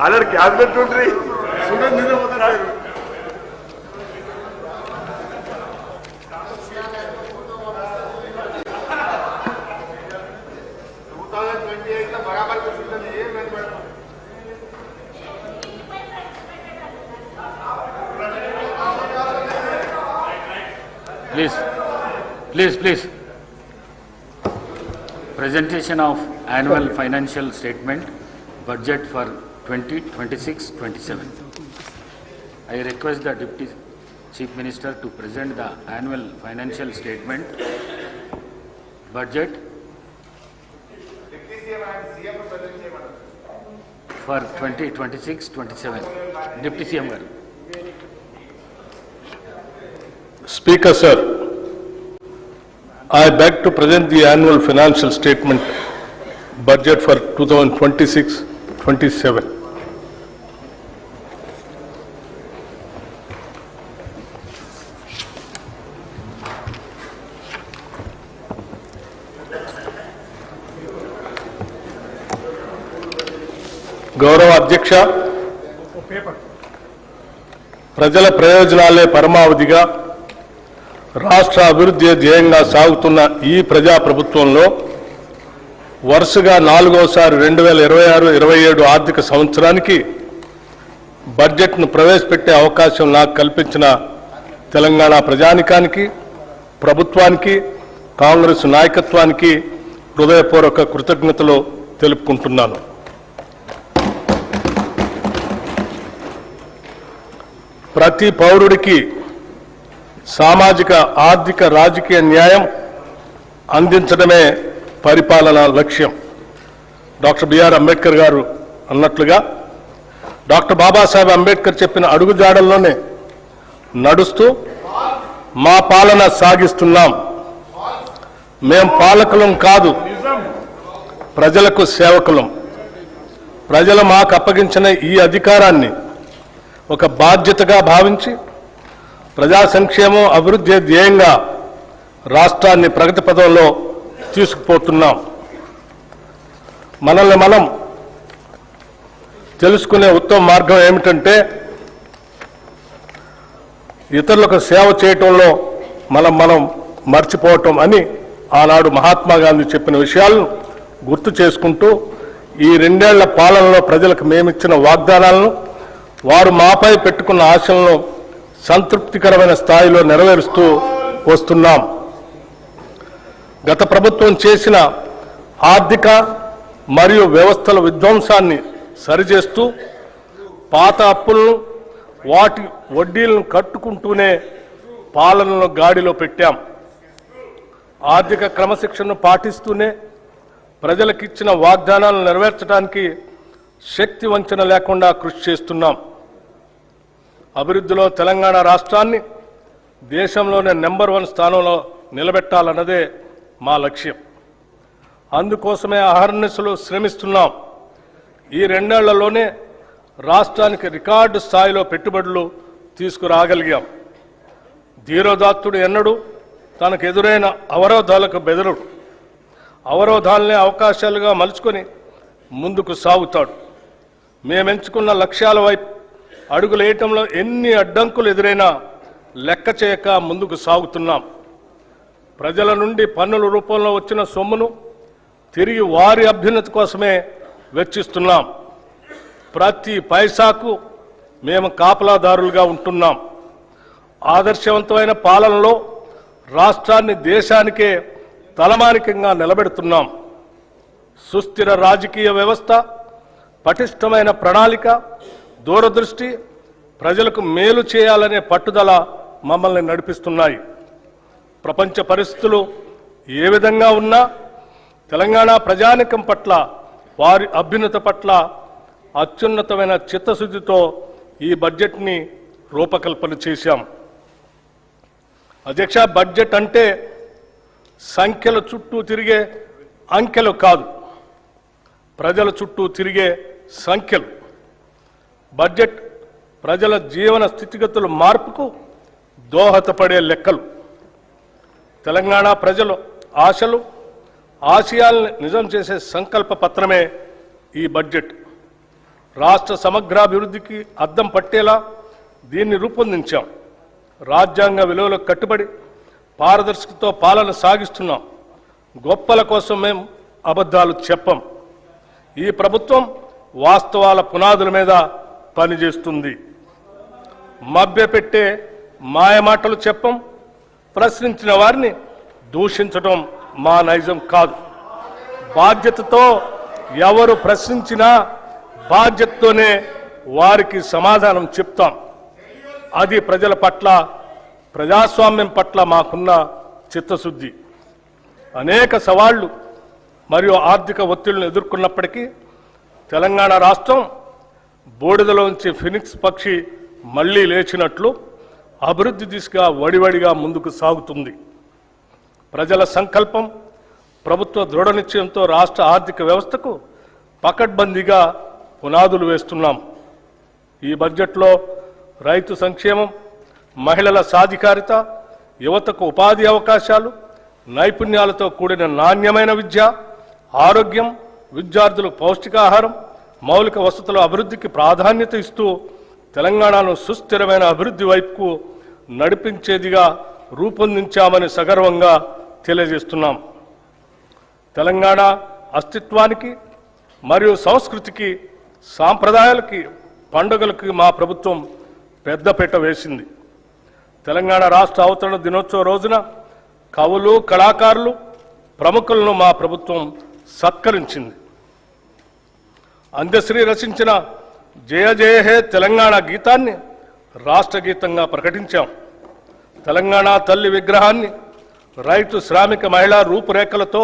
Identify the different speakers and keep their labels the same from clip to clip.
Speaker 1: Already cabinet ఉండ్రి
Speaker 2: Please. Presentation of annual financial statement, budget for 2026-27. I request the Deputy Chief Minister to present the annual financial statement, budget for 2026-27. Deputy CM garu.
Speaker 3: Speaker sir, I beg to present the annual financial statement budget for 2026-27. గౌరవ అధ్యక్ష, ప్రజల ప్రయోజనాలే పరమావధిగా రాష్ట్ర అభివృద్ధి ధ్యేయంగా సాగుతున్న ఈ ప్రజాప్రభుత్వంలో వరుసగా 4వసారి 2026-27 ఆర్థిక సంవత్సరానికి బడ్జెట్ను ప్రవేశపెట్టే అవకాశం నాకు కల్పించిన తెలంగాణ ప్రజానికానికి, ప్రభుత్వానికి, కాంగ్రెస్ నాయకత్వానికి హృదయపూర్వక కృతజ్ఞతలు తెలుపుకుంటున్నాను. ప్రతి పౌరుడికి సామాజిక, ఆర్థిక, రాజకీయ న్యాయం అందించడమే పరిపాలన లక్ష్యం. డాక్టర్ బిఆర్ అంబేద్కర్ గారు అన్నట్లుగా డాక్టర్ బాబాసాహెబ్ అంబేద్కర్ చెప్పిన అడుగుజాడల్లోనే నడుస్తూ మా పాలన సాగిస్తున్నాం. మేం పాలకులం కాదు, ప్రజలకు సేవకులం. ప్రజలు మాకు అప్పగించిన ఈ అధికారాన్ని ఒక బాధ్యతగా భావించి ప్రజా సంక్షేమం, అభివృద్ధి ధ్యేయంగా రాష్ట్రాన్ని ప్రగతి పథంలో తీసుకుపోతున్నాం. మనల్ని మనం తెలుసుకునే ఉత్తమ మార్గం ఏమిటంటే ఇతరులకు సేవ చేయటంలో మనం మర్చిపోవటం అని ఆనాడు మహాత్మా గాంధీ చెప్పిన విషయాలను గుర్తు చేసుకుంటూ ఈ 2 ఏళ్ల పాలనలో ప్రజలకు మేమిచ్చిన వాగ్దానాలను, వారు మాపై పెట్టుకున్న ఆశలను సంతృప్తికరమైన స్థాయిలో నెరవేరుస్తూ వస్తున్నాం. గత ప్రభుత్వం చేసిన ఆర్థిక మరియు వ్యవస్థల విధ్వంసాన్ని సరిచేస్తూ పాత అప్పులను, వాటి వడ్డీలను కట్టుకుంటూనే పాలనను గాడిలో పెట్టాం. ఆర్థిక క్రమశిక్షణను పాటిస్తూనే ప్రజలకిచ్చిన వాగ్దానాలను నెరవేర్చడానికి శక్తి వంచన లేకుండా కృషి చేస్తున్నాం. అభివృద్ధిలో తెలంగాణ రాష్ట్రాన్ని దేశంలోనే నెంబర్ 1 స్థానంలో నిలబెట్టాలన్నదే మా లక్ష్యం. అందుకోసమే అహర్నిశలు శ్రమిస్తున్నాం. ఈ 2 ఏళ్లలోనే రాష్ట్రానికి రికార్డు స్థాయిలో పెట్టుబడులు తీసుకురాగలిగాం. ధీరోదాత్తుడు ఎన్నడూ తనకు ఎదురైన అవరోధాలకు బెదరుడు. అవరోధాలనే అవకాశాలుగా మలుచుకొని ముందుకు సాగుతాడు. మేమెంచుకున్న లక్ష్యాల వైపు అడుగులేయటంలో ఎన్ని అడ్డంకులు ఎదురైనా లెక్క చేయక ముందుకు సాగుతున్నాం. ప్రజల నుండి పన్నుల రూపంలో వచ్చిన సొమ్మును తిరిగి వారి అభ్యున్నతి కోసమే వెచ్చిస్తున్నాం. ప్రతి పైసాకు మేము కాపలాదారులుగా ఉంటున్నాం. ఆదర్శవంతమైన పాలనలో రాష్ట్రాన్ని దేశానికే తలమానికంగా నిలబెడుతున్నాం. సుస్థిర రాజకీయ వ్యవస్థ, పటిష్టమైన ప్రణాళిక, దూరదృష్టి, ప్రజలకు మేలు చేయాలనే పట్టుదల మమ్మల్ని నడిపిస్తున్నాయి. ప్రపంచ పరిస్థితులు ఏ విధంగా ఉన్నా తెలంగాణ ప్రజానికం పట్ల, వారి అభ్యున్నత పట్ల అత్యున్నతమైన చిత్తశుద్ధితో ఈ బడ్జెట్ని రూపకల్పన చేశాం. అధ్యక్ష, బడ్జెట్ అంటే సంఖ్యల చుట్టూ తిరిగే అంకెలు కాదు, ప్రజల చుట్టూ తిరిగే సంఖ్యలు. బడ్జెట్ ప్రజల జీవన స్థితిగతుల మార్పుకు దోహదపడే లెక్కలు. తెలంగాణ ప్రజల ఆశలు, ఆశయాలను నిజం చేసే సంకల్ప పత్రమే ఈ బడ్జెట్. రాష్ట్ర సమగ్రాభివృద్ధికి అద్దం పట్టేలా దీన్ని రూపొందించాం. రాజ్యాంగ విలువలకు కట్టుబడి పారదర్శకతతో పాలన సాగిస్తున్నాం. గొప్పల కోసం మేము అబద్ధాలు చెప్పం. ఈ ప్రభుత్వం వాస్తవాల పునాదుల మీద పనిచేస్తుంది. మభ్యపెట్టే మాయమాటలు చెప్పం. ప్రశ్నించిన వారిని దూషించడం మా నైజం కాదు. బాధ్యతతో ఎవరు ప్రశ్నించినా బాధ్యతతోనే వారికి సమాధానం చెప్తాం. అది ప్రజల పట్ల, ప్రజాస్వామ్యం పట్ల మాకున్న చిత్తశుద్ధి. అనేక సవాళ్లు మరియు ఆర్థిక ఒత్తిళ్లను ఎదుర్కొన్నప్పటికీ తెలంగాణ రాష్ట్రం బూడిదలోంచి ఫినిక్స్ పక్షి మళ్లీ లేచినట్లు అభివృద్ధి దిశగా వడివడిగా ముందుకు సాగుతుంది. ప్రజల సంకల్పం, ప్రభుత్వ దృఢ నిశ్చయంతో రాష్ట్ర ఆర్థిక వ్యవస్థకు పకడ్బందీగా పునాదులు వేస్తున్నాం. ఈ బడ్జెట్లో రైతు సంక్షేమం, మహిళల సాధికారిత, యువతకు ఉపాధి అవకాశాలు, నైపుణ్యాలతో కూడిన నాణ్యమైన విద్య, ఆరోగ్యం, విద్యార్థులకు పౌష్టికాహారం, మౌలిక వసతుల అభివృద్ధికి ప్రాధాన్యత ఇస్తూ తెలంగాణను సుస్థిరమైన అభివృద్ధి వైపుకు నడిపించేదిగా రూపొందించామని సగర్వంగా తెలియజేస్తున్నాం. తెలంగాణ అస్తిత్వానికి మరియు సంస్కృతికి, సాంప్రదాయాలకి, పండుగలకి మా ప్రభుత్వం పెద్దపీట వేసింది. తెలంగాణ రాష్ట్ర అవతరణ దినోత్సవ రోజున కవులు, కళాకారులు, ప్రముఖులను మా ప్రభుత్వం సత్కరించింది. అందశ్రీ రచించిన జయ జయ హే తెలంగాణ గీతాన్ని రాష్ట్ర గీతంగా ప్రకటించాం. తెలంగాణ తల్లి విగ్రహాన్ని రైతు, శ్రామిక, మహిళా రూపురేఖలతో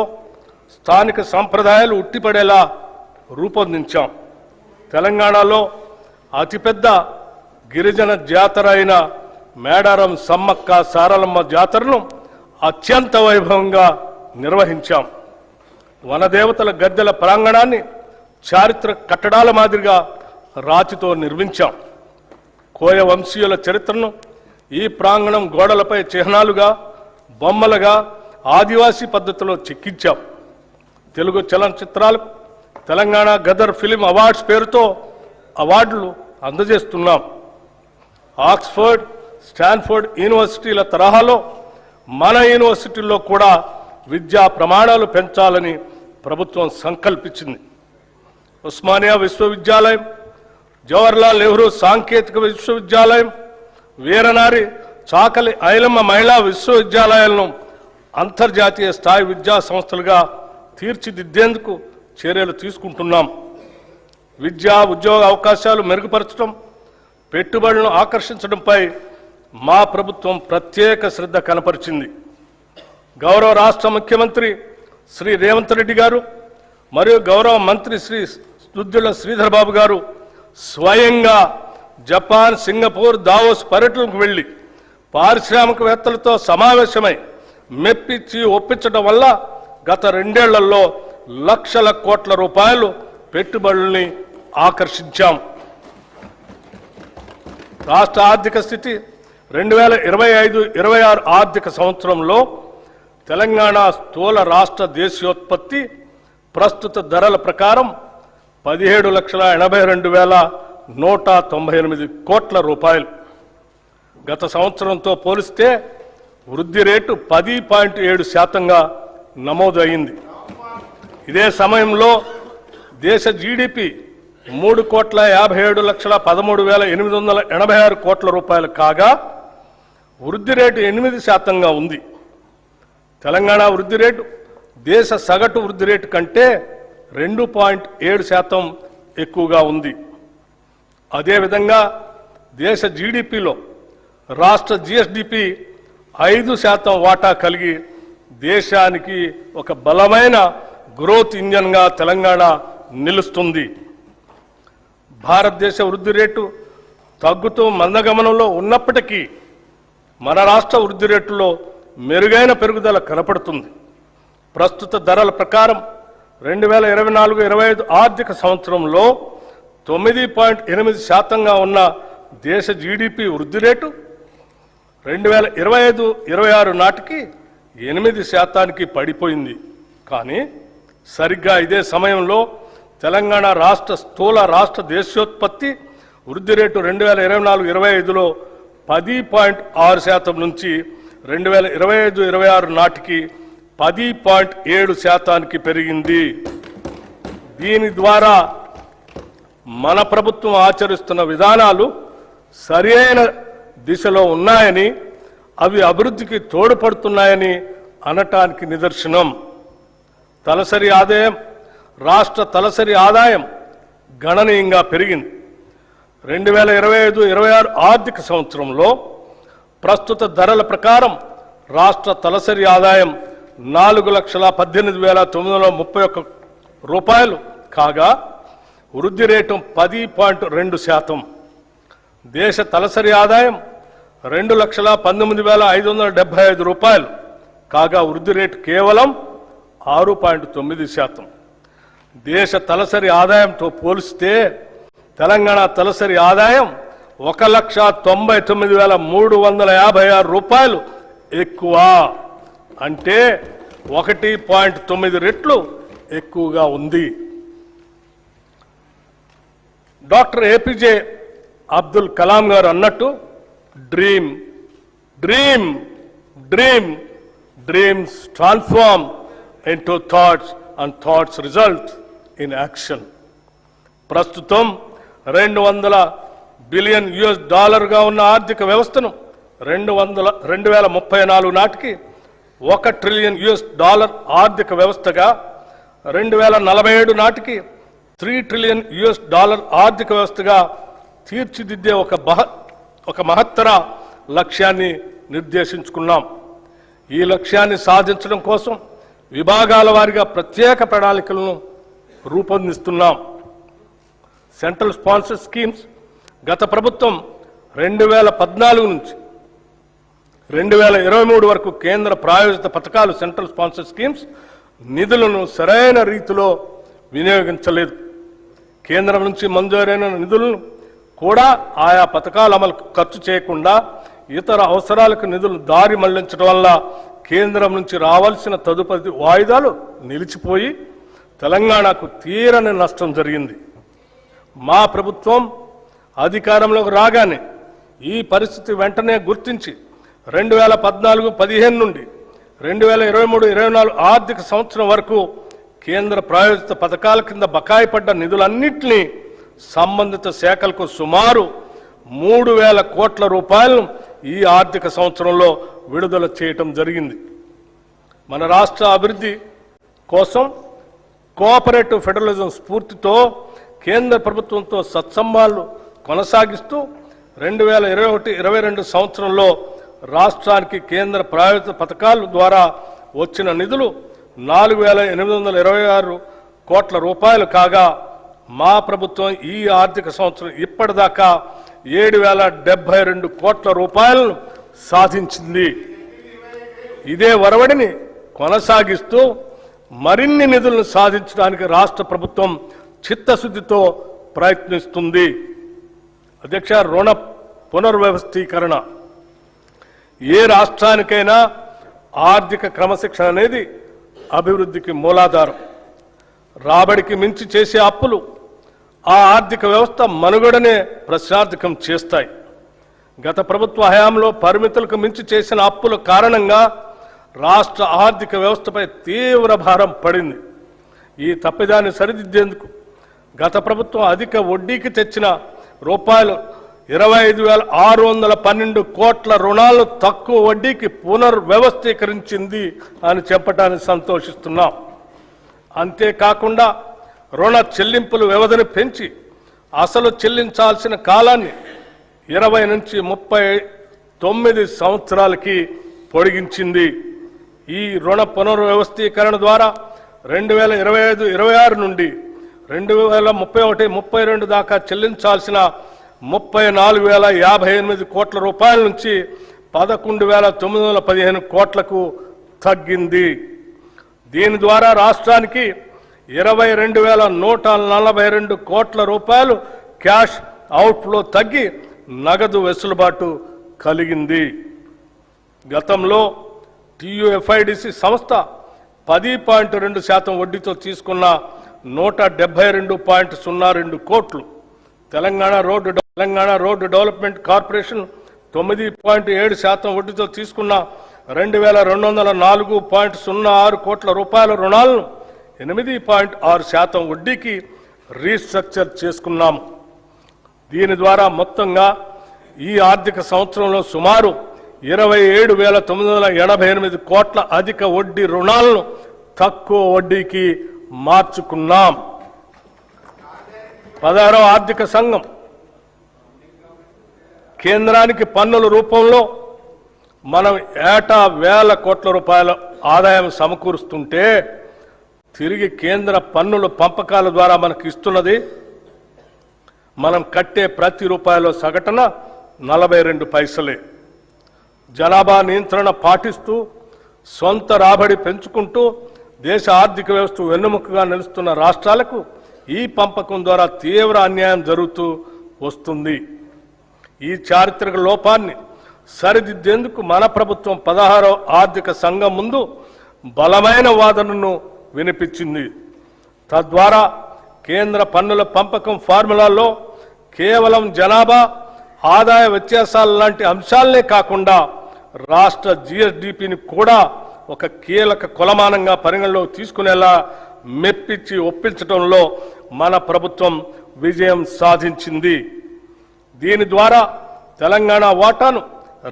Speaker 3: స్థానిక సంప్రదాయాలు ఉట్టిపడేలా రూపొందించాం. తెలంగాణలో అతిపెద్ద గిరిజన జాతర అయిన మేడారం సమ్మక్క సారలమ్మ జాతరను అత్యంత వైభవంగా నిర్వహించాం. వనదేవతల గద్దెల ప్రాంగణాన్ని చారిత్రక కట్టడాల మాదిరిగా రాతితో నిర్మించాం. కోయ వంశీయుల చరిత్రను ఈ ప్రాంగణం గోడలపై చిహ్నాలుగా, బొమ్మలుగా ఆదివాసీ పద్ధతిలో చెక్కించాం. తెలుగు చలనచిత్రాలకు తెలంగాణ గదర్ ఫిలిం అవార్డ్స్ పేరుతో అవార్డులు అందజేస్తున్నాం. ఆక్స్ఫర్డ్, స్టాన్ఫోర్డ్ యూనివర్సిటీల తరహాలో మన యూనివర్సిటీల్లో కూడా విద్యా ప్రమాణాలు పెంచాలని ప్రభుత్వం సంకల్పించింది. ఉస్మానియా విశ్వవిద్యాలయం, జవహర్లాల్ నెహ్రూ సాంకేతిక విశ్వవిద్యాలయం, వీరనారి చాకలి ఐలమ్మ మహిళా విశ్వవిద్యాలయాలను అంతర్జాతీయ స్థాయి విద్యా సంస్థలుగా తీర్చిదిద్దేందుకు చర్యలు తీసుకుంటున్నాం. విద్యా, ఉద్యోగ అవకాశాలు మెరుగుపరచడం, పెట్టుబడులను ఆకర్షించడంపై మా ప్రభుత్వం ప్రత్యేక శ్రద్ధ కనపరిచింది. గౌరవ రాష్ట్ర ముఖ్యమంత్రి శ్రీ రేవంత్ రెడ్డి గారు మరియు గౌరవ మంత్రి శ్రీ దుద్దిళ్ల శ్రీధర్ బాబు గారు స్వయంగా జపాన్, సింగపూర్, దావోస్ పర్యటనకు వెళ్లి పారిశ్రామికవేత్తలతో సమావేశమై మెప్పించి ఒప్పించడం వల్ల గత 2 ఏళ్లలో లక్షల కోట్ల రూపాయలు పెట్టుబడుల్ని ఆకర్షించాం. రాష్ట్ర ఆర్థిక స్థితి 2025-26 ఆర్థిక సంవత్సరంలో తెలంగాణ స్థూల రాష్ట్ర దేశీయోత్పత్తి ప్రస్తుత ధరల ప్రకారం 17,82,198 కోట్ల రూపాయలు. గత సంవత్సరంతో పోలిస్తే వృద్ధి రేటు 10.7% నమోదు అయింది. ఇదే సమయంలో దేశ జీడిపి 3,57,13,886 కోట్ల రూపాయలు కాగా వృద్ధి రేటు 8% ఉంది. తెలంగాణ వృద్ధి రేటు దేశ సగటు వృద్ధి రేటు కంటే 2.7% ఎక్కువగా ఉంది. అదేవిధంగా దేశ జీడిపిలో రాష్ట్ర జిఎస్డిపి 5% వాటా కలిగి దేశానికి ఒక బలమైన గ్రోత్ ఇంజన్గా తెలంగాణ నిలుస్తుంది. భారతదేశ వృద్ధి రేటు తగ్గుతూ మందగమనంలో ఉన్నప్పటికీ మన రాష్ట్ర వృద్ధి రేటులో మెరుగైన పెరుగుదల కనపడుతుంది. ప్రస్తుత ధరల ప్రకారం 2024-25 ఆర్థిక సంవత్సరంలో 9.8% ఉన్న దేశ జీడిపి వృద్ధి రేటు 2025-26 నాటికి 8% పడిపోయింది. కానీ సరిగ్గా ఇదే సమయంలో తెలంగాణ స్థూల రాష్ట్ర దేశోత్పత్తి వృద్ధి రేటు 2024-25లో 10.6% నుంచి 2025-26 నాటికి 10.7% పెరిగింది. దీని ద్వారా మన ప్రభుత్వం ఆచరిస్తున్న విధానాలు సరైన దిశలో ఉన్నాయని, అవి అభివృద్ధికి తోడ్పడుతున్నాయని అనటానికి నిదర్శనం. రాష్ట్ర తలసరి ఆదాయం గణనీయంగా పెరిగింది. 2025-26 ఆర్థిక సంవత్సరంలో ప్రస్తుత ధరల ప్రకారం రాష్ట్ర తలసరి ఆదాయం 4,18,931 రూపాయలు కాగా వృద్ధి రేటు 10.2%. దేశ తలసరి ఆదాయం 2,19,575 రూపాయలు కాగా వృద్ధి రేటు కేవలం 6.9%. దేశ తలసరి ఆదాయంతో పోలిస్తే తెలంగాణ తలసరి ఆదాయం 1,99,356 రూపాయలు ఎక్కువ, అంటే 1.9 రెట్లు ఎక్కువగా ఉంది. డాక్టర్ ఏపీజే అబ్దుల్ కలాం గారు అన్నట్టు dream dream dream dreams transform into thoughts and thoughts result in action. ప్రస్తుతం $200 బిలియన్ ఉన్న ఆర్థిక వ్యవస్థను 2034 నాటికి $1 ట్రిలియన్ ఆర్థిక వ్యవస్థగా, 2047 నాటికి $3 ట్రిలియన్ ఆర్థిక వ్యవస్థగా తీర్చిదిద్దే ఒక మహత్తర లక్ష్యాన్ని నిర్దేశించుకున్నాం. ఈ లక్ష్యాన్ని సాధించడం కోసం విభాగాల వారీగా ప్రత్యేక ప్రణాళికలను రూపొందిస్తున్నాం. సెంట్రల్ స్పాన్సర్ స్కీమ్స్ గత ప్రభుత్వం 2014 నుంచి 2023 వరకు కేంద్ర ప్రాయోజిత పథకాలు సెంట్రల్ స్పాన్సర్ స్కీమ్స్ నిధులను సరైన రీతిలో వినియోగించలేదు. కేంద్రం నుంచి మంజూరైన నిధులను కూడా ఆయా పథకాల అమలుకు ఖర్చు చేయకుండా ఇతర అవసరాలకు నిధులు దారి మళ్లించడం వల్ల కేంద్రం నుంచి రావాల్సిన తదుపరి వాయిదాలు నిలిచిపోయి తెలంగాణకు తీరని నష్టం జరిగింది. మా ప్రభుత్వం అధికారంలోకి రాగానే ఈ పరిస్థితి వెంటనే గుర్తించి 2014-15 నుండి 2023-24 ఆర్థిక సంవత్సరం వరకు కేంద్ర ప్రాయోజిత పథకాల కింద బకాయి పడ్డ నిధులన్నింటినీ సంబంధిత శాఖలకు సుమారు 3,000 కోట్ల రూపాయలను ఈ ఆర్థిక సంవత్సరంలో విడుదల చేయటం జరిగింది. మన రాష్ట్ర అభివృద్ధి కోసం కోఆపరేటివ్ ఫెడరలిజం స్ఫూర్తితో కేంద్ర ప్రభుత్వంతో సత్సంబంధాలు కొనసాగిస్తూ 2021-22 సంవత్సరంలో రాష్ట్రానికి కేంద్ర ప్రాయోజిత పథకాల ద్వారా వచ్చిన నిధులు 4,826 కోట్ల రూపాయలు కాగా మా ప్రభుత్వం ఈ ఆర్థిక సంవత్సరం ఇప్పటిదాకా 7,072 కోట్ల రూపాయలను సాధించింది. ఇదే ఒరవడిని కొనసాగిస్తూ మరిన్ని నిధులను సాధించడానికి రాష్ట్ర ప్రభుత్వం చిత్తశుద్ధితో ప్రయత్నిస్తుంది. అధ్యక్ష, రుణ పునర్వ్యవస్థీకరణ ఏ రాష్ట్రానికైనా ఆర్థిక క్రమశిక్షణ అనేది అభివృద్ధికి మూలాధారం. రాబడికి మించి చేసే అప్పులు ఆ ఆర్థిక వ్యవస్థ మనుగడనే ప్రశ్నార్థకం చేస్తాయి. గత ప్రభుత్వ హయాంలో పరిమితులకు మించి చేసిన అప్పుల కారణంగా రాష్ట్ర ఆర్థిక వ్యవస్థపై తీవ్ర భారం పడింది. ఈ తప్పిదాన్ని సరిదిద్దేందుకు గత ప్రభుత్వం అధిక వడ్డీకి తెచ్చిన ₹25,612 కోట్ల రుణాలను తక్కువ వడ్డీకి పునర్వ్యవస్థీకరించింది అని చెప్పడానికి సంతోషిస్తున్నాం. అంతేకాకుండా రుణ చెల్లింపుల వ్యవధిని పెంచి అసలు చెల్లించాల్సిన కాలాన్ని 20 నుంచి 39 సంవత్సరాలకి పొడిగించింది. ఈ రుణ పునర్వ్యవస్థీకరణ ద్వారా 2025-26 నుండి 2031-32 దాకా చెల్లించాల్సిన 34,058 కోట్ల రూపాయల నుంచి 11,915 కోట్లకు తగ్గింది. దీని ద్వారా రాష్ట్రానికి 22,142 కోట్ల రూపాయలు క్యాష్ అవుట్ఫ్లో తగ్గి నగదు వెసులుబాటు కలిగింది. గతంలో TUFIDC సంస్థ 10.2% వడ్డీతో తీసుకున్న 172.02 కోట్లు. తెలంగాణ రోడ్డు డెవలప్మెంట్ కార్పొరేషన్ 9.7% వడ్డీతో తీసుకున్న 2,204.06 కోట్ల రూపాయల రుణాలను 8.6% వడ్డీకి రీస్ట్రక్చర్ చేసుకున్నాం. దీని ద్వారా మొత్తంగా ఈ ఆర్థిక సంవత్సరంలో సుమారు 27,988 కోట్ల అధిక వడ్డీ రుణాలను తక్కువ వడ్డీకి మార్చుకున్నాం. 16వ ఆర్థిక సంఘం కేంద్రానికి పన్నుల రూపంలో మనం ఏటా వేల కోట్ల రూపాయల ఆదాయం సమకూరుస్తుంటే తిరిగి కేంద్ర పన్నుల పంపకాల ద్వారా మనకు ఇస్తున్నది మనం కట్టే ప్రతి రూపాయలో సగటున 42 పైసలే. జనాభా నియంత్రణ పాటిస్తూ సొంత రాబడి పెంచుకుంటూ దేశ ఆర్థిక వ్యవస్థ వెన్నెముకగా నిలుస్తున్న రాష్ట్రాలకు ఈ పంపకం ద్వారా తీవ్ర అన్యాయం జరుగుతూ వస్తుంది. ఈ చారిత్రక లోపాన్ని సరిదిద్దేందుకు మన ప్రభుత్వం 16వ ఆర్థిక సంఘం ముందు బలమైన వాదనను వినిపించింది. తద్వారా కేంద్ర పన్నుల పంపకం ఫార్ములాలో కేవలం జనాభా ఆదాయ వ్యత్యాసాల లాంటి అంశాలనే కాకుండా రాష్ట్ర జిఎస్డిపిని కూడా ఒక కీలక కొలమానంగా పరిగణలోకి తీసుకునేలా మెప్పించి ఒప్పించడంలో మన ప్రభుత్వం విజయం సాధించింది. దీని ద్వారా తెలంగాణ వాటాను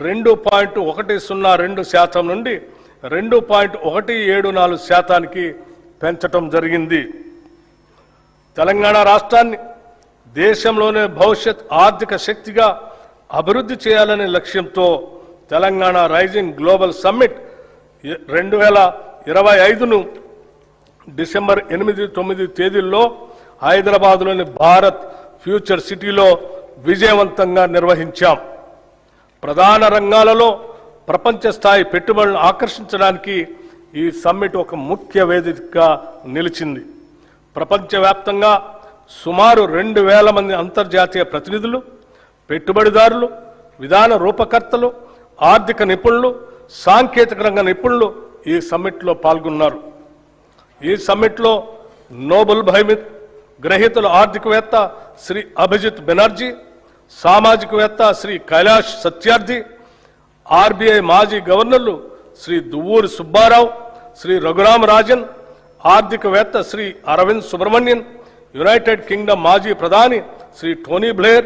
Speaker 3: 2.102% నుండి 2.174%కి పెంచడం జరిగింది. తెలంగాణ రాష్ట్రాన్ని దేశంలోనే భవిష్యత్ ఆర్థిక శక్తిగా అభివృద్ధి చేయాలనే లక్ష్యంతో తెలంగాణ రైజింగ్ గ్లోబల్ సమ్మిట్ 2025ను డిసెంబర్ 8-9 తేదీల్లో హైదరాబాద్లోని భారత్ ఫ్యూచర్ సిటీలో విజయవంతంగా నిర్వహించాం. ప్రధాన రంగాలలో ప్రపంచ స్థాయి పెట్టుబడులను ఆకర్షించడానికి ఈ సమ్మిట్ ఒక ముఖ్య వేదికగా నిలిచింది. ప్రపంచవ్యాప్తంగా సుమారు 2,000 మంది అంతర్జాతీయ ప్రతినిధులు, పెట్టుబడిదారులు, విధాన రూపకర్తలు, ఆర్థిక నిపుణులు, సాంకేతిక రంగ నిపుణులు ఈ సమ్మిట్లో పాల్గొన్నారు. ఈ సమ్మిట్లో నోబెల్ బహుమతి గ్రహీతలు ఆర్థికవేత్త శ్రీ అభిజిత్ బెనర్జీ, సామాజికవేత్త శ్రీ కైలాష్ సత్యార్థి, ఆర్బీఐ మాజీ గవర్నర్లు శ్రీ దువ్వూరి సుబ్బారావు, శ్రీ రఘురామ్ రాజన్, ఆర్థికవేత్త శ్రీ అరవింద్ సుబ్రహ్మణ్యన్, యునైటెడ్ కింగ్డమ్ మాజీ ప్రధాని Shri Tony Blair,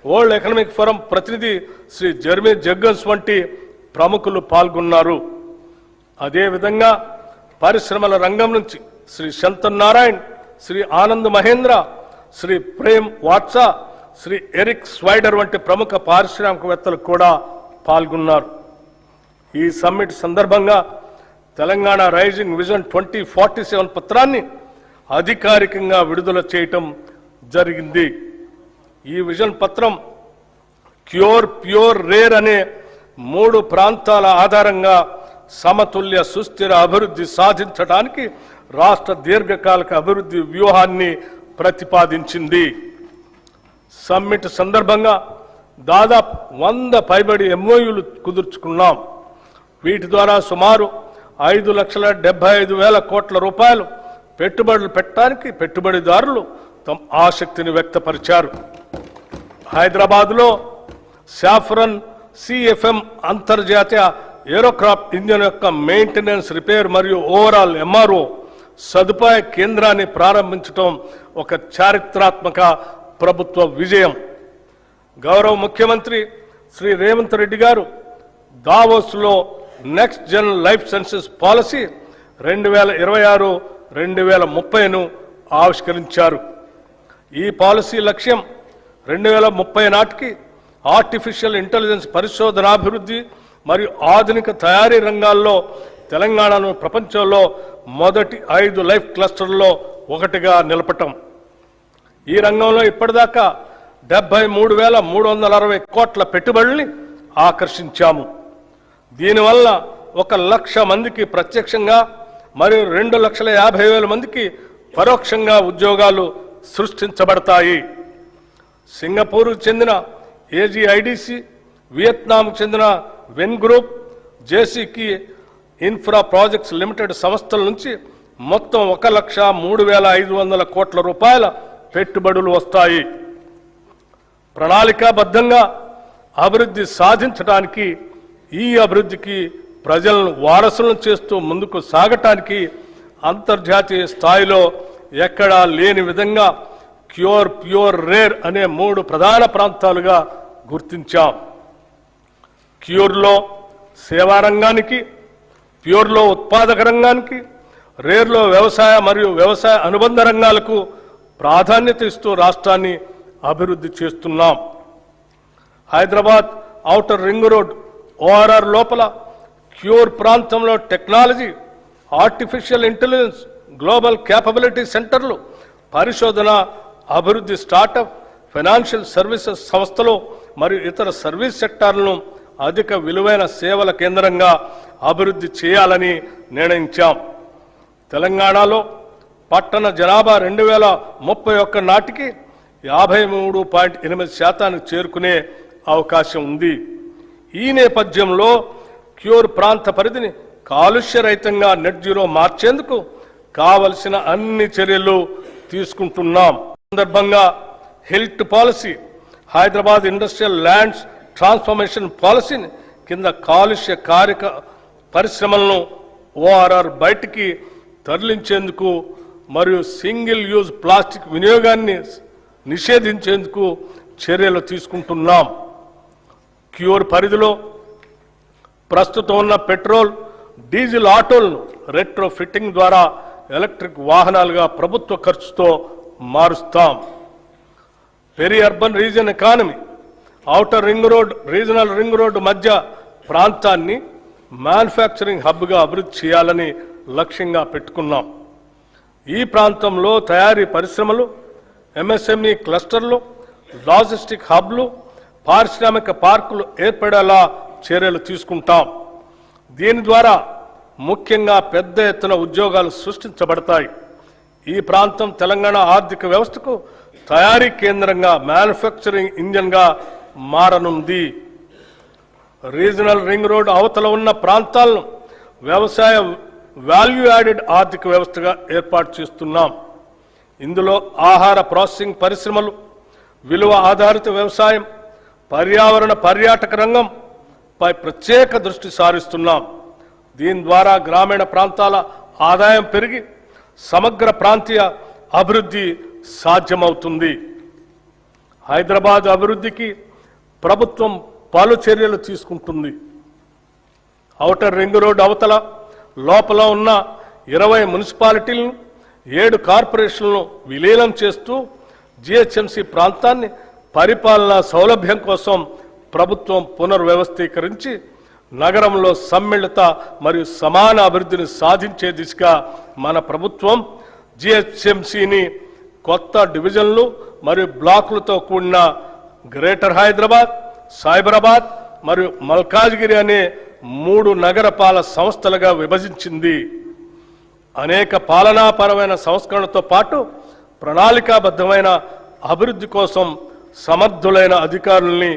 Speaker 3: World Economic Forum ప్రతినిధి శ్రీ జెర్మీ జగ్గన్స్ వంటి ప్రముఖులు పాల్గొన్నారు. అదేవిధంగా పరిశ్రమల రంగం నుంచి శ్రీ శంతన్ నారాయణ్, శ్రీ ఆనంద్ మహేంద్ర, శ్రీ ప్రేమ్ వాట్సా, శ్రీ ఎరిక్ స్వైడర్ వంటి ప్రముఖ పారిశ్రామికవేత్తలు కూడా పాల్గొన్నారు. ఈ సమ్మిట్ సందర్భంగా తెలంగాణ రైజింగ్ విజన్ 2047 పత్రాన్ని అధికారికంగా విడుదల చేయటం జరిగింది. ఈ విజన్ పత్రం క్యూర్, ప్యూర్, రేర్ అనే 3 ప్రాంతాల ఆధారంగా సమతుల్య సుస్థిర అభివృద్ధి సాధించడానికి రాష్ట్ర దీర్ఘకాలిక అభివృద్ధి వ్యూహాన్ని ప్రతిపాదించింది. సమ్మిట్ సందర్భంగా దాదాపు 100 పైబడి ఎంఓయూలు కుదుర్చుకున్నాం. వీటి ద్వారా సుమారు 5,75,000 కోట్ల రూపాయలు పెట్టుబడులు పెట్టడానికి పెట్టుబడిదారులు తమ ఆసక్తిని వ్యక్తపరిచారు. హైదరాబాద్లో సాఫ్రన్ సిఎఫ్ఎం అంతర్జాతీయ ఏరోక్రాఫ్ట్ ఇంజిన్ యొక్క మెయింటెనెన్స్, రిపేర్ మరియు ఓవరాల్ ఎంఆర్ఓ సదుపాయ కేంద్రాన్ని ప్రారంభించడం ఒక చారిత్రాత్మక ప్రభుత్వ విజయం. గౌరవ ముఖ్యమంత్రి శ్రీ రేవంత్ రెడ్డి గారు దావోస్లో next gen life sciences policy 2026-2030ను ఆవిష్కరించారు. ఈ పాలసీ లక్ష్యం 2030 నాటికి ఆర్టిఫిషియల్ ఇంటెలిజెన్స్ పరిశోధనాభివృద్ధి మరియు ఆధునిక తయారీ రంగాల్లో తెలంగాణను ప్రపంచంలో మొదటి 5 లైఫ్ క్లస్టర్లలో ఒకటిగా నిలపటం. ఈ రంగంలో ఇప్పటిదాకా 73,360 కోట్ల పెట్టుబడుల్ని ఆకర్షించాము. దీనివల్ల 1,00,000 మందికి ప్రత్యక్షంగా మరియు 2,50,000 మందికి పరోక్షంగా ఉద్యోగాలు సృష్టించబడతాయి. సింగపూర్కు చెందిన ఏజీఐడిసి, వియత్నాంకు చెందిన వెన్ గ్రూప్, జేసీకి ఇన్ఫ్రా ప్రాజెక్ట్స్ లిమిటెడ్ సంస్థల నుంచి మొత్తం 1,03,500 కోట్ల రూపాయల పెట్టుబడులు వస్తాయి. ప్రణాళికాబద్ధంగా అభివృద్ధి సాధించడానికి, ఈ అభివృద్ధికి ప్రజలను వారసులను చేస్తూ ముందుకు సాగటానికి అంతర్జాతీయ స్థాయిలో ఎక్కడా లేని విధంగా క్యూర్, ప్యూర్, రేర్ అనే 3 ప్రధాన ప్రాంతాలుగా గుర్తించాం. క్యూర్లో సేవా రంగానికి, ప్యూర్లో ఉత్పాదక రంగానికి, రేర్లో వ్యవసాయ మరియు వ్యవసాయ అనుబంధ రంగాలకు ప్రాధాన్యత ఇస్తూ రాష్ట్రాన్ని అభివృద్ధి చేస్తున్నాం. Hyderabad outer ring road ORR లోపల క్యూర్ ప్రాంతంలో technology, artificial intelligence, global capability సెంటర్లు, పరిశోధన, అభివృద్ధి, స్టార్టప్, ఫైనాన్షియల్ సర్వీసెస్ సంస్థలు మరియు ఇతర సర్వీస్ సెక్టార్లను అధిక విలువైన సేవల కేంద్రంగా అభివృద్ధి చేయాలని నిర్ణయించాం. తెలంగాణలో పట్టణ జనాభా 2031 నాటికి 53.8% చేరుకునే అవకాశం ఉంది. ఈ నేపథ్యంలో క్యూర్ ప్రాంత పరిధిని కాలుష్యరహితంగా నెట్ జీరో మార్చేందుకు కావలసిన అన్ని చర్యలు తీసుకుంటున్నాం. సందర్భంగా health policy, Hyderabad industrial lands transformation పాలసీని కింద కాలుష్య కారక పరిశ్రమలను ORR బయటికి తరలించేందుకు మరియు సింగిల్ యూజ్ ప్లాస్టిక్ వినియోగాన్ని నిషేధించేందుకు చర్యలు తీసుకుంటున్నాం. క్యూర్ పరిధిలో ప్రస్తుతం ఉన్న పెట్రోల్, డీజిల్ ఆటోలను రెట్రో ఫిట్టింగ్ ద్వారా ఎలక్ట్రిక్ వాహనాలుగా ప్రభుత్వ ఖర్చుతో మారుస్తాం. Peri urban region economy, outer ring road, regional ring road మధ్య ప్రాంతాన్ని మ్యానుఫ్యాక్చరింగ్ హబ్గా అభివృద్ధి చేయాలని లక్ష్యంగా పెట్టుకున్నాం. ఈ ప్రాంతంలో తయారీ పరిశ్రమలు, MSME క్లస్టర్లు, లాజిస్టిక్ హబ్లు, పారిశ్రామిక పార్కులు ఏర్పడేలా చర్యలు తీసుకుంటాం. దీని ద్వారా ముఖ్యంగా పెద్ద ఎత్తున ఉద్యోగాలు సృష్టించబడతాయి. ఈ ప్రాంతం తెలంగాణ ఆర్థిక వ్యవస్థకు తయారీ కేంద్రంగా, మ్యానుఫ్యాక్చరింగ్ ఇంజన్గా మారనుంది. రీజనల్ రింగ్ రోడ్ అవతల ఉన్న ప్రాంతాలను వ్యవసాయ వాల్యూ యాడెడ్ ఆర్థిక వ్యవస్థగా ఏర్పాటు చేస్తున్నాం. ఇందులో ఆహార ప్రాసెసింగ్ పరిశ్రమలు, విలువ ఆధారిత వ్యవసాయం, పర్యావరణ పర్యాటక రంగంపై ప్రత్యేక దృష్టి సారిస్తున్నాం. దీని ద్వారా గ్రామీణ ప్రాంతాల ఆదాయం పెరిగి సమగ్ర ప్రాంతీయ అభివృద్ధి సాధ్యమవుతుంది. హైదరాబాద్ అభివృద్ధికి ప్రభుత్వం పలు చర్యలు తీసుకుంటుంది. ఔటర్ రింగ్ రోడ్ అవతల లోపల ఉన్న 20 మున్సిపాలిటీలను, 7 కార్పొరేషన్లను విలీనం చేస్తూ GHMC ప్రాంతాన్ని పరిపాలనా సౌలభ్యం కోసం ప్రభుత్వం పునర్వ్యవస్థీకరించి నగరంలో సమ్మిళిత మరియు సమాన అభివృద్ధిని సాధించే దిశగా మన ప్రభుత్వం GHMCని కొత్త డివిజన్లు మరియు బ్లాకులతో కూడిన గ్రేటర్ హైదరాబాద్, సైబరాబాద్ మరియు మల్కాజ్గిరి అనే 3 నగరపాలక సంస్థలుగా విభజించింది. అనేక పాలనాపరమైన సంస్కరణలతో పాటు ప్రణాళికాబద్ధమైన అభివృద్ధి కోసం సమర్థులైన అధికారుల్ని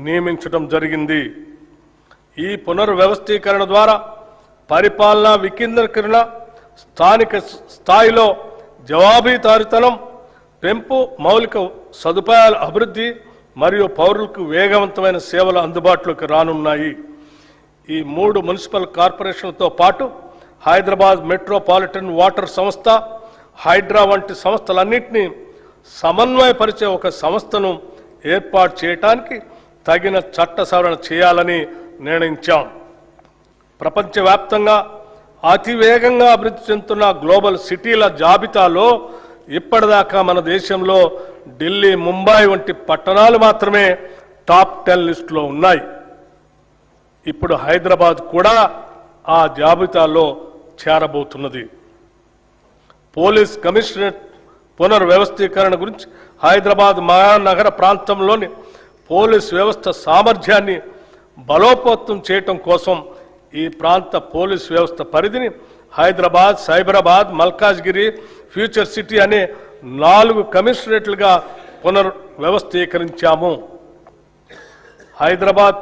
Speaker 3: నియమించడం జరిగింది. ఈ పునర్వ్యవస్థీకరణ ద్వారా పరిపాలనా వికేంద్రీకరణ, స్థానిక స్థాయిలో జవాబుదారీతనం పెంపు, మౌలిక సదుపాయాల అభివృద్ధి మరియు పౌరులకు వేగవంతమైన సేవలు అందుబాటులోకి రానున్నాయి. ఈ 3 మున్సిపల్ కార్పొరేషన్లతో పాటు హైదరాబాద్ మెట్రోపాలిటన్ వాటర్ సంస్థ, హైడ్రా వంటి సంస్థలన్నింటినీ సమన్వయపరిచే ఒక సంస్థను ఏర్పాటు చేయడానికి తగిన చట్ట సవరణ చేయాలని నిర్ణయించాం. ప్రపంచవ్యాప్తంగా అతివేగంగా అభివృద్ధి చెందుతున్న గ్లోబల్ సిటీల జాబితాలో ఇప్పటిదాకా మన దేశంలో ఢిల్లీ, ముంబై వంటి పట్టణాలు మాత్రమే టాప్ 10 లిస్టులో ఉన్నాయి. ఇప్పుడు హైదరాబాద్ కూడా ఆ జాబితాలో చేరబోతున్నది. పోలీస్ కమిషనరేట్ పునర్వ్యవస్థీకరణ గురించి హైదరాబాద్ మహానగర ప్రాంతంలోని పోలీస్ వ్యవస్థ సామర్థ్యాన్ని బలోపేతం చేయటం కోసం ఈ ప్రాంత పోలీస్ వ్యవస్థ పరిధిని హైదరాబాద్, సైబరాబాద్, మల్కాజ్గిరి, ఫ్యూచర్ సిటీ అనే 4 కమిషనరేట్లుగా పునర్వ్యవస్థీకరించాము. హైదరాబాద్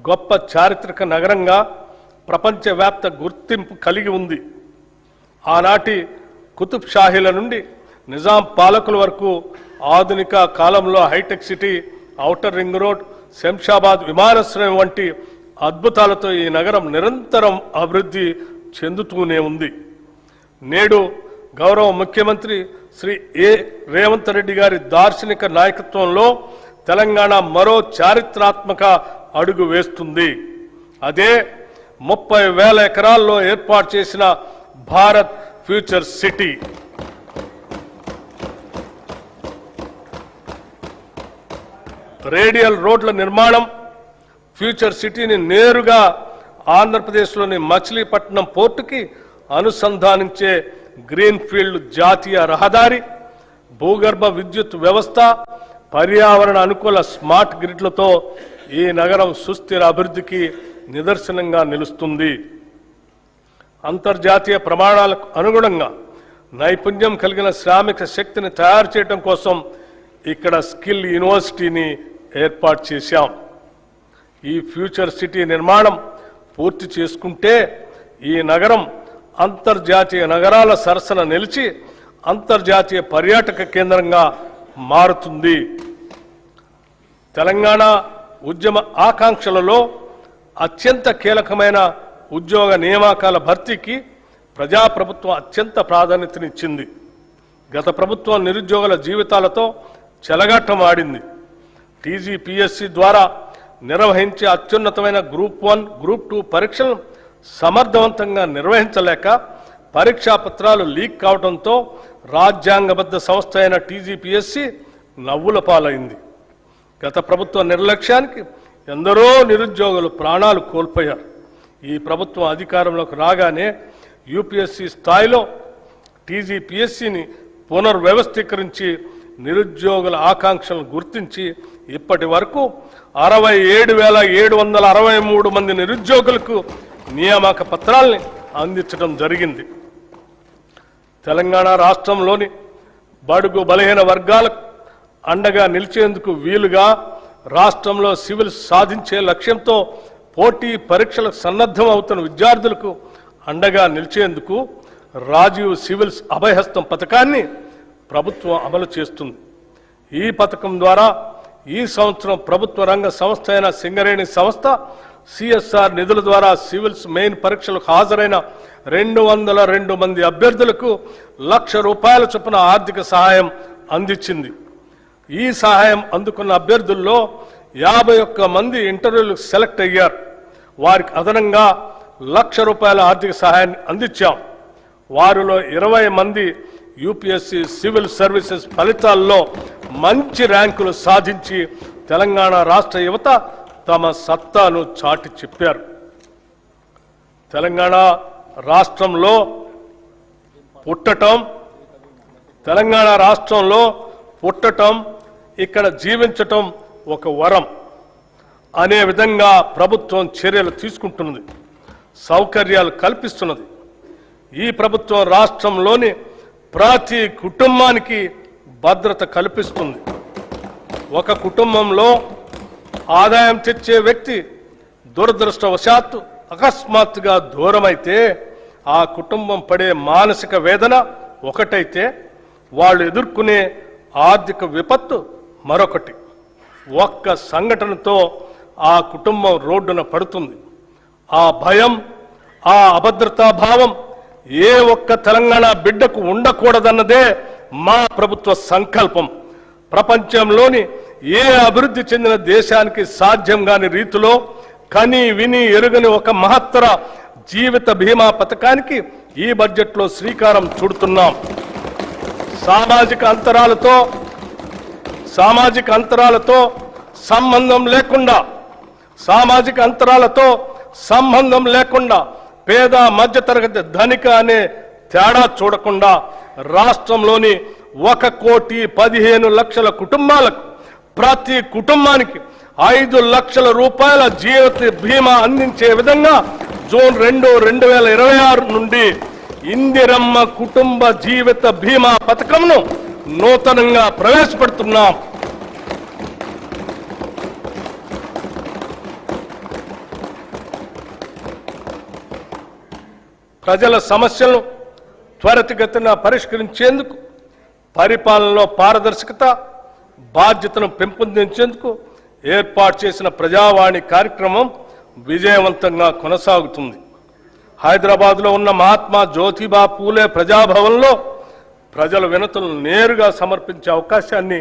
Speaker 3: గొప్ప చారిత్రక నగరంగా ప్రపంచవ్యాప్త గుర్తింపు కలిగి ఉంది. ఆనాటి కుతుబ్ షాహీల నుండి నిజాం పాలకుల వరకు ఆధునిక కాలంలో హైటెక్ City, outer ring road, Shamshabad విమానాశ్రయం వంటి అద్భుతాలతో ఈ నగరం నిరంతరం అభివృద్ధి చెందుతూనే ఉంది. నేడు గౌరవ ముఖ్యమంత్రి శ్రీ రేవంత్ రెడ్డి గారి దార్శనిక నాయకత్వంలో తెలంగాణ మరో చారిత్రాత్మక అడుగు వేస్తుంది. అదే 30,000 ఎకరాల్లో ఏర్పాటు చేసిన భారత్ ఫ్యూచర్ సిటీ. రేడియల్ రోడ్ల నిర్మాణం, ఫ్యూచర్ సిటీని నేరుగా ఆంధ్రప్రదేశ్లోని మచిలీపట్నం పోర్టుకి అనుసంధానించే గ్రీన్ఫీల్డ్ జాతీయ రహదారి, భూగర్భ విద్యుత్ వ్యవస్థ, పర్యావరణ అనుకూల స్మార్ట్ గ్రిడ్లతో ఈ నగరం సుస్థిర అభివృద్ధికి నిదర్శనంగా నిలుస్తుంది. అంతర్జాతీయ ప్రమాణాలకు అనుగుణంగా నైపుణ్యం కలిగిన శ్రామిక శక్తిని తయారు చేయడం కోసం ఇక్కడ స్కిల్ యూనివర్సిటీని ఏర్పాటు చేశాం. ఈ ఫ్యూచర్ సిటీ నిర్మాణం పూర్తి చేసుకుంటే ఈ నగరం అంతర్జాతీయ నగరాల సరసన నిలిచి అంతర్జాతీయ పర్యాటక కేంద్రంగా మారుతుంది. తెలంగాణ ఉద్యమ ఆకాంక్షలలో అత్యంత కీలకమైన ఉద్యోగ నియామకాల భర్తీకి ప్రజాప్రభుత్వం అత్యంత ప్రాధాన్యతనిచ్చింది. గత ప్రభుత్వం నిరుద్యోగుల జీవితాలతో చెలగాటమాడింది. టీజీపీఎస్సీ ద్వారా నిర్వహించే అత్యున్నతమైన గ్రూప్ 1, గ్రూప్ 2 పరీక్షలను సమర్థవంతంగా నిర్వహించలేక పరీక్షా పత్రాలు లీక్ కావడంతో రాజ్యాంగబద్ధ సంస్థ అయిన టీజీపీఎస్సీ నవ్వుల పాలైంది. గత ప్రభుత్వ నిర్లక్ష్యానికి ఎందరో నిరుద్యోగులు ప్రాణాలు కోల్పోయారు. ఈ ప్రభుత్వం అధికారంలోకి రాగానే యూపీఎస్సీ స్థాయిలో టీజీపీఎస్సీని పునర్వ్యవస్థీకరించి నిరుద్యోగుల ఆకాంక్షలను గుర్తించి ఇప్పటి వరకు 67,763 మంది నిరుద్యోగులకు నియామక పత్రాల్ని అందించడం జరిగింది. తెలంగాణ రాష్ట్రంలోని బడుగు బలహీన వర్గాలకు అండగా నిలిచేందుకు వీలుగా రాష్ట్రంలో సివిల్ సాధించే లక్ష్యంతో పోటీ పరీక్షలకు సన్నద్ధం అవుతున్న విద్యార్థులకు అండగా నిలిచేందుకు రాజీవ్ సివిల్స్ అభయహస్తం పథకాన్ని ప్రభుత్వం అమలు చేస్తుంది. ఈ పథకం ద్వారా ఈ సంవత్సరం ప్రభుత్వ రంగ సంస్థ అయిన సింగరేణి సంస్థ సిఎస్ఆర్ నిధుల ద్వారా సివిల్స్ మెయిన్ పరీక్షలకు హాజరైన 202 మంది అభ్యర్థులకు ₹1,00,000 చొప్పున ఆర్థిక సహాయం అందించింది. ఈ సహాయం అందుకున్న అభ్యర్థుల్లో 51 మంది ఇంటర్వ్యూలకు సెలెక్ట్ అయ్యారు. వారికి అదనంగా ₹1,00,000 ఆర్థిక సహాయాన్ని అందించాం. వారిలో 20 మంది యూపీఎస్సీ సివిల్ సర్వీసెస్ ఫలితాల్లో మంచి ర్యాంకులు సాధించి తెలంగాణ రాష్ట్ర యువత తమ సత్తాను చాటి చెప్పారు. తెలంగాణ రాష్ట్రంలో పుట్టటం ఇక్కడ జీవించటం ఒక వరం అనే విధంగా ప్రభుత్వం చర్యలు తీసుకుంటున్నది, సౌకర్యాలు కల్పిస్తున్నది. ఈ ప్రభుత్వం రాష్ట్రంలోని ప్రతి కుటుంబానికి భద్రత కల్పిస్తుంది. ఒక కుటుంబంలో ఆదాయం తెచ్చే వ్యక్తి దురదృష్టవశాత్తు అకస్మాత్తుగా దూరమైతే ఆ కుటుంబం పడే మానసిక వేదన ఒకటైతే వాళ్ళు ఎదుర్కొనే ఆర్థిక విపత్తు మరొకటి. ఒక్క సంఘటనతో ఆ కుటుంబం రోడ్డున పడుతుంది. ఆ భయం, ఆ అభద్రతా భావం ఏ ఒక్క తెలంగాణ బిడ్డకు ఉండకూడదన్నదే మా ప్రభుత్వ సంకల్పం. ప్రపంచంలోని ఏ అభివృద్ధి చెందిన దేశానికి సాధ్యం కాని రీతిలో కని విని ఎరుగని ఒక మహత్తర జీవిత బీమా పథకానికి ఈ బడ్జెట్లో శ్రీకారం చుడుతున్నాం. సామాజిక అంతరాలతో సంబంధం లేకుండా పేద మధ్యతరగతి ధనిక అనే తేడా చూడకుండా రాష్ట్రంలోని 1,15,00,000 కుటుంబాలకు ప్రతి కుటుంబానికి ₹5,00,000 జీవిత బీమా అందించే విధంగా జూన్ 2, 2026 నుండి ఇందిరమ్మ కుటుంబ జీవిత బీమా పథకంను నూతనంగా ప్రవేశపెడుతున్నాం. ప్రజల సమస్యలను త్వరితగతిన పరిష్కరించేందుకు, పరిపాలనలో పారదర్శకత, బాధ్యతను పెంపొందించేందుకు ఏర్పాటు చేసిన ప్రజావాణి కార్యక్రమం విజయవంతంగా కొనసాగుతుంది. హైదరాబాద్లో ఉన్న మహాత్మా జ్యోతిబా పూలే ప్రజాభవన్లో ప్రజల వినతులను నేరుగా సమర్పించే అవకాశాన్ని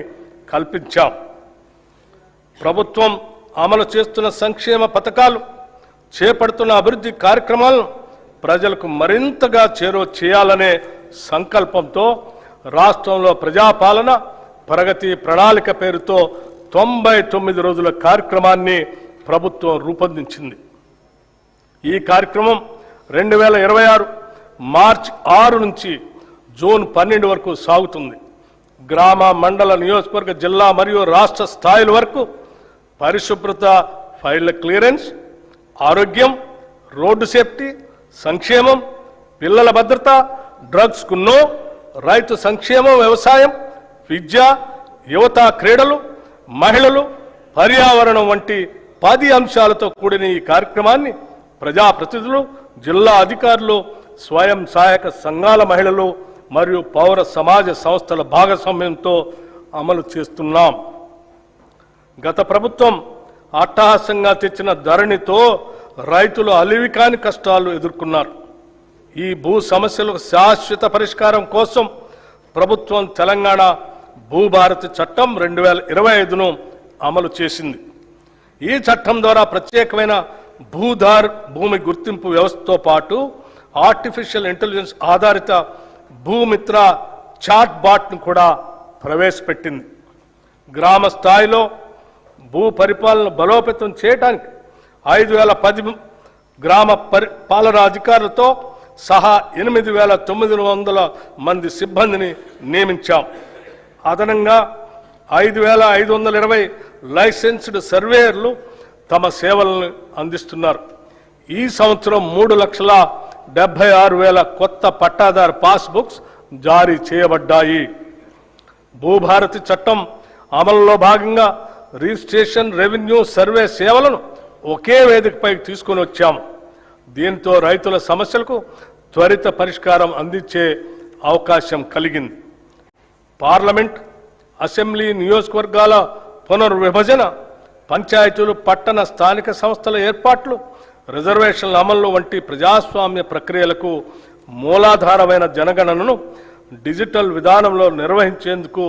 Speaker 3: కల్పించాం. ప్రభుత్వం అమలు చేస్తున్న సంక్షేమ పథకాలు, చేపడుతున్న అభివృద్ధి కార్యక్రమాలను ప్రజలకు మరింతగా చేరువ చేయాలనే సంకల్పంతో రాష్ట్రంలో ప్రజాపాలన ప్రగతి ప్రణాళిక పేరుతో 99 రోజుల కార్యక్రమాన్ని ప్రభుత్వం రూపొందించింది. ఈ కార్యక్రమం 2026 మార్చి 6 నుంచి జూన్ 12 వరకు సాగుతుంది. గ్రామ, మండల, నియోజకవర్గ, జిల్లా మరియు రాష్ట్ర స్థాయిల వరకు పరిశుభ్రత, ఫైళ్ల క్లియరెన్స్, ఆరోగ్యం, రోడ్డు సేఫ్టీ, సంక్షేమం, పిల్లల భద్రత, డ్రగ్స్ కు నో, రైతు సంక్షేమం, వ్యవసాయం, విద్య, యువత, క్రీడలు, మహిళలు, పర్యావరణం వంటి 10 అంశాలతో కూడిన ఈ కార్యక్రమాన్ని ప్రజాప్రతినిధులు, జిల్లా అధికారులు, స్వయం సహాయక సంఘాల మహిళలు మరియు పౌర సమాజ సంస్థల భాగస్వామ్యంతో అమలు చేస్తున్నాం. గత ప్రభుత్వం అట్టహాసంగా తెచ్చిన ధరణితో రైతులు అలివికాని కష్టాలు ఎదుర్కొన్నారు. ఈ భూ సమస్యలకు శాశ్వత పరిష్కారం కోసం ప్రభుత్వం తెలంగాణ భూభారతి చట్టం 2025ను అమలు చేసింది. ఈ చట్టం ద్వారా ప్రత్యేకమైన భూమి గుర్తింపు వ్యవస్థతో పాటు ఆర్టిఫిషియల్ ఇంటెలిజెన్స్ ఆధారిత భూమిత్ర చాట్ బాట్ను కూడా ప్రవేశపెట్టింది. గ్రామ స్థాయిలో భూ పరిపాలన బలోపేతం చేయడానికి 5010 గ్రామ పాలనా అధికారులతో సహా 8900 మంది సిబ్బందిని నియమించాం. అదనంగా 5520 లైసెన్స్డ్ సర్వేయర్లు తమ సేవలను అందిస్తున్నారు. ఈ సంవత్సరం 3,76,000 కొత్త పట్టాదారు పాస్బుక్స్ జారీ చేయబడ్డాయి. భూభారతి చట్టం అమలులో భాగంగా రిజిస్ట్రేషన్, రెవెన్యూ, సర్వే సేవలను ఒకే వేదికపై తీసుకుని వచ్చాము. దీంతో రైతుల సమస్యలకు త్వరిత పరిష్కారం అందించే అవకాశం కలిగింది. పార్లమెంట్, అసెంబ్లీ, నియోజకవర్గాల పునర్విభజన, పంచాయతీలు, పట్టణ స్థానిక సంస్థల ఏర్పాట్లు, రిజర్వేషన్ల అమలు వంటి ప్రజాస్వామ్య ప్రక్రియలకు మూలాధారమైన జనగణనను డిజిటల్ విధానంలో నిర్వహించేందుకు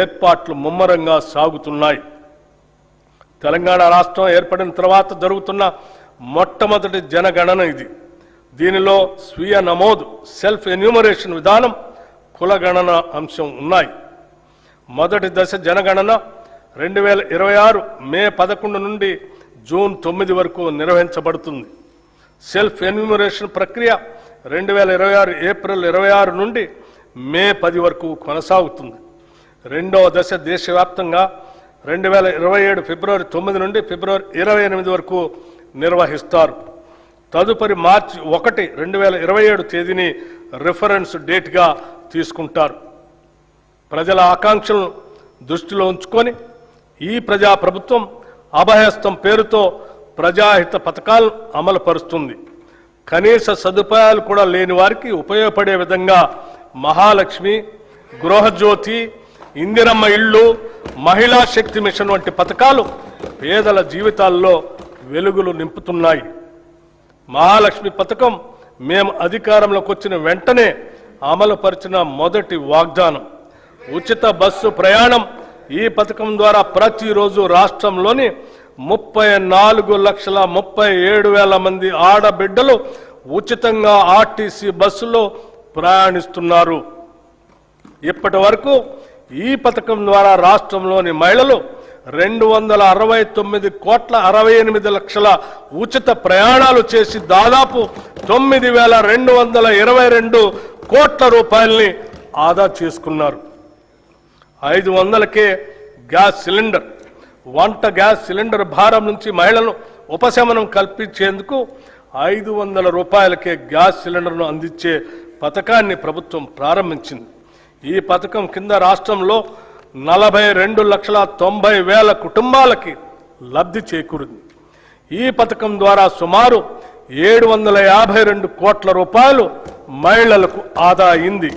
Speaker 3: ఏర్పాట్లు ముమ్మరంగా సాగుతున్నాయి. తెలంగాణ రాష్ట్రం ఏర్పడిన తర్వాత జరుగుతున్న మొట్టమొదటి జనగణన ఇది. దీనిలో స్వీయ నమోదు, సెల్ఫ్ ఎన్యూమరేషన్ విధానం, కులగణన అంశం ఉన్నాయి. మొదటి దశ జనగణన 2026 మే 11 నుండి జూన్ 9 వరకు నిర్వహించబడుతుంది. సెల్ఫ్ ఎన్యూమరేషన్ ప్రక్రియ 2026 ఏప్రిల్ 26 నుండి మే 10 వరకు కొనసాగుతుంది. రెండవ దశ దేశవ్యాప్తంగా 2027 ఫిబ్రవరి 9 నుండి ఫిబ్రవరి 28 వరకు నిర్వహిస్తారు. తదుపరి మార్చి 1, 2027 తేదీని రిఫరెన్స్ డేట్గా తీసుకుంటారు. ప్రజల ఆకాంక్షలను దృష్టిలో ఉంచుకొని ఈ ప్రజా ప్రభుత్వం అభయహస్తం పేరుతో ప్రజాహిత పథకాలను అమలు పరుస్తుంది. కనీస సదుపాయాలు కూడా లేని వారికి ఉపయోగపడే విధంగా మహాలక్ష్మి, గృహజ్యోతి, ఇందిరమ్మ ఇళ్ళు, మహిళా శక్తి మిషన్ వంటి పథకాలు పేదల జీవితాల్లో వెలుగులు నింపుతున్నాయి. మహాలక్ష్మి పథకం మేము అధికారంలోకి వచ్చిన వెంటనే అమలుపరిచిన మొదటి వాగ్దానం. ఉచిత బస్సు ప్రయాణం. ఈ పథకం ద్వారా ప్రతిరోజు రాష్ట్రంలోని 34,37,000 మంది ఆడబిడ్డలు ఉచితంగా ఆర్టీసీ బస్సులో ప్రయాణిస్తున్నారు. ఇప్పటి వరకు ఈ పథకం ద్వారా రాష్ట్రంలోని మహిళలు 269,68,00,000 ఉచిత ప్రయాణాలు చేసి దాదాపు 9,222 కోట్ల రూపాయల్ని ఆదా చేసుకున్నారు. 500కే గ్యాస్ సిలిండర్. వంట గ్యాస్ సిలిండర్ భారం నుంచి మహిళలను ఉపశమనం కల్పించేందుకు 500 రూపాయలకే గ్యాస్ సిలిండర్ను అందించే పథకాన్ని ప్రభుత్వం ప్రారంభించింది. ఈ పథకం కింద రాష్ట్రంలో 42,90,000 కుటుంబాలకి లబ్ధి చేకూరింది. ఈ పథకం ద్వారా సుమారు 752 కోట్ల రూపాయలు మహిళలకు ఆదా అయింది.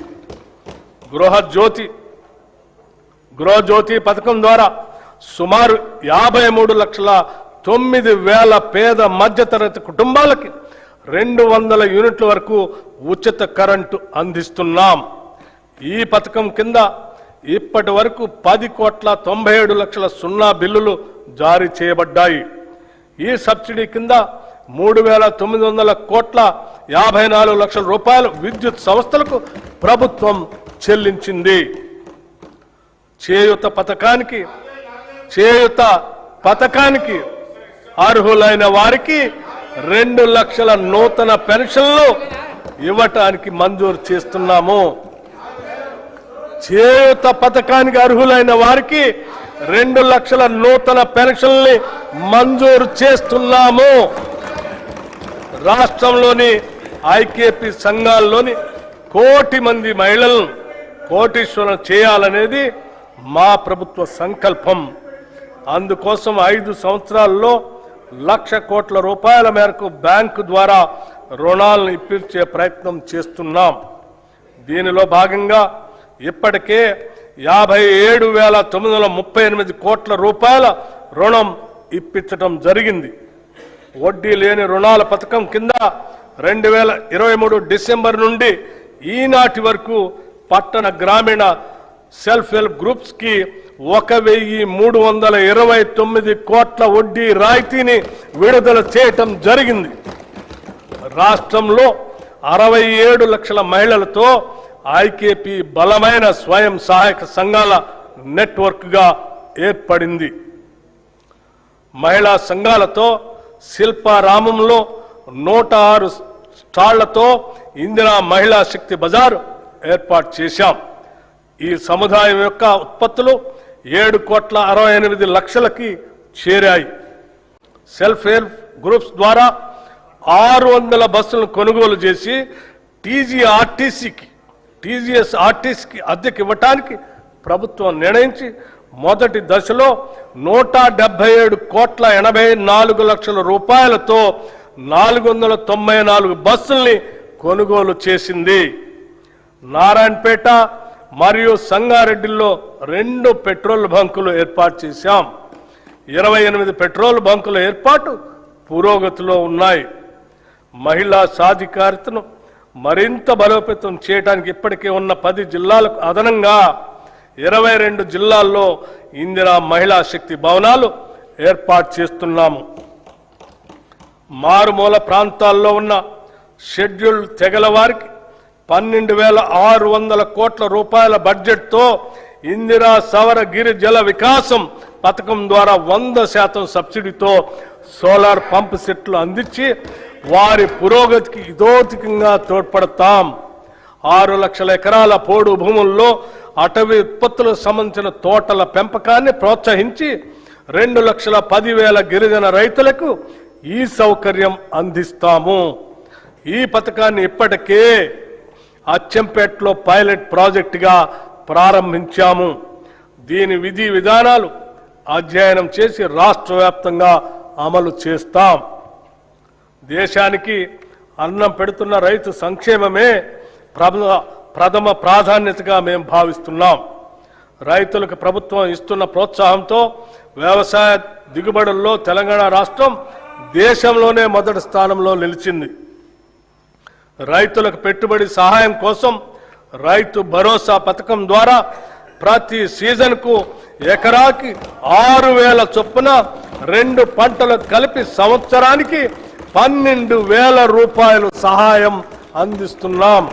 Speaker 3: గృహజ్యోతి పథకం ద్వారా సుమారు 53,09,000 పేద మధ్యతరగతి కుటుంబాలకి 200 యూనిట్ల వరకు ఉచిత కరెంటు అందిస్తున్నాం. ఈ పథకం కింద ఇప్పటి వరకు 10,97,00,000 సున్నా బిల్లులు జారీ చేయబడ్డాయి. ఈ సబ్సిడీ కింద 3,900,54 లక్షల రూపాయలు విద్యుత్ సంస్థలకు ప్రభుత్వం చెల్లించింది. చేయూత పథకానికి అర్హులైన వారికి 2 లక్షల నూతన పెన్షన్లు ఇవ్వటానికి మంజూరు చేస్తున్నాము. చేయూత పథకానికి అర్హులైన వారికి 2 లక్షల నూతన పెన్షన్లు మంజూరు చేస్తున్నాము. రాష్ట్రంలోని ఐకేపీ సంఘాల్లోని 1 కోటి మంది మహిళలను కోటీశ్వరం చేయాలనేది మా ప్రభుత్వ సంకల్పం. అందుకోసం 5 సంవత్సరాల్లో 1,00,000 కోట్ల రూపాయల మేరకు బ్యాంకు ద్వారా రుణాలను ఇప్పించే ప్రయత్నం చేస్తున్నాం. దీనిలో భాగంగా ఇప్పటికే 57,938 కోట్ల రూపాయల రుణం ఇప్పించడం జరిగింది. వడ్డీ లేని రుణాల పథకం కింద 2023 డిసెంబర్ నుండి ఈనాటి వరకు పట్టణ గ్రామీణ సెల్ఫ్ హెల్ప్ గ్రూప్స్ కి 1,329 కోట్ల వడ్డీ రాయితీని విడుదల చేయటం జరిగింది. రాష్ట్రంలో 67 లక్షల మహిళలతో ఐకేపీ బలమైన స్వయం సహాయక సంఘాల నెట్వర్క్ గా ఏర్పడింది. మహిళా సంఘాలతో శిల్పారామంలో 106 స్టాళ్లతో ఇందిరా మహిళా శక్తి బజార్ ఏర్పాటు చేశాం. ఈ సముదాయం యొక్క ఉత్పత్తులు 7,68,00,000కి చేరాయి. సెల్ఫ్ హెల్ప్ గ్రూప్స్ ద్వారా 600 బస్సులను కొనుగోలు చేసి టీజీఎస్ఆర్టీసీకి అద్దెకి ఇవ్వటానికి ప్రభుత్వం నిర్ణయించి మొదటి దశలో 177,84,00,000 రూపాయలతో 494 బస్సుల్ని కొనుగోలు చేసింది. నారాయణపేట మరియు సంగారెడ్డిలో 2 పెట్రోల్ బంకులు ఏర్పాటు చేశాం. 28 పెట్రోల్ బంకుల ఏర్పాటు పురోగతిలో ఉన్నాయి. మహిళా సాధికారతను మరింత బలోపేతం చేయడానికి ఇప్పటికే ఉన్న 10 జిల్లాలకు అదనంగా 22 జిల్లాల్లో ఇందిరా మహిళా శక్తి భవనాలు ఏర్పాటు చేస్తున్నాము. మారుమూల ప్రాంతాల్లో ఉన్న షెడ్యూల్డ్ తెగల వారికి 12,600 కోట్ల రూపాయల బడ్జెట్తో ఇందిరా సవర గిరి జల వికాసం పథకం ద్వారా 100% సబ్సిడీతో సోలార్ పంప్ సెట్లు అందించి వారి పురోగతికి ఇదోతికంగా తోడ్పడతాం. 6 లక్షల ఎకరాల పోడు భూముల్లో అటవీ ఉత్పత్తులకు సంబంధించిన తోటల పెంపకాన్ని ప్రోత్సహించి 2,10,000 గిరిజన రైతులకు ఈ సౌకర్యం అందిస్తాము. ఈ పథకాన్ని ఇప్పటికే అచ్చంపేటలో పైలట్ ప్రాజెక్టుగా ప్రారంభించాము. దీని విధి విధానాలు అధ్యయనం చేసి రాష్ట్ర వ్యాప్తంగా అమలు చేస్తాం. దేశానికి అన్నం పెడుతున్న రైతు సంక్షేమమే ప్రథమ ప్రాధాన్యతగా మేము భావిస్తున్నాం. రైతులకు ప్రభుత్వం ఇస్తున్న ప్రోత్సాహంతో వ్యవసాయ దిగుబడుల్లో తెలంగాణ రాష్ట్రం దేశంలోనే మొదటి స్థానంలో నిలిచింది. రైతులకు పెట్టుబడి సహాయం కోసం రైతు భరోసా పథకం ద్వారా ప్రతి సీజన్కు ఎకరాకి 6,000 చొప్పున 2 పంటలకు కలిపి సంవత్సరానికి 12,000 రూపాయలు సహాయం అందిస్తున్నాం.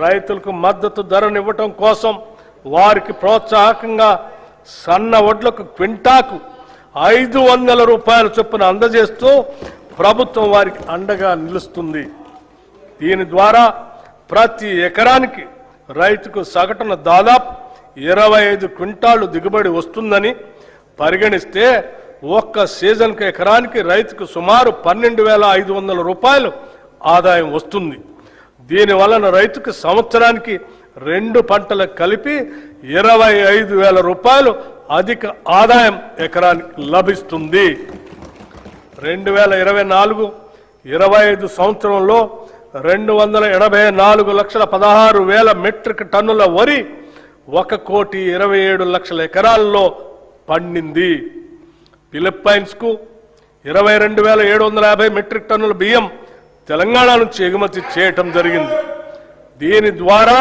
Speaker 3: రైతులకు మద్దతు ధరనివ్వటం కోసం వారికి ప్రోత్సాహకంగా సన్న వడ్లకు క్వింటాకు 500 రూపాయల చొప్పున అందజేస్తూ ప్రభుత్వం వారికి అండగా నిలుస్తుంది. దీని ద్వారా ప్రతి ఎకరానికి రైతుకు సగటున దాదాపు 25 క్వింటాళ్లు దిగుబడి వస్తుందని పరిగణిస్తే ఒక్క సీజన్కు ఎకరానికి రైతుకు సుమారు 12,500 రూపాయలు ఆదాయం వస్తుంది. దీనివలన రైతుకు సంవత్సరానికి 2 పంటలకు కలిపి 25,000 రూపాయలు అధిక ఆదాయం ఎకరానికి లభిస్తుంది. 2024 25 సంవత్సరంలో 284,16,000 మెట్రిక్ టన్నుల వరి 1,27,00,000 ఎకరాల్లో పండింది. ఫిలిప్పైన్స్కు 22,750 మెట్రిక్ టన్నుల బియ్యం తెలంగాణ నుంచి ఎగుమతి చేయటం జరిగింది. దీని ద్వారా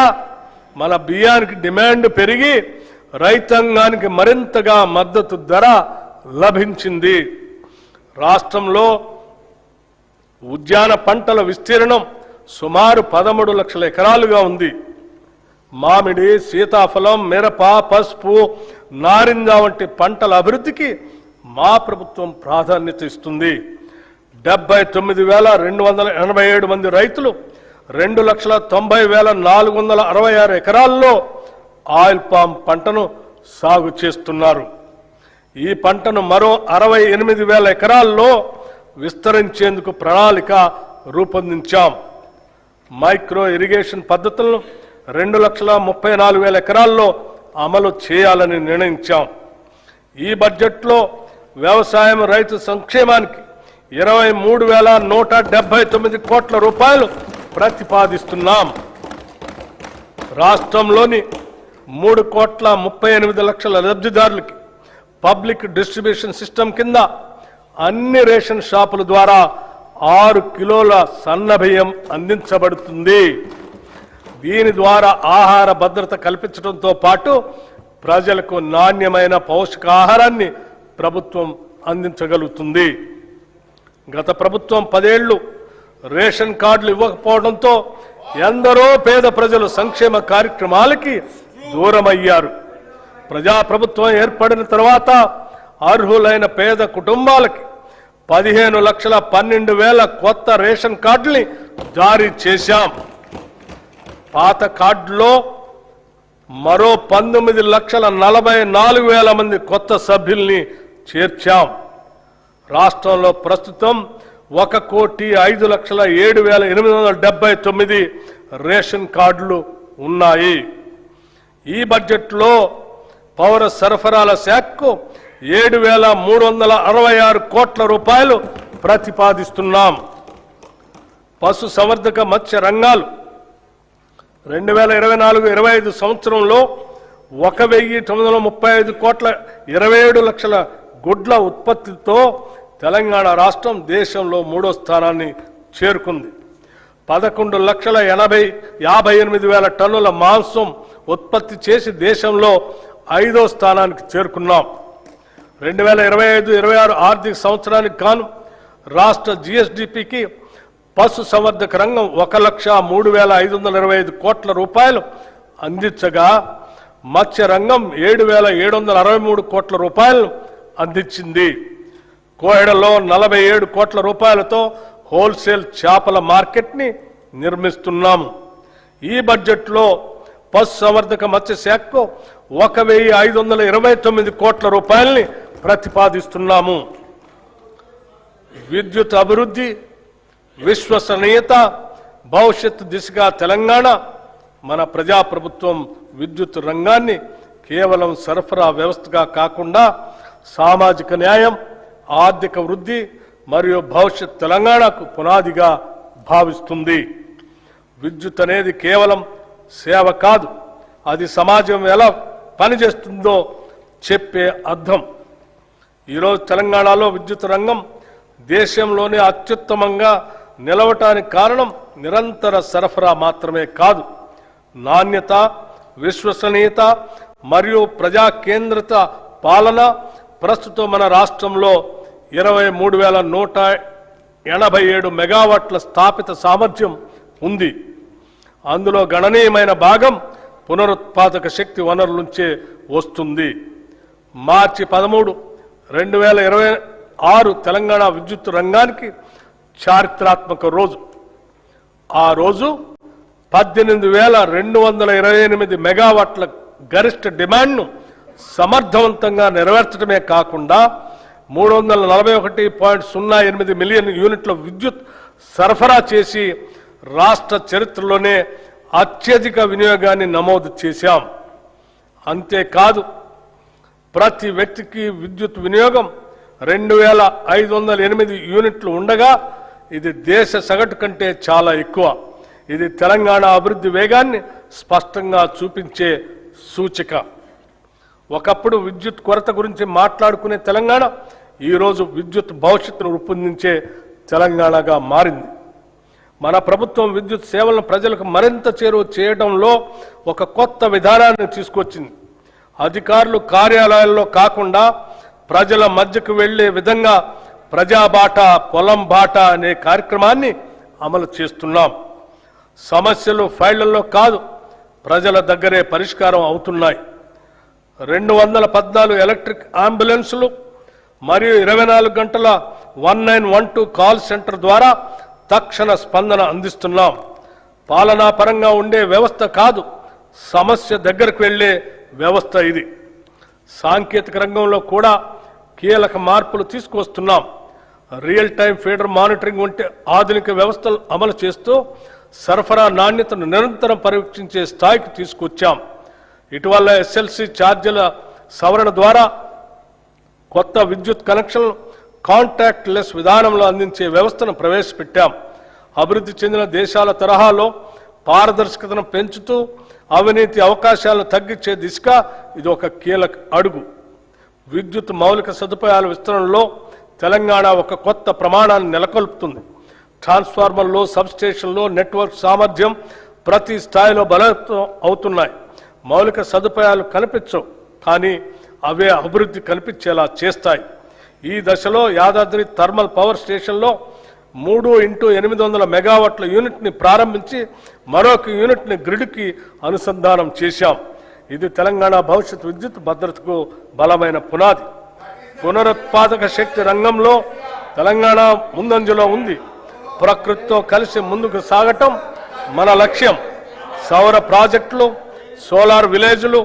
Speaker 3: మన బియ్యానికి డిమాండ్ పెరిగి రైతాంగానికి మరింతగా మద్దతు ధర లభించింది. రాష్ట్రంలో ఉద్యాన పంటల విస్తీర్ణం సుమారు 13 లక్షల ఎకరాలుగా ఉంది. మామిడి, సీతాఫలం, మిరప, పసుపు, నారింజ వంటి పంటల అభివృద్ధికి మా ప్రభుత్వం ప్రాధాన్యత ఇస్తుంది. 79,287 మంది రైతులు 2,90,466 ఎకరాల్లో ఆయిల్ పామ్ పంటను సాగు చేస్తున్నారు. ఈ పంటను మరో 68,000 ఎకరాల్లో విస్తరించేందుకు ప్రణాళిక రూపొందించాం. మైక్రో ఇరిగేషన్ పద్ధతులను 2,34,000 ఎకరాల్లో అమలు చేయాలని నిర్ణయించాం. ఈ బడ్జెట్లో వ్యవసాయం రైతు సంక్షేమానికి 23,179 కోట్ల రూపాయలు ప్రతిపాదిస్తున్నాం. రాష్ట్రంలోని 3,38,00,000 లబ్ధిదారులకి పబ్లిక్ డిస్ట్రిబ్యూషన్ సిస్టమ్ కింద అన్ని రేషన్ షాపుల ద్వారా 6 కిలోల సన్న బియ్యం అందించబడుతుంది. దీని ద్వారా ఆహార భద్రత కల్పించడంతో పాటు ప్రజలకు నాణ్యమైన పౌష్టికాహారాన్ని ప్రభుత్వం అందించగలుగుతుంది. గత ప్రభుత్వం 10 ఏళ్లు రేషన్ కార్డులు ఇవ్వకపోవడంతో ఎందరో పేద ప్రజలు సంక్షేమ కార్యక్రమాలకి దూరమయ్యారు. ప్రజాప్రభుత్వం ఏర్పడిన తర్వాత అర్హులైన పేద కుటుంబాలకి 15,12,000 కొత్త రేషన్ కార్డుల్ని జారీ చేశాం. పాత కార్డులో మరో 19,44,000 మంది కొత్త సభ్యుల్ని చేర్చాం. రాష్ట్రంలో ప్రస్తుతం 1,05,07,879 రేషన్ కార్డులు ఉన్నాయి. ఈ బడ్జెట్లో పౌర సరఫరాల శాఖకు 7,366 కోట్ల రూపాయలు ప్రతిపాదిస్తున్నాం. పశు సంవర్ధక మత్స్య రంగాలు 2024-25 సంవత్సరంలో 1,935 కోట్ల 27 లక్షల గుడ్ల ఉత్పత్తితో తెలంగాణ రాష్ట్రం దేశంలో 3వ స్థానాన్ని చేరుకుంది. 11,58,000 టన్నుల మాంసం ఉత్పత్తి చేసి దేశంలో 5వ స్థానానికి చేరుకున్నాం. 2025-26 ఆర్థిక సంవత్సరానికి గాను రాష్ట్ర జిఎస్డిపికి పశు సంవర్ధక రంగం 1,03,525 కోట్ల రూపాయలు అందించగా మత్స్య రంగం 7,763 కోట్ల రూపాయలు అందించింది. కోయడలో 47 కోట్ల రూపాయలతో హోల్సేల్ చేపల మార్కెట్ని నిర్మిస్తున్నాము. ఈ బడ్జెట్లో పశు సంవర్ధక మత్స్య శాఖకు 1,529 కోట్ల రూపాయల్ని ప్రతిపాదిస్తున్నాము. విద్యుత్ అభివృద్ధి, విశ్వసనీయత, భవిష్యత్తు దిశగా తెలంగాణ మన ప్రజాప్రభుత్వం విద్యుత్ రంగాన్ని కేవలం సరఫరా వ్యవస్థగా కాకుండా సామాజిక న్యాయం, ఆర్థిక వృద్ధి మరియు భవిష్యత్ తెలంగాణకు పునాదిగా భావిస్తుంది. విద్యుత్ అనేది కేవలం సేవ కాదు, అది సమాజం ఎలా పనిచేస్తుందో చెప్పే అర్థం. ఈరోజు తెలంగాణలో విద్యుత్ రంగం దేశంలోనే అత్యుత్తమంగా నిలవటానికి కారణం నిరంతర సరఫరా మాత్రమే కాదు, నాణ్యత, విశ్వసనీయత మరియు ప్రజా కేంద్రిత పాలన. ప్రస్తుతం మన రాష్ట్రంలో 23,187 మెగావాట్ల స్థాపిత సామర్థ్యం ఉంది. అందులో గణనీయమైన భాగం పునరుత్పాదక శక్తి వనరుల నుంచే వస్తుంది. మార్చి 13, 2026 తెలంగాణ విద్యుత్ రంగానికి చారిత్రాత్మక రోజు. ఆ రోజు 18,228 మెగావాట్ల గరిష్ట డిమాండ్ను సమర్థవంతంగా నెరవేర్చడమే కాకుండా 341.08 మిలియన్ యూనిట్ల విద్యుత్ సరఫరా చేసి రాష్ట్ర చరిత్రలోనే అత్యధిక వినియోగాన్ని నమోదు చేశాం. అంతేకాదు, ప్రతి వ్యక్తికి విద్యుత్ వినియోగం 2,508 యూనిట్లు ఉండగా ఇది దేశ సగటు కంటే చాలా ఎక్కువ. ఇది తెలంగాణ అభివృద్ధి వేగాన్ని స్పష్టంగా చూపించే సూచిక. ఒకప్పుడు విద్యుత్ కొరత గురించి మాట్లాడుకునే తెలంగాణ ఈరోజు విద్యుత్ భవిష్యత్తును రూపొందించే తెలంగాణగా మారింది. మన ప్రభుత్వం విద్యుత్ సేవలను ప్రజలకు మరింత చేరువ చేయడంలో ఒక కొత్త విధానాన్ని తీసుకొచ్చింది. అధికారులు కార్యాలయాల్లో కాకుండా ప్రజల మధ్యకు వెళ్లే విధంగా ప్రజాబాట పొలం బాట అనే కార్యక్రమాన్ని అమలు చేస్తున్నాం. సమస్యలు ఫైళ్లలో కాదు, ప్రజల దగ్గరే పరిష్కారం అవుతున్నాయి. 214 ఎలక్ట్రిక్ అంబులెన్సులు మరియు 24 గంటల 1912 కాల్ సెంటర్ ద్వారా తక్షణ స్పందన అందిస్తున్నాం. పాలనాపరంగా ఉండే వ్యవస్థ కాదు, సమస్య దగ్గరకు వెళ్లే వ్యవస్థ ఇది. సాంకేతిక రంగంలో కూడా కీలక మార్పులు తీసుకువస్తున్నాం. రియల్ టైం ఫీడర్ మానిటరింగ్ వంటి ఆధునిక వ్యవస్థలు అమలు చేస్తూ సరఫరా నాణ్యతను నిరంతరం పరీక్షించే స్థాయికి తీసుకొచ్చాం. ఇటీవల ఎస్ఎల్సి ఛార్జీల సవరణ ద్వారా కొత్త విద్యుత్ కనెక్షన్లు కాంటాక్ట్ లెస్ విధానంలో అందించే వ్యవస్థను ప్రవేశపెట్టాం. అభివృద్ధి చెందిన దేశాల తరహాలో పారదర్శకతను పెంచుతూ అవినీతి అవకాశాలను తగ్గించే దిశగా ఇది ఒక కీలక అడుగు. విద్యుత్ మౌలిక సదుపాయాల విస్తరణలో తెలంగాణ ఒక కొత్త ప్రమాణాన్ని నెలకొల్పుతుంది. ట్రాన్స్ఫార్మర్లు, సబ్స్టేషన్లు, నెట్వర్క్ సామర్థ్యం ప్రతి స్థాయిలో బలోపేతం అవుతున్నాయి. మౌలిక సదుపాయాలు కనిపించవు, కానీ అవే అభివృద్ధి కనిపించేలా చేస్తాయి. ఈ దశలో యాదాద్రి థర్మల్ పవర్ స్టేషన్లో 3x800 మెగావాట్ల యూనిట్ని ప్రారంభించి మరొక యూనిట్ని గ్రిడ్కి అనుసంధానం చేశాం. ఇది తెలంగాణ భవిష్యత్ విద్యుత్ భద్రతకు బలమైన పునాది. పునరుత్పాదక శక్తి రంగంలో తెలంగాణ ముందంజలో ఉంది. ప్రకృతితో కలిసి ముందుకు సాగటం మన లక్ష్యం. సౌర ప్రాజెక్టులు, సోలార్ విలేజ్లు,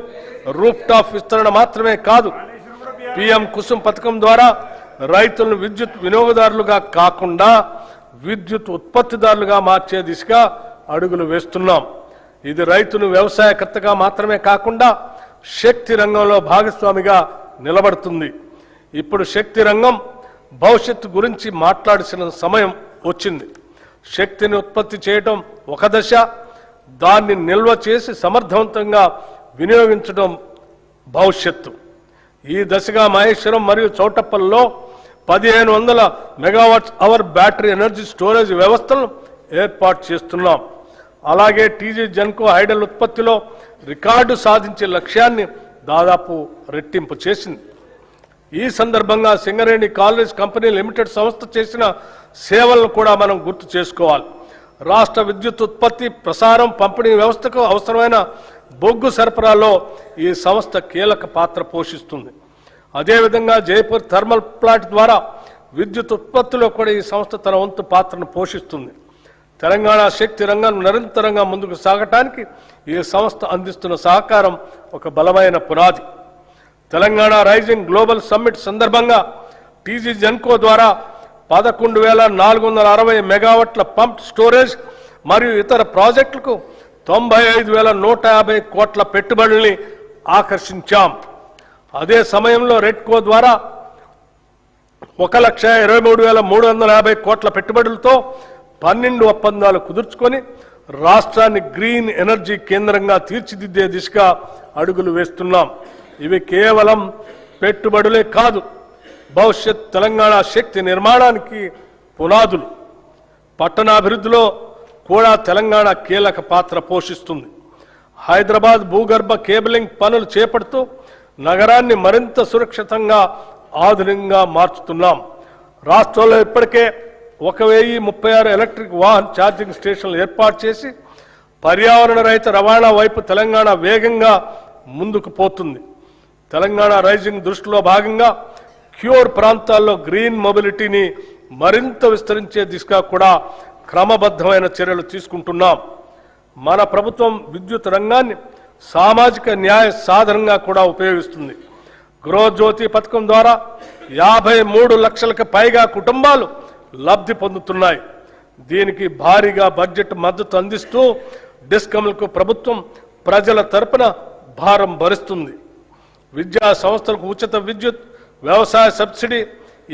Speaker 3: రూఫ్ టాప్ విస్తరణ మాత్రమే కాదు, పిఎం కుసుమ్ పథకం ద్వారా రైతులను విద్యుత్ వినియోగదారులుగా కాకుండా విద్యుత్ ఉత్పత్తిదారులుగా మార్చే దిశగా అడుగులు వేస్తున్నాం. ఇది రైతును వ్యవసాయకర్తగా మాత్రమే కాకుండా శక్తి రంగంలో భాగస్వామిగా నిలబడుతుంది. ఇప్పుడు శక్తి రంగం భవిష్యత్తు గురించి మాట్లాడాల్సిన సమయం వచ్చింది. శక్తిని ఉత్పత్తి చేయడం ఒక దశ, దాన్ని నిల్వ చేసి సమర్థవంతంగా వినియోగించడం భవిష్యత్తు. ఈ దశగా మహేశ్వరం మరియు చౌటప్పల్లో 1500 megawatts hour battery energy storage వ్యవస్థలను ఏర్పాటు చేస్తున్నాం. అలాగే టీజీ జెన్కో హైడల్ ఉత్పత్తిలో రికార్డు సాధించే లక్ష్యాన్ని దాదాపు రెట్టింపు చేసింది. ఈ సందర్భంగా సింగరేణి కాలేజ్ కంపెనీ లిమిటెడ్ సంస్థ చేసిన సేవలను కూడా మనం గుర్తు చేసుకోవాలి. రాష్ట్ర విద్యుత్ ఉత్పత్తి, ప్రసారం, పంపిణీ వ్యవస్థకు అవసరమైన బొగ్గు సరఫరాలో ఈ సంస్థ కీలక పాత్ర పోషిస్తుంది. అదేవిధంగా జైపూర్ థర్మల్ ప్లాంట్ ద్వారా విద్యుత్ ఉత్పత్తిలో కూడా ఈ సంస్థ తన వంతు పాత్రను పోషిస్తుంది. తెలంగాణ శక్తి రంగం నిరంతరంగా ముందుకు సాగటానికి ఈ సంస్థ అందిస్తున్న సహకారం ఒక బలమైన పునాది. తెలంగాణ రైజింగ్ గ్లోబల్ సమ్మిట్ సందర్భంగా టీజీ జెన్కో ద్వారా 11,460 మెగావాట్ల పంప్ స్టోరేజ్ మరియు ఇతర ప్రాజెక్టులకు 95,150 కోట్ల పెట్టుబడుల్ని ఆకర్షించాం. అదే సమయంలో రెడ్కో ద్వారా 1,23,350 కోట్ల పెట్టుబడులతో 12 ఒప్పందాలు కుదుర్చుకొని రాష్ట్రాన్ని గ్రీన్ ఎనర్జీ కేంద్రంగా తీర్చిదిద్దే దిశగా అడుగులు వేస్తున్నాం. ఇవి కేవలం పెట్టుబడులే కాదు, భవిష్యత్ తెలంగాణ శక్తి నిర్మాణానికి పునాదులు. పట్టణాభివృద్ధిలో కూడా తెలంగాణ కీలక పాత్ర పోషిస్తుంది. హైదరాబాద్ భూగర్భ కేబులింగ్ పనులు చేపడుతూ నగరాన్ని మరింత సురక్షితంగా, ఆధునికంగా మార్చుతున్నాం. రాష్ట్రంలో ఇప్పటికే 1036 ఎలక్ట్రిక్ వాహన్ ఛార్జింగ్ స్టేషన్లు ఏర్పాటు చేసి పర్యావరణ రహిత రవాణా వైపు తెలంగాణ వేగంగా ముందుకు పోతుంది. తెలంగాణ రైజింగ్ దృష్టిలో భాగంగా క్యూర్ ప్రాంతాల్లో గ్రీన్ మొబిలిటీని మరింత విస్తరించే దిశగా కూడా క్రమబద్ధమైన చర్యలు తీసుకుంటున్నాం. మన ప్రభుత్వం విద్యుత్ రంగాన్ని సామాజిక న్యాయ సాధనంగా కూడా ఉపయోగిస్తుంది. గృహజ్యోతి పథకం ద్వారా 53 లక్షలకు పైగా కుటుంబాలు లబ్ధి పొందుతున్నాయి. దీనికి భారీగా బడ్జెట్ మద్దతు అందిస్తూ డిస్కమ్లకు ప్రభుత్వం ప్రజల తరపున భారం భరిస్తుంది. విద్యా సంస్థలకు ఉచిత విద్యుత్, వ్యవసాయ సబ్సిడీ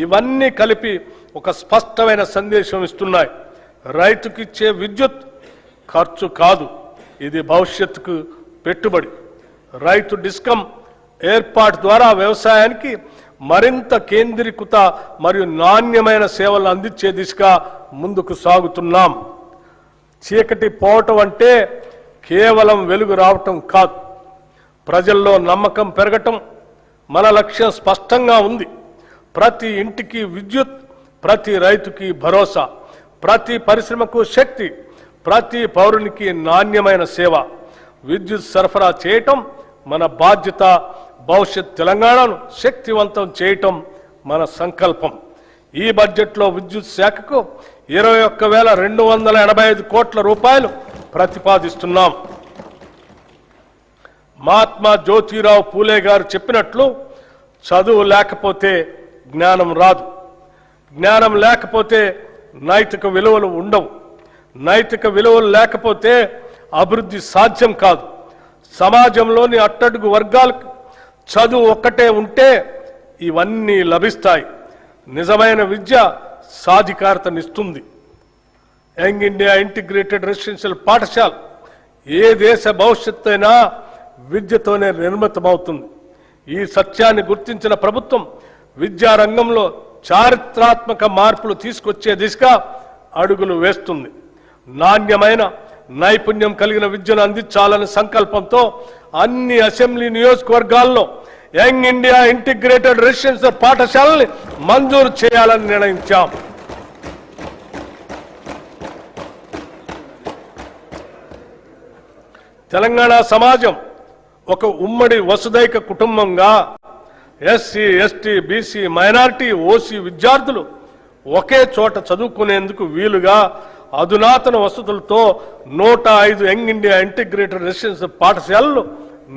Speaker 3: ఇవన్నీ కలిపి ఒక స్పష్టమైన సందేశం ఇస్తున్నాయి. రైతుకిచ్చే విద్యుత్ ఖర్చు కాదు, ఇది భవిష్యత్తుకు పెట్టుబడి. రైతు డిస్కమ్ ఏర్పాటు ద్వారా వ్యవసాయానికి మరింత కేంద్రీకృత మరియు నాణ్యమైన సేవలు అందించే దిశగా ముందుకు సాగుతున్నాం. చీకటి పోవటం అంటే కేవలం వెలుగు రావటం కాదు, ప్రజల్లో నమ్మకం పెరగటం మన లక్ష్యం స్పష్టంగా ఉంది. ప్రతి ఇంటికి విద్యుత్, ప్రతి రైతుకి భరోసా, ప్రతి పరిశ్రమకు శక్తి, ప్రతి పౌరునికి నాణ్యమైన సేవ. విద్యుత్ సరఫరా చేయటం మన బాధ్యత. భవిష్యత్ తెలంగాణను శక్తివంతం చేయటం మన సంకల్పం. ఈ బడ్జెట్లో విద్యుత్ శాఖకు 21,285 కోట్ల రూపాయలు ప్రతిపాదిస్తున్నాం. మహాత్మా జ్యోతిరావు పూలే గారు చెప్పినట్లు చదువు లేకపోతే జ్ఞానం రాదు, జ్ఞానం లేకపోతే నైతిక విలువలు ఉండవు, నైతిక విలువలు లేకపోతే అభివృద్ధి సాధ్యం కాదు. సమాజంలోని అట్టడుగు వర్గాలకు చదువు ఒక్కటే ఉంటే ఇవన్నీ లభిస్తాయి. నిజమైన విద్య సాధికారతనిస్తుంది. యంగ్ ఇండియా ఇంటిగ్రేటెడ్ రెసిడెన్షియల్ పాఠశాల ఏ దేశ భవిష్యత్తు అయినా విద్యతోనే నిర్మితమవుతుంది. ఈ సత్యాన్ని గుర్తించిన ప్రభుత్వం విద్యారంగంలో చారిత్రాత్మక మార్పులు తీసుకొచ్చే దిశగా అడుగులు వేస్తుంది. నాణ్యమైన నైపుణ్యం కలిగిన విద్యను అందించాలనే సంకల్పంతో అన్ని అసెంబ్లీ నియోజకవర్గాల్లో యంగ్ ఇండియా ఇంటిగ్రేటెడ్ రెసిడెన్షియల్ పాఠశాలని మంజూరు చేయాలని నిర్ణయించాం. తెలంగాణ సమాజం ఒక ఉమ్మడి వసుదైక కుటుంబంగా SC, ST, BC, minority, OC విద్యార్థులు ఒకే చోట చదువుకునేందుకు వీలుగా అధునాతన వసతులతో 105 యంగ్ ఇండియా ఇంటిగ్రేటెడ్ రెసిడెన్షియల్ పాఠశాలలు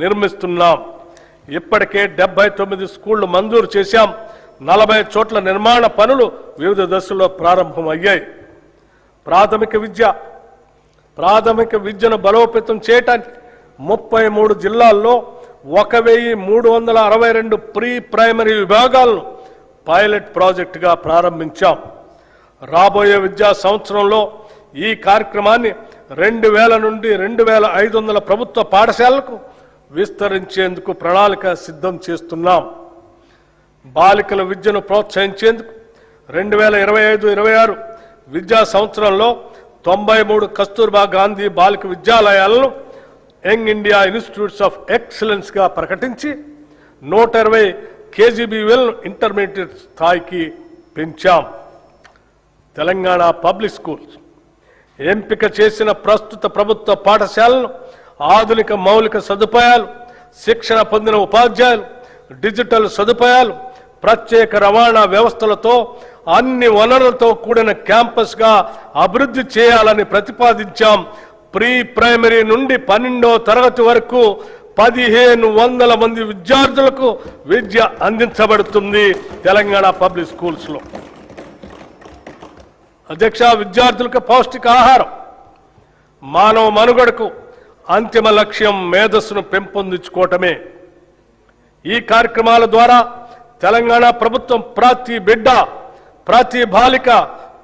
Speaker 3: నిర్మిస్తున్నాం. ఇప్పటికే 79 స్కూళ్లు మంజూరు చేశాం. 40 చోట్ల నిర్మాణ పనులు వివిధ దశల్లో ప్రారంభమయ్యాయి. ప్రాథమిక విద్యను బలోపేతం చేయడానికి 33 జిల్లాల్లో 1,362 ప్రీ ప్రైమరీ విభాగాలను పైలట్ ప్రాజెక్టుగా ప్రారంభించాం. రాబోయే విద్యా సంవత్సరంలో ఈ కార్యక్రమాన్ని 2,000 నుండి 2,500 ప్రభుత్వ పాఠశాలలకు విస్తరించేందుకు ప్రణాళిక సిద్ధం చేస్తున్నాం. బాలికల విద్యను ప్రోత్సహించేందుకు 2025-26 విద్యా సంవత్సరంలో 93 కస్తూర్బా గాంధీ బాలిక విద్యాలయాలను young India institutes of excellence గా ప్రకటించి 120 కేజీబీవీఎల్ ఇంటర్మీడియట్ స్థాయికి పెంచాం. తెలంగాణ పబ్లిక్ స్కూల్స్ ఎంపిక చేసిన ప్రస్తుత ప్రభుత్వ పాఠశాలను ఆధునిక మౌలిక సదుపాయాలు, శిక్షణ పొందిన ఉపాధ్యాయులు, డిజిటల్ సదుపాయాలు, ప్రత్యేక రవాణా వ్యవస్థలతో అన్ని వనరులతో కూడిన క్యాంపస్ గా అభివృద్ధి చేయాలని ప్రతిపాదించాం. ప్రీ ప్రైమరీ నుండి 12వ తరగతి వరకు 1,500 మంది విద్యార్థులకు విద్య అందించబడుతుంది తెలంగాణ పబ్లిక్ స్కూల్స్ లో. అధ్యక్ష, విద్యార్థులకు పౌష్టికాహారం మానవ మనుగడకు అంతిమ లక్ష్యం మేధస్సును పెంపొందించుకోవటమే. ఈ కార్యక్రమాల ద్వారా తెలంగాణ ప్రభుత్వం ప్రతి బిడ్డ, ప్రతి బాలిక,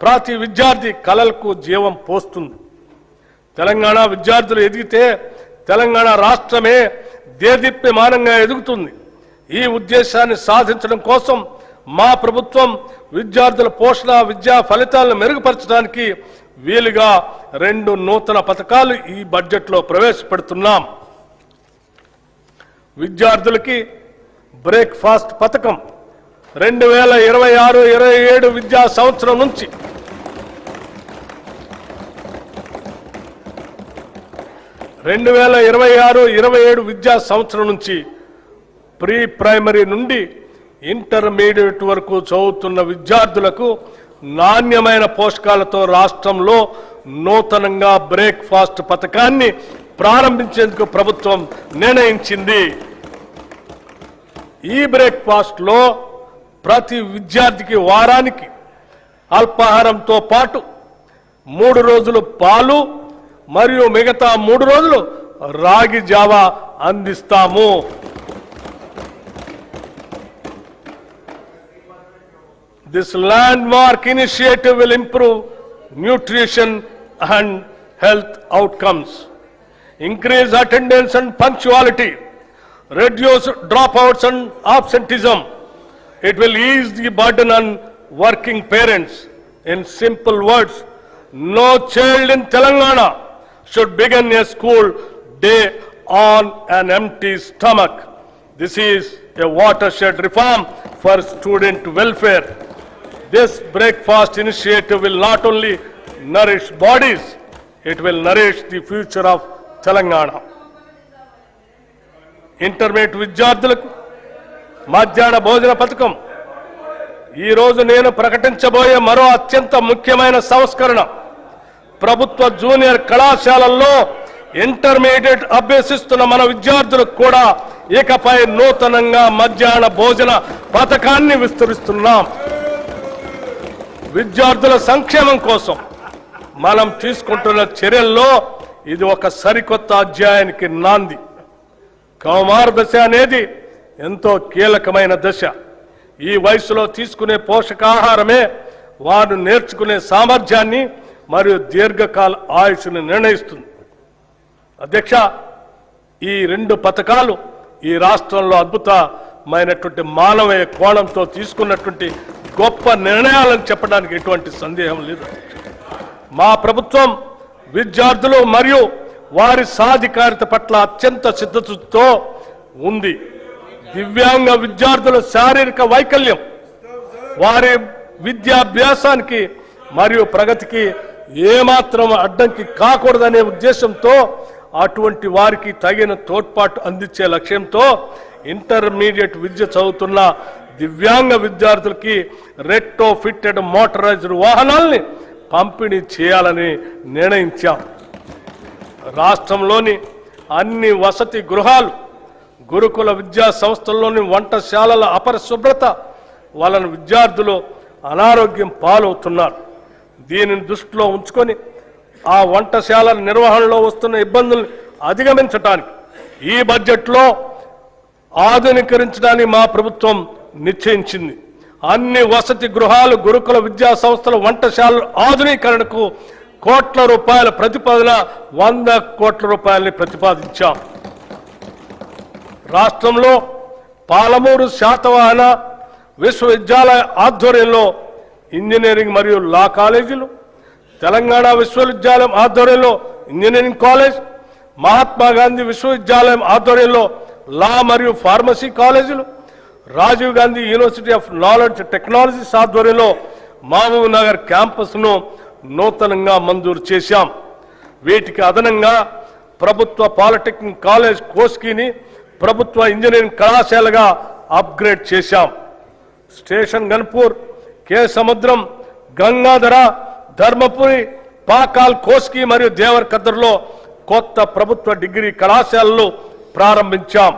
Speaker 3: ప్రతి విద్యార్థి కలలకు జీవం పోస్తుంది. తెలంగాణ విద్యార్థులు ఎదిగితే తెలంగాణ రాష్ట్రమే దేదీప్యమానంగా ఎదుగుతుంది. ఈ ఉద్దేశాన్ని సాధించడం కోసం మా ప్రభుత్వం విద్యార్థుల పోషణ, విద్యా ఫలితాలను మెరుగుపరచడానికి వీలుగా 2 నూతన పథకాలు ఈ బడ్జెట్లో ప్రవేశపెడుతున్నాం. విద్యార్థులకి బ్రేక్ఫాస్ట్ పథకం 2026-27 విద్యా సంవత్సరం నుంచి 2026-27 విద్యా సంవత్సరం నుంచి ప్రీ ప్రైమరీ నుండి ఇంటర్మీడియట్ వరకు చదువుతున్న విద్యార్థులకు నాణ్యమైన పోషకాలతో రాష్ట్రంలో నూతనంగా బ్రేక్ఫాస్ట్ పథకాన్ని ప్రారంభించేందుకు ప్రభుత్వం నిర్ణయించింది. ఈ బ్రేక్ఫాస్ట్ లో ప్రతి విద్యార్థికి వారానికి అల్పాహారంతో పాటు 3 రోజులు పాలు మరియు మిగతా 3 రోజులు రాగి జావా అందిస్తాము. This landmark initiative will improve nutrition and health outcomes, increase attendance and punctuality, reduce dropouts and absenteeism. It will ease the burden on working parents. In simple words, no child in Telangana should begin a school day on an empty stomach. This is a watershed reform for student welfare. This breakfast initiative will not only nourish bodies, it will nourish the future of Telangana. Intermediate విద్యార్థులకు మధ్యాహ్న భోజన పథకం ఈ రోజు నేను ప్రకటించబోయే మరో అత్యంత ముఖ్యమైన సంస్కరణ. ప్రభుత్వ జూనియర్ కళాశాలల్లో ఇంటర్మీడియట్ అభ్యసిస్తున్న మన విద్యార్థులకు కూడా ఇకపై నూతనంగా మధ్యాహ్న భోజన పథకాన్ని విస్తరిస్తున్నాం. విద్యార్థుల సంక్షేమం కోసం మనం తీసుకుంటున్న చర్యల్లో ఇది ఒక సరికొత్త అధ్యాయానికి నాంది. కౌమార దశ అనేది ఎంతో కీలకమైన దశ. ఈ వయసులో తీసుకునే పోషకాహారమే వారు నేర్చుకునే సామర్థ్యాన్ని మరియు దీర్ఘకాల ఆయుష్ను నిర్ణయిస్తుంది. అధ్యక్ష, ఈ రెండు పథకాలు ఈ రాష్ట్రంలో అద్భుతమైనటువంటి మానవీయ కోణంతో తీసుకున్నటువంటి గొప్ప నిర్ణయాలను చెప్పడానికి ఎటువంటి సందేహం లేదు. మా ప్రభుత్వం విద్యార్థులు మరియు వారి సాధికారిత పట్ల అత్యంత సిద్ధతతో ఉంది. దివ్యాంగ విద్యార్థుల శారీరక వైకల్యం వారి విద్యాభ్యాసానికి మరియు ప్రగతికి ఏమాత్రం అడ్డంకి కాకూడదనే ఉద్దేశంతో అటువంటి వారికి తగిన తోడ్పాటు అందించే లక్ష్యంతో ఇంటర్మీడియట్ విద్య చదువుతున్న దివ్యాంగ విద్యార్థులకి రెట్రో ఫిట్టెడ్ మోటరైజ్డ్ వాహనాల్ని పంపిణీ చేయాలని నిర్ణయించాం. రాష్ట్రంలోని అన్ని వసతి గృహాలు, గురుకుల విద్యా సంస్థల్లోని వంటశాలల అపరిశుభ్రత వలన విద్యార్థులు అనారోగ్యం పాలవుతున్నారు. దీనిని దృష్టిలో ఉంచుకొని ఆ వంటశాలల నిర్వహణలో వస్తున్న ఇబ్బందులను అధిగమించడానికి ఈ బడ్జెట్లో ఆధునీకరించడానికి మా ప్రభుత్వం నిశ్చయించింది. అన్ని వసతి గృహాలు, గురుకుల విద్యా సంస్థల వంటశాలల ఆధునీకరణకు కోట్ల రూపాయల ప్రతిపాదన 100 కోట్ల రూపాయలని ప్రతిపాదించాం. రాష్ట్రంలో పాలమూరు శాతవాహన విశ్వవిద్యాలయ ఆధ్వర్యంలో ఇంజనీరింగ్ మరియు లా కాలేజీలు, తెలంగాణ విశ్వవిద్యాలయం ఆధ్వర్యంలో ఇంజనీరింగ్ కాలేజ్, మహాత్మా గాంధీ విశ్వవిద్యాలయం ఆధ్వర్యంలో లా మరియు ఫార్మసీ కాలేజీలు, Rajiv Gandhi university of knowledge technologies ఆధ్వర్యంలో మహబూబ్ నగర్ క్యాంపస్ను నూతనంగా మంజూరు చేశాం. వీటికి అదనంగా ప్రభుత్వ పాలిటెక్నిక్ కాలేజ్ కోస్కీని ప్రభుత్వ ఇంజనీరింగ్ కళాశాలగా అప్గ్రేడ్ చేశాం. స్టేషన్ గన్పూర్, కే సముద్రం, గంగాధర, ధర్మపురి, పాకాల్, కోస్కీ మరియు దేవరకద్రలో కొత్త ప్రభుత్వ డిగ్రీ కళాశాలలు ప్రారంభించాం.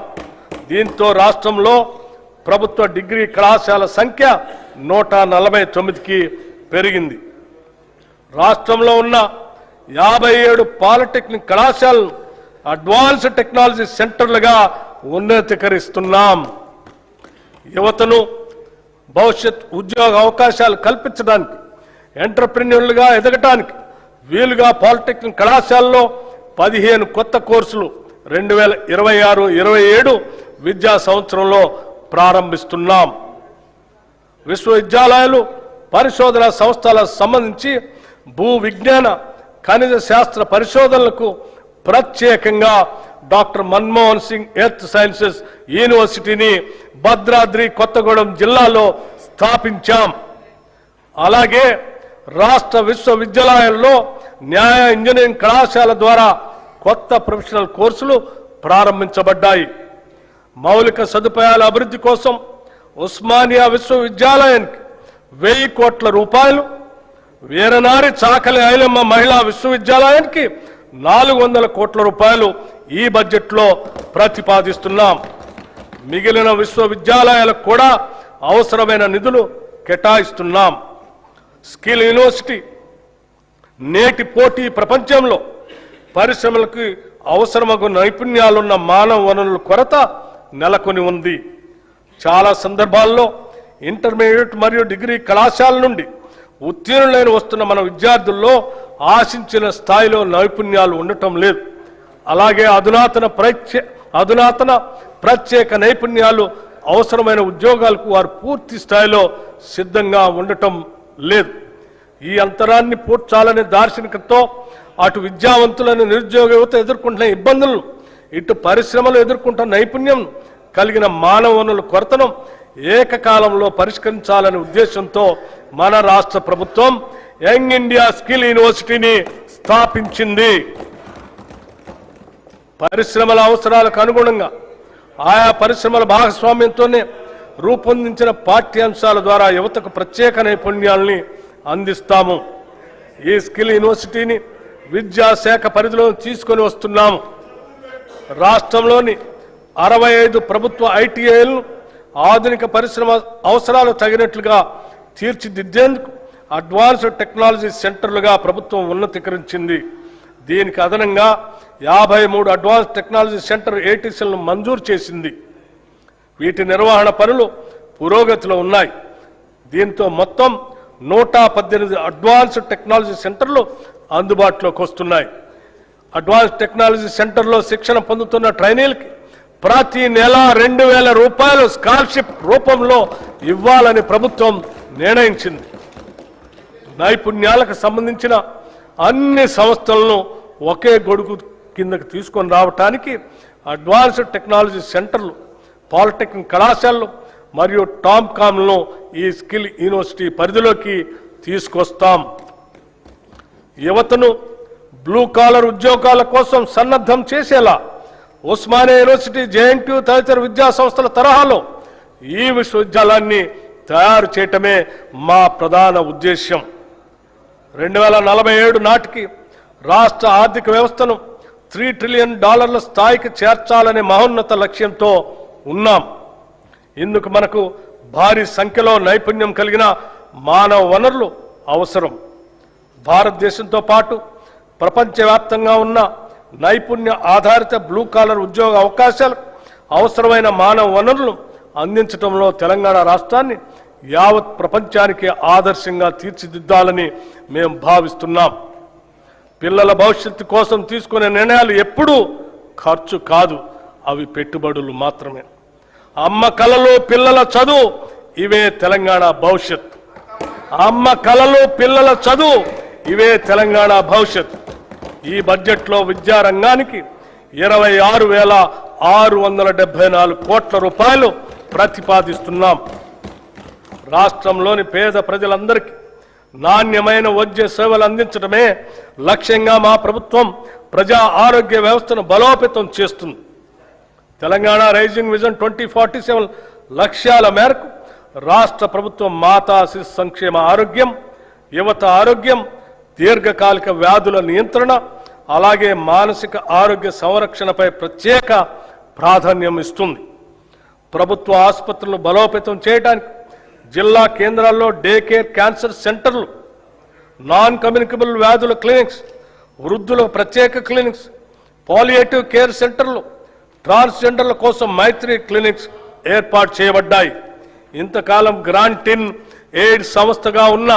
Speaker 3: దీంతో రాష్ట్రంలో ప్రభుత్వ డిగ్రీ కళాశాల సంఖ్య 149కి పెరిగింది. రాష్ట్రంలో ఉన్న 57 పాలిటెక్నిక్ కళాశాలను అడ్వాన్స్డ్ టెక్నాలజీ సెంటర్లుగా ఉన్నతీకరిస్తున్నాం. యువతను భవిష్యత్ ఉద్యోగ అవకాశాలు కల్పించడానికి, ఎంటర్ప్రెన్యూర్లుగా ఎదగటానికి వీలుగా పాలిటెక్నిక్ కళాశాలలో 15 కొత్త కోర్సులు 2026-27 విద్యా సంవత్సరంలో ప్రారంభిస్తున్నాం. విశ్వవిద్యాలయాలు, పరిశోధన సంస్థలకు సంబంధించి భూ విజ్ఞాన, ఖనిజ శాస్త్ర పరిశోధనలకు ప్రత్యేకంగా doctor Manmohan Singh earth sciences యూనివర్సిటీని భద్రాద్రి కొత్తగూడెం జిల్లాలో స్థాపించాం. అలాగే రాష్ట్ర విశ్వవిద్యాలయాల్లో న్యాయ ఇంజనీరింగ్ కళాశాల ద్వారా కొత్త ప్రొఫెషనల్ కోర్సులు ప్రారంభించబడ్డాయి. మౌలిక సదుపాయాల అభివృద్ధి కోసం ఉస్మానియా విశ్వవిద్యాలయానికి 1000 కోట్ల రూపాయలు, వీరనారి చాకలి ఐలమ్మ మహిళా విశ్వవిద్యాలయానికి 400 కోట్ల రూపాయలు ఈ బడ్జెట్లో ప్రతిపాదిస్తున్నాం. మిగిలిన విశ్వవిద్యాలయాలకు కూడా అవసరమైన నిధులు కేటాయిస్తున్నాం. స్కిల్ యూనివర్సిటీ నేటి పోటీ ప్రపంచంలో పరిశ్రమలకు అవసరమగు నైపుణ్యాలున్న మానవ వనరుల కొరత నెలకొని ఉంది. చాలా సందర్భాల్లో ఇంటర్మీడియట్ మరియు డిగ్రీ కళాశాల నుండి ఉత్తీర్ణులైన వస్తున్న మన విద్యార్థుల్లో ఆశించిన స్థాయిలో నైపుణ్యాలు ఉండటం లేదు. అలాగే అధునాతన ప్రత్యేక నైపుణ్యాలు అవసరమైన ఉద్యోగాలకు వారు పూర్తి స్థాయిలో సిద్ధంగా ఉండటం లేదు. ఈ అంతరాన్ని పూడ్చాలనే దార్శనికతతో అటు విద్యావంతులను నిరుద్యోగ యువత ఎదుర్కొంటున్న ఇబ్బందులను, ఇటు పరిశ్రమలు ఎదుర్కొంటున్న నైపుణ్యం కలిగిన మానవ వనరుల కొరతను ఏకకాలంలో పరిష్కరించాలనే ఉద్దేశంతో మన రాష్ట్ర ప్రభుత్వం యంగ్ ఇండియా స్కిల్ యూనివర్సిటీని స్థాపించింది. పరిశ్రమల అవసరాలకు అనుగుణంగా ఆయా పరిశ్రమల భాగస్వామ్యంతోనే రూపొందించిన పాఠ్యాంశాల ద్వారా యువతకు ప్రత్యేక నైపుణ్యాలని అందిస్తాము. ఈ స్కిల్ యూనివర్సిటీని విద్యాశాఖ పరిధిలో తీసుకొని వస్తున్నాము. రాష్ట్రంలోని 65 ప్రభుత్వ ఐటీఐలను ఆధునిక పరిశ్రమ అవసరాలు తగినట్లుగా తీర్చిదిద్దేందుకు అడ్వాన్స్డ్ టెక్నాలజీ సెంటర్లుగా ప్రభుత్వం ఉన్నతీకరించింది. దీనికి అదనంగా 53 అడ్వాన్స్ టెక్నాలజీ సెంటర్ ఏటీసీలను మంజూరు చేసింది. వీటి నిర్వహణ పనులు పురోగతిలో ఉన్నాయి. దీంతో మొత్తం 118 అడ్వాన్స్డ్ టెక్నాలజీ సెంటర్లు అందుబాటులోకి వస్తున్నాయి. అడ్వాన్స్ టెక్నాలజీ సెంటర్లో శిక్షణ పొందుతున్న ట్రైనీలకి ప్రతి నెల 2,000 రూపాయలు స్కాలర్షిప్ రూపంలో ఇవ్వాలని ప్రభుత్వం నిర్ణయించింది. నైపుణ్యాలకు సంబంధించిన అన్ని సంస్థలను ఒకే గొడుగు కిందకు తీసుకొని రావటానికి అడ్వాన్స్డ్ టెక్నాలజీ సెంటర్లు, పాలిటెక్నిక్ కళాశాలలు మరియు టామ్కామ్లను ఈ స్కిల్ యూనివర్సిటీ పరిధిలోకి తీసుకొస్తాం. యువతను బ్లూ కాలర్ ఉద్యోగాల కోసం సన్నద్ధం చేసేలా ఉస్మానియా యూనివర్సిటీ, జేఎన్టీయూ తదితర విద్యా సంస్థల తరహాలో ఈ విశ్వవిద్యాలయాన్ని తయారు చేయటమే మా ప్రధాన ఉద్దేశ్యం. 2047 నాటికి రాష్ట్ర ఆర్థిక వ్యవస్థను $3 ట్రిలియన్ స్థాయికి చేర్చాలనే మహోన్నత లక్ష్యంతో ఉన్నాం. ఇందుకు మనకు భారీ సంఖ్యలో నైపుణ్యం కలిగిన మానవ వనరులు అవసరం. భారతదేశంతో పాటు ప్రపంచవ్యాప్తంగా ఉన్న నైపుణ్య ఆధారిత బ్లూ కాలర్ ఉద్యోగ అవకాశాలకు అవసరమైన మానవ వనరులను అందించడంలో తెలంగాణ రాష్ట్రాన్ని యావత్ ప్రపంచానికి ఆదర్శంగా తీర్చిదిద్దాలని మేము భావిస్తున్నాం. పిల్లల భవిష్యత్తు కోసం తీసుకునే నిర్ణయాలు ఎప్పుడూ ఖర్చు కాదు, అవి పెట్టుబడులు మాత్రమే. అమ్మ కలలు పిల్లల చదువు, ఇవే తెలంగాణ భవిష్యత్. అమ్మ కలలు పిల్లల చదువు, ఇవే తెలంగాణ భవిష్యత్. ఈ బడ్జెట్లో విద్యారంగానికి 26,674 కోట్ల రూపాయలు ప్రతిపాదిస్తున్నాం. రాష్ట్రంలోని పేద ప్రజలందరికీ నాణ్యమైన వైద్య సేవలు అందించడమే లక్ష్యంగా మా ప్రభుత్వం ప్రజా ఆరోగ్య వ్యవస్థను బలోపేతం చేస్తుంది. తెలంగాణ రైజింగ్ విజన్ 2047 లక్ష్యాల మేరకు రాష్ట్ర ప్రభుత్వం మాతా శిశు సంక్షేమ ఆరోగ్యం, యువత ఆరోగ్యం, దీర్ఘకాలిక వ్యాధుల నియంత్రణ, అలాగే మానసిక ఆరోగ్య సంరక్షణపై ప్రత్యేక ప్రాధాన్యం ఇస్తుంది. ప్రభుత్వ ఆసుపత్రులను బలోపేతం చేయడానికి జిల్లా కేంద్రాల్లో డే కేర్ క్యాన్సర్ సెంటర్లు, నాన్ కమ్యూనికబుల్ వ్యాధుల క్లినిక్స్, వృద్ధుల ప్రత్యేక క్లినిక్స్, పాలియేటివ్ కేర్ సెంటర్లు, ట్రాన్స్జెండర్ల కోసం మైత్రి క్లినిక్స్ ఏర్పాటు చేయబడ్డాయి. ఇంతకాలం గ్రాంటిన్ ఎయిడ్ సంస్థగా ఉన్న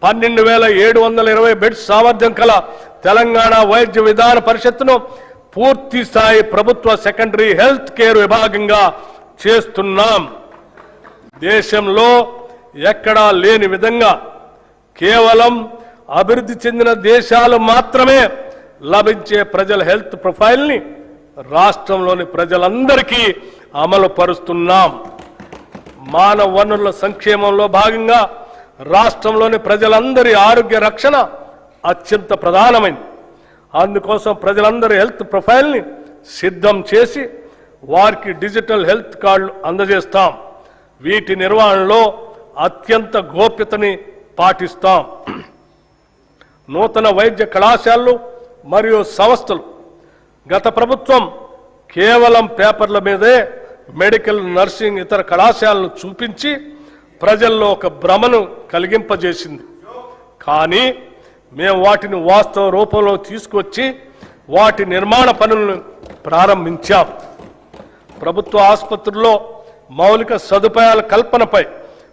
Speaker 3: 12,720 బెడ్స్ సామర్థ్యం కల తెలంగాణ వైద్య విధాన పరిషత్తును పూర్తి స్థాయి ప్రభుత్వ సెకండరీ హెల్త్ కేర్ విభాగంగా చేస్తున్నాం. దేశంలో ఎక్కడా లేని విధంగా కేవలం అభివృద్ధి చెందిన దేశాలు మాత్రమే లభించే ప్రజల హెల్త్ ప్రొఫైల్ని రాష్ట్రంలోని ప్రజలందరికీ అమలు పరుస్తున్నాం. మానవ వనరుల సంక్షేమంలో భాగంగా రాష్ట్రంలోని ప్రజలందరి ఆరోగ్య రక్షణ అత్యంత ప్రధానమైంది. అందుకోసం ప్రజలందరి హెల్త్ ప్రొఫైల్ని సిద్ధం చేసి వారికి డిజిటల్ హెల్త్ కార్డులు అందజేస్తాం. వీటి నిర్వహణలో అత్యంత గోప్యతని పాటిస్తాం. నూతన వైద్య కళాశాలలు మరియు సంస్థలు గత ప్రభుత్వం కేవలం పేపర్ల మీదే మెడికల్, నర్సింగ్, ఇతర కళాశాలను చూపించి ప్రజల్లో ఒక భ్రమను కలిగింపజేసింది. కానీ మేము వాటిని వాస్తవ రూపంలో తీసుకొచ్చి వాటి నిర్మాణ పనులను ప్రారంభించాం. ప్రభుత్వ ఆసుపత్రుల్లో మౌలిక సదుపాయాల కల్పనపై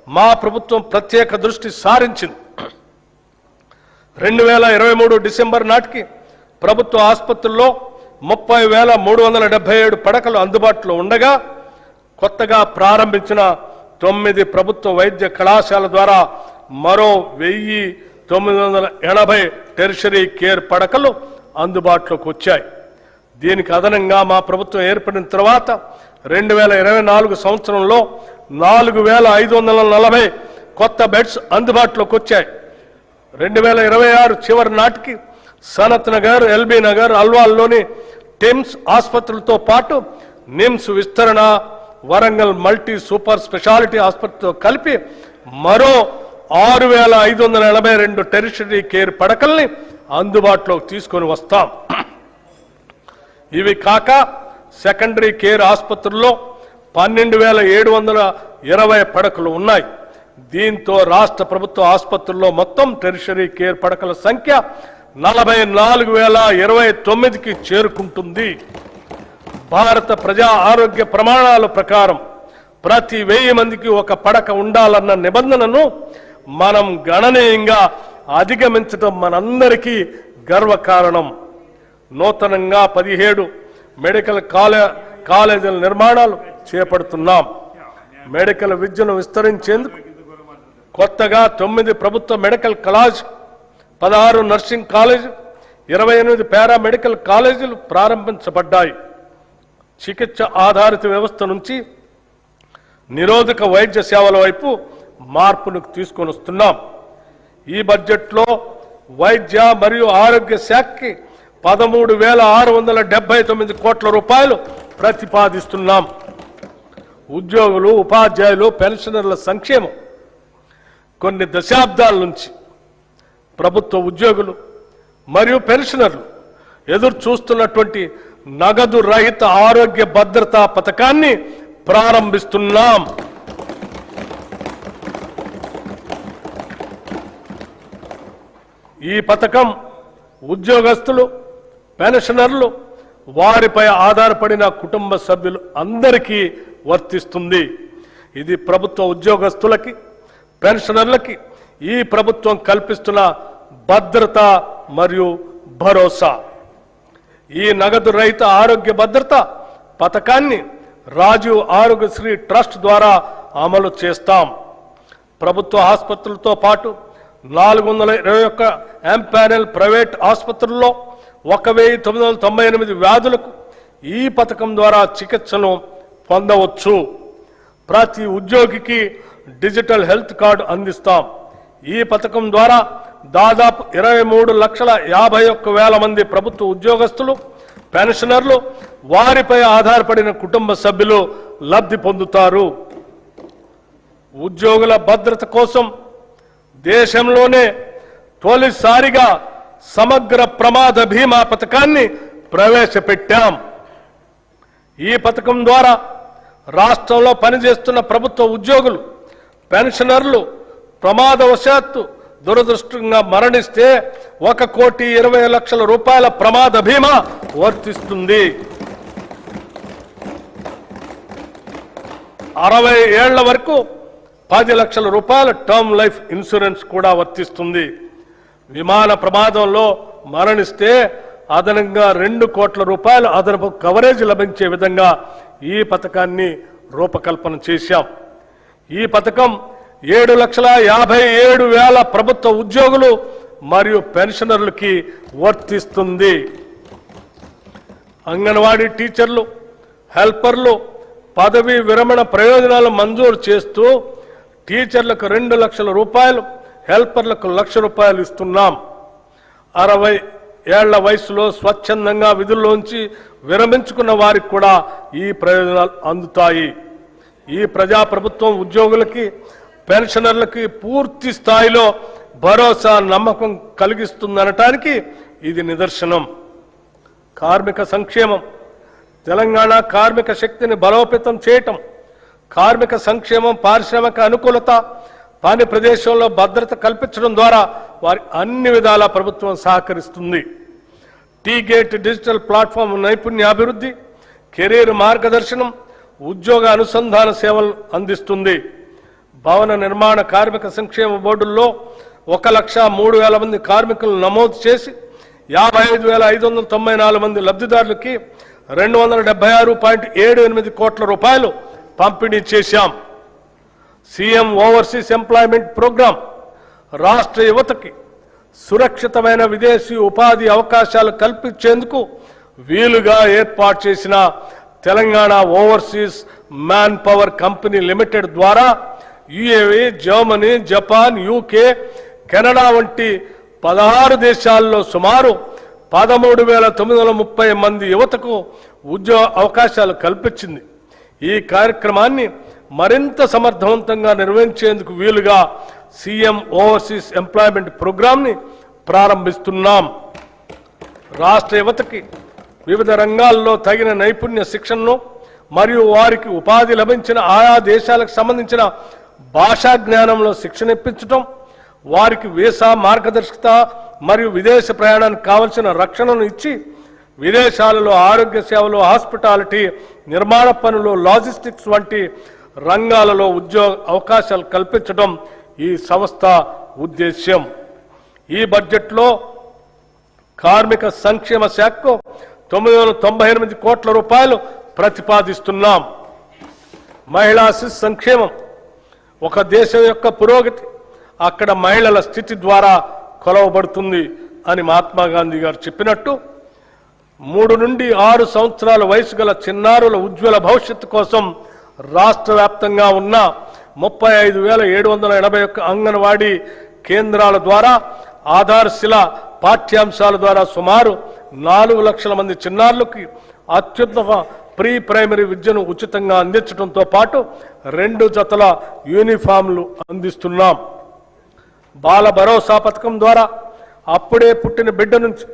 Speaker 3: మా ప్రభుత్వం ప్రత్యేక దృష్టి సారించింది. 2023 డిసెంబర్ నాటికి ప్రభుత్వ ఆసుపత్రుల్లో 30,377 పడకలు అందుబాటులో ఉండగా కొత్తగా ప్రారంభించిన 9 ప్రభుత్వ వైద్య కళాశాల ద్వారా మరో 1,980 టెరిషరీ కేర్ పడకలు అందుబాటులోకి వచ్చాయి. దీనికి అదనంగా మా ప్రభుత్వం ఏర్పడిన తర్వాత 2024 సంవత్సరంలో 4,540 కొత్త బెడ్స్ అందుబాటులోకి వచ్చాయి. 2026 చివరి నాటికి సనత్ నగర్, ఎల్బీ నగర్, అల్వాల్లోని టిమ్స్ ఆసుపత్రులతో పాటు నిమ్స్ విస్తరణ, వరంగల్ మల్టీ సూపర్ స్పెషాలిటీ ఆసుపత్రితో కలిపి మరో 6,582 టెరిషరీ కేర్ పడకల్ని అందుబాటులోకి తీసుకొని వస్తాం. ఇవి కాక సెకండరీ కేర్ ఆసుపత్రుల్లో 12,720 పడకలు ఉన్నాయి. దీంతో రాష్ట్ర ప్రభుత్వ ఆసుపత్రుల్లో మొత్తం టెరిషరీ కేర్ పడకల సంఖ్య 44,029కి చేరుకుంటుంది. భారత ప్రజా ఆరోగ్య ప్రమాణాల ప్రకారం ప్రతి 1000 మందికి ఒక పడక ఉండాలన్న నిబంధనను మనం గణనీయంగా అధిగమించడం మనందరికీ గర్వకారణం. నూతనంగా 17 మెడికల్ కాలేజీల నిర్మాణాలు చేపడుతున్నాం. మెడికల్ విద్యను విస్తరించేందుకు కొత్తగా 9 ప్రభుత్వ medical college, 16 nursing college, 28 paramedical కాలేజీలు ప్రారంభించబడ్డాయి. చికిత్స ఆధారిత వ్యవస్థ నుంచి నిరోధక వైద్య సేవల వైపు మార్పును తీసుకొని వస్తున్నాం. ఈ బడ్జెట్లో వైద్య మరియు ఆరోగ్య శాఖకి 13,679 కోట్ల రూపాయలు ప్రతిపాదిస్తున్నాం. ఉద్యోగులు, ఉపాధ్యాయులు, పెన్షనర్ల సంక్షేమం. కొన్ని దశాబ్దాల నుంచి ప్రభుత్వ ఉద్యోగులు మరియు పెన్షనర్లు ఎదురు చూస్తున్నటువంటి నగదు రహిత ఆరోగ్య భద్రతా పథకాన్ని ప్రారంభిస్తున్నాం. ఈ పథకం ఉద్యోగస్తులు, పెన్షనర్లు, వారిపై ఆధారపడిన కుటుంబ సభ్యులు అందరికీ వర్తిస్తుంది. ఇది ప్రభుత్వ ఉద్యోగస్తులకి, పెన్షనర్లకి ఈ ప్రభుత్వం కల్పిస్తున్న భద్రత మరియు భరోసా. ఈ నగదు రహిత ఆరోగ్య భద్రత పథకాన్ని రాజీవ్ ఆరోగ్యశ్రీ ట్రస్ట్ ద్వారా అమలు చేస్తాం. ప్రభుత్వ ఆసుపత్రులతో పాటు 421 ఎంపానెల్ ప్రైవేట్ ఆసుపత్రుల్లో 1,998 వ్యాధులకు ఈ పథకం ద్వారా చికిత్సను పొందవచ్చు. ప్రతి ఉద్యోగికి డిజిటల్ హెల్త్ కార్డు అందిస్తాం. ఈ పథకం ద్వారా దాదాపు 23,51,000 మంది ప్రభుత్వ ఉద్యోగస్తులు, పెన్షనర్లు, వారిపై ఆధారపడిన కుటుంబ సభ్యులు లబ్ధి పొందుతారు. ఉద్యోగుల భద్రత కోసం దేశంలోనే తొలిసారిగా సమగ్ర ప్రమాద బీమా పథకాన్ని ప్రవేశపెట్టాం. ఈ పథకం ద్వారా రాష్ట్రంలో పనిచేస్తున్న ప్రభుత్వ ఉద్యోగులు, పెన్షనర్లు ప్రమాదవశాత్తు దురదృష్టంగా మరణిస్తే 1,20,00,000 రూపాయల ప్రమాద బీమా వర్తిస్తుంది. 60 ఏళ్ల వరకు 10 లక్షల రూపాయల టర్మ్ లైఫ్ ఇన్సూరెన్స్ కూడా వర్తిస్తుంది. విమాన ప్రమాదంలో మరణిస్తే అదనంగా 2 కోట్ల రూపాయలు అదనపు కవరేజ్ లభించే విధంగా ఈ పథకాన్ని రూపకల్పన చేశాం. ఈ పథకం 7,57,000 ప్రభుత్వ ఉద్యోగులు మరియు పెన్షనర్లకి వర్తిస్తుంది. అంగన్వాడీ టీచర్లు, హెల్పర్లు పదవీ విరమణ ప్రయోజనాలు మంజూరు చేస్తూ టీచర్లకు 2 లక్షల రూపాయలు, హెల్పర్లకు 1,00,000 రూపాయలు ఇస్తున్నాం. 60 ఏళ్ల వయసులో స్వచ్ఛందంగా విధుల్లోంచి విరమించుకున్న వారికి కూడా ఈ ప్రయోజనాలు అందుతాయి. ఈ ప్రజాప్రభుత్వం ఉద్యోగులకి, పెన్షనర్లకి పూర్తి స్థాయిలో భరోసా, నమ్మకం కలిగిస్తుందనటానికి ఇది నిదర్శనం. కార్మిక సంక్షేమం. తెలంగాణ కార్మిక శక్తిని బలోపేతం చేయటం, కార్మిక సంక్షేమం, పారిశ్రామిక అనుకూలత, పని ప్రదేశంలో భద్రత కల్పించడం ద్వారా వారి అన్ని విధాల ప్రభుత్వం సహకరిస్తుంది. టీ-గేట్ డిజిటల్ ప్లాట్ఫామ్ నైపుణ్యాభివృద్ధి, కెరీర్ మార్గదర్శనం, ఉద్యోగ అనుసంధాన సేవలు అందిస్తుంది. భవన నిర్మాణ కార్మిక సంక్షేమ బోర్డుల్లో 1,03,000 మంది కార్మికులను నమోదు చేసి 55,594 మంది లబ్ధిదారులకి 276.78 కోట్ల రూపాయలు పంపిణీ చేశాం. సీఎం ఓవర్సీస్ ఎంప్లాయ్మెంట్ ప్రోగ్రాం రాష్ట్ర యువతకి సురక్షితమైన విదేశీ ఉపాధి అవకాశాలు కల్పించేందుకు వీలుగా ఏర్పాటు చేసిన Telangana overseas manpower company limited ద్వారా UAE, Germany, Japan, UK, Canada వంటి 16 దేశాల్లో సుమారు 13,930 మంది యువతకు ఉద్యోగ అవకాశాలు కల్పించింది. ఈ కార్యక్రమాన్ని మరింత సమర్థవంతంగా నిర్వహించేందుకు వీలుగా సీఎం ఓవర్సీస్ ఎంప్లాయ్మెంట్ ప్రోగ్రాంని ప్రారంభిస్తున్నాం. రాష్ట్ర యువతకి వివిధ రంగాల్లో తగిన నైపుణ్య శిక్షణను మరియు వారికి ఉపాధి లభించిన ఆయా దేశాలకు సంబంధించిన భాషా జ్ఞానంలో శిక్షణ ఇప్పించడం, వారికి వీసా మార్గదర్శకత మరియు విదేశ ప్రయాణానికి కావలసిన రక్షణను ఇచ్చి విదేశాలలో ఆరోగ్య సేవలు, హాస్పిటాలిటీ, నిర్మాణ పనులు, లాజిస్టిక్స్ వంటి రంగాలలో ఉద్యోగ అవకాశాలు కల్పించడం ఈ సంస్థ ఉద్దేశ్యం. ఈ బడ్జెట్లో కార్మిక సంక్షేమ శాఖకు 998 కోట్ల రూపాయలు ప్రతిపాదిస్తున్నాం. మహిళా శిశు సంక్షేమం ఒక దేశం యొక్క పురోగతి అక్కడ మహిళల స్థితి ద్వారా కొలవబడుతుంది అని మహాత్మా గాంధీ గారు చెప్పినట్టు 3 నుండి 6 సంవత్సరాల వయసు గల చిన్నారుల ఉజ్వల భవిష్యత్తు కోసం రాష్ట్ర వ్యాప్తంగా ఉన్న 35,781 అంగన్వాడీ కేంద్రాల ద్వారా ఆధారశిల పాఠ్యాంశాల ద్వారా సుమారు 4 లక్షల మంది చిన్నారులకి అత్యుత్తమ ప్రీ ప్రైమరీ విద్యను ఉచితంగా అందించడంతో పాటు 2 జతల యూనిఫామ్లు అందిస్తున్నాం. బాల భరోసా పథకం ద్వారా అప్పుడే పుట్టిన బిడ్డ నుంచి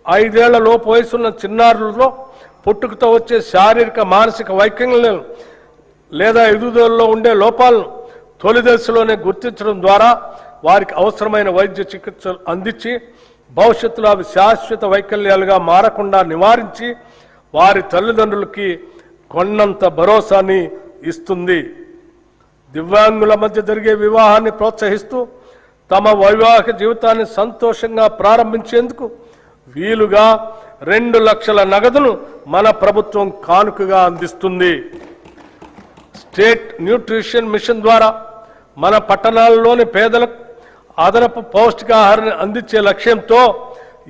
Speaker 3: 5 ఏళ్ల లోపు వయసున్న చిన్నారులలో పుట్టుకతో వచ్చే శారీరక మానసిక వైకల్యాలను లేదా ఎదుగుదలలో ఉండే లోపాలను తొలి దశలోనే గుర్తించడం ద్వారా వారికి అవసరమైన వైద్య చికిత్సలు అందించి భవిష్యత్తులో అవి శాశ్వత వైకల్యాలుగా మారకుండా నివారించి వారి తల్లిదండ్రులకి కొన్నంత భరోసాని ఇస్తుంది. దివ్యాంగుల మధ్య జరిగే వివాహాన్ని ప్రోత్సహిస్తూ తమ వైవాహిక జీవితాన్ని సంతోషంగా ప్రారంభించేందుకు వీలుగా 2 లక్షల నగదును మన ప్రభుత్వం కానుకగా అందిస్తుంది. స్టేట్ న్యూట్రిషన్ మిషన్ ద్వారా మన పట్టణాల్లోని పేదలకు అదనపు పౌష్టికాహారాన్ని అందించే లక్ష్యంతో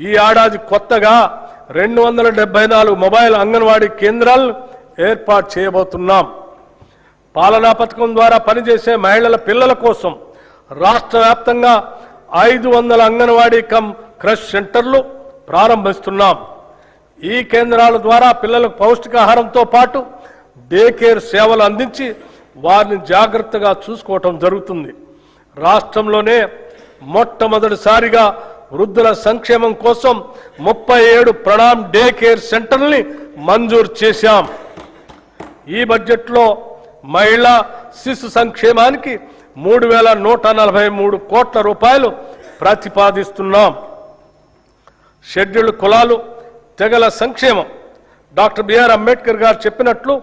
Speaker 3: ఈ ఏడాది కొత్తగా 274 మొబైల్ అంగన్వాడీ కేంద్రాలను ఏర్పాటు చేయబోతున్నాం. పాలనా పథకం ద్వారా పనిచేసే మహిళల పిల్లల కోసం రాష్ట్ర వ్యాప్తంగా 500 అంగన్వాడీ కమ్ క్రష్ సెంటర్లు ప్రారంభిస్తున్నాం. ఈ కేంద్రాల ద్వారా పిల్లలకు పౌష్టికాహారంతో పాటు డే కేర్ సేవలు అందించి వారిని జాగ్రత్తగా చూసుకోవటం జరుగుతుంది. రాష్ట్రంలోనే మొట్టమొదటిసారిగా వృద్ధుల సంక్షేమం కోసం 37 ప్రణామ్ డే కేర్ సెంటర్ని మంజూరు చేశాం. ఈ బడ్జెట్లో మహిళా శిశు సంక్షేమానికి 3,143 కోట్ల రూపాయలు ప్రతిపాదిస్తున్నాం. షెడ్యూల్డ్ కులాలు, తెగల సంక్షేమం డాక్టర్ బిఆర్ అంబేద్కర్ గారు చెప్పినట్లు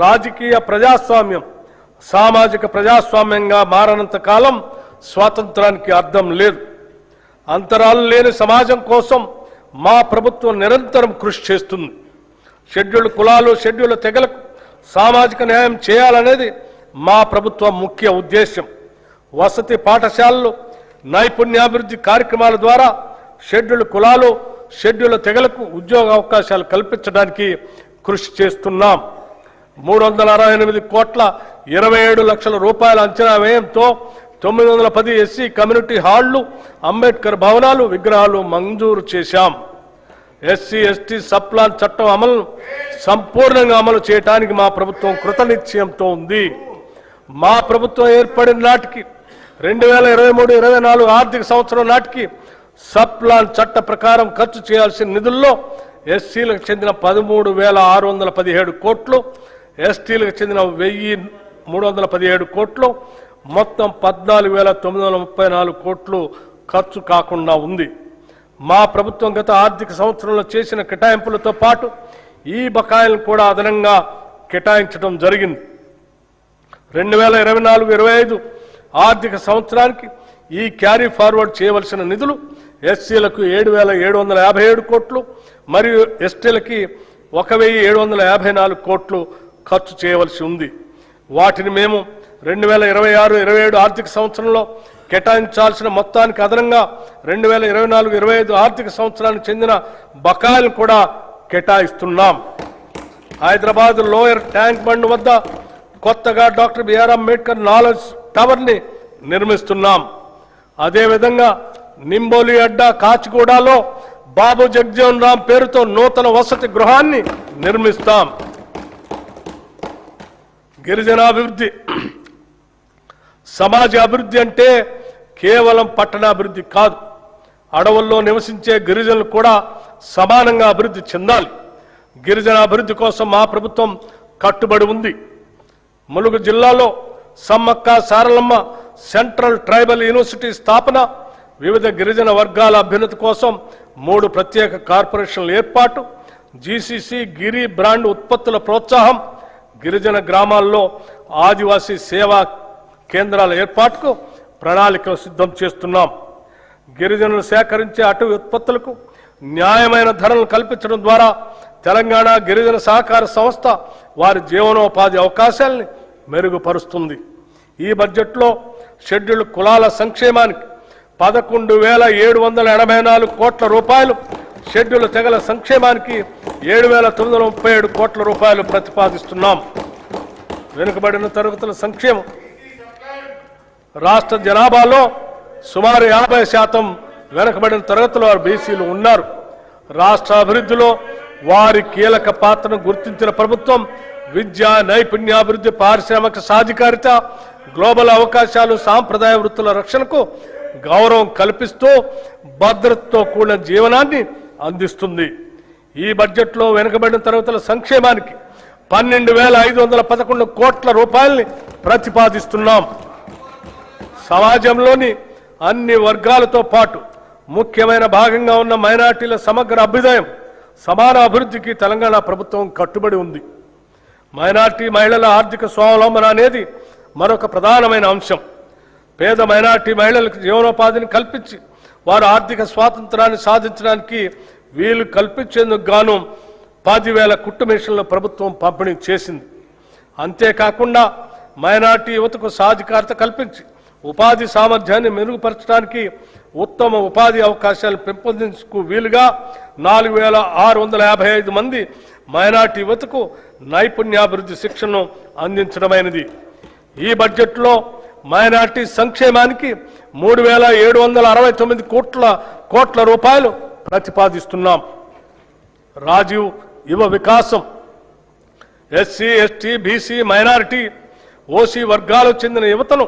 Speaker 3: రాజకీయ ప్రజాస్వామ్యం సామాజిక ప్రజాస్వామ్యంగా మారనంత కాలం స్వాతంత్రానికి అర్థం లేదు. అంతరాలు లేని సమాజం కోసం మా ప్రభుత్వం నిరంతరం కృషి చేస్తుంది. షెడ్యూల్డ్ కులాలు, షెడ్యూల్డ్ తెగలకు సామాజిక న్యాయం చేయాలనేది మా ప్రభుత్వం ముఖ్య ఉద్దేశం. వసతి పాఠశాలలు, నైపుణ్యాభివృద్ధి కార్యక్రమాల ద్వారా షెడ్యూల్డ్ కులాలు, షెడ్యూల్డ్ తెగలకు ఉద్యోగ అవకాశాలు కల్పించడానికి కృషి చేస్తున్నాం. 368 కోట్ల 27 లక్షల రూపాయల అంచనా వ్యయంతో 910 ఎస్సీ కమ్యూనిటీ హాళ్లు, అంబేద్కర్ భవనాలు, విగ్రహాలు మంజూరు చేశాం. ఎస్సీ ఎస్టీ సప్లాన్ చట్టం అమలును సంపూర్ణంగా అమలు చేయడానికి మా ప్రభుత్వం కృతనిశ్చయంతో ఉంది. మా ప్రభుత్వం ఏర్పడిన నాటికి 2023-24 ఆర్థిక సంవత్సరం నాటికి సప్లాన్ చట్ట ప్రకారం ఖర్చు చేయాల్సిన నిధుల్లో ఎస్సీలకు చెందిన 13,617 కోట్లు, ఎస్టీలకు చెందిన 1,317 కోట్లు, మొత్తం 14,934 కోట్లు ఖర్చు కాకుండా ఉంది. మా ప్రభుత్వం గత ఆర్థిక సంవత్సరంలో చేసిన కేటాయింపులతో పాటు ఈ బకాయిలను కూడా అదనంగా కేటాయించడం జరిగింది. 2024-25 ఆర్థిక సంవత్సరానికి ఈ క్యారీ ఫార్వర్డ్ చేయవలసిన నిధులు ఎస్సీలకు 7,757 కోట్లు మరియు ఎస్టీలకి 1,754 కోట్లు ఖర్చు చేయవలసి ఉంది. వాటిని మేము 2026-27 ఆర్థిక సంవత్సరంలో కేటాయించాల్సిన మొత్తానికి అదనంగా 2024-25 ఆర్థిక సంవత్సరానికి చెందిన బకాయిలు కూడా కేటాయిస్తున్నాం. హైదరాబాద్ లోయర్ ట్యాంక్ బండ్ వద్ద కొత్తగా డాక్టర్ బిఆర్ అంబేద్కర్ నాలెడ్జ్ టవర్ని నిర్మిస్తున్నాం. అదేవిధంగా నింబోలి అడ్డా కాచిగూడలో బాబు జగజీవన్ రామ్ పేరుతో నూతన వసతి గృహాన్ని నిర్మిస్తాం. గిరిజనాభివృద్ధి సమాజ అభివృద్ధి అంటే కేవలం పట్టణాభివృద్ధి కాదు. అడవుల్లో నివసించే గిరిజనులు కూడా సమానంగా అభివృద్ధి చెందాలి. గిరిజన అభివృద్ధి కోసం మా ప్రభుత్వం కట్టుబడి ఉంది. ములుగు జిల్లాలో Sammakka Saralamma central tribal university స్థాపన, వివిధ గిరిజన వర్గాల అభ్యున్నతి కోసం 3 ప్రత్యేక కార్పొరేషన్ల ఏర్పాటు, జీసీసీ గిరి బ్రాండ్ ఉత్పత్తుల ప్రోత్సాహం, గిరిజన గ్రామాల్లో ఆదివాసీ సేవా కేంద్రాల ఏర్పాటుకు ప్రణాళికలు సిద్ధం చేస్తున్నాం. గిరిజనులు సేకరించే అటవీ ఉత్పత్తులకు న్యాయమైన ధరలను కల్పించడం ద్వారా తెలంగాణ గిరిజన సహకార సంస్థ వారి జీవనోపాధి అవకాశాలని మెరుగుపరుస్తుంది. ఈ బడ్జెట్లో షెడ్యూల్డ్ కులాల సంక్షేమానికి 11,784 కోట్ల రూపాయలు, షెడ్యూల్ తెగల సంక్షేమానికి 7,937 కోట్ల రూపాయలు ప్రతిపాదిస్తున్నాం. వెనుకబడిన తరగతుల సంక్షేమం రాష్ట్ర జనాభాలో సుమారు 50% వెనుకబడిన తరగతుల వారు బీసీలు ఉన్నారు. రాష్ట్ర అభివృద్ధిలో వారి కీలక పాత్రను గుర్తించిన ప్రభుత్వం విద్య, నైపుణ్యాభివృద్ధి, పారిశ్రామిక సాధికారిత, గ్లోబల్ అవకాశాలు, సాంప్రదాయ వృత్తుల రక్షణకు గౌరవం కల్పిస్తూ భద్రతతో కూడిన జీవనాన్ని అందిస్తుంది. ఈ బడ్జెట్లో వెనుకబడిన తరగతుల సంక్షేమానికి 12,511 కోట్ల రూపాయల్ని ప్రతిపాదిస్తున్నాం. సమాజంలోని అన్ని వర్గాలతో పాటు ముఖ్యమైన భాగంగా ఉన్న మైనార్టీల సమగ్ర అభ్యుదయం, సమాన అభివృద్ధికి తెలంగాణ ప్రభుత్వం కట్టుబడి ఉంది. మైనార్టీ మహిళల ఆర్థిక స్వావలంబన అనేది మరొక ప్రధానమైన అంశం. పేద మైనార్టీ మహిళలకు జీవనోపాధిని కల్పించి వారు ఆర్థిక స్వాతంత్రాన్ని సాధించడానికి వీలు కల్పించేందుకు గాను 10,000 కుట్టు మిషన్ల ప్రభుత్వం పంపిణీ చేసింది. అంతేకాకుండా మైనార్టీ యువతకు సాధికారత కల్పించి ఉపాధి సామర్థ్యాన్ని మెరుగుపరచడానికి ఉత్తమ ఉపాధి అవకాశాలు పెంపొందించుకు వీలుగా 4,655 మంది మైనార్టీ యువతకు నైపుణ్యాభివృద్ధి శిక్షణను అందించడమైనది. ఈ బడ్జెట్లో మైనార్టీ సంక్షేమానికి 3,769 కోట్ల రూపాయలు ప్రతిపాదిస్తున్నాం. రాజీవ్ యువ వికాసం SC, ST, BC, minority, OC వర్గాలకు చెందిన యువతను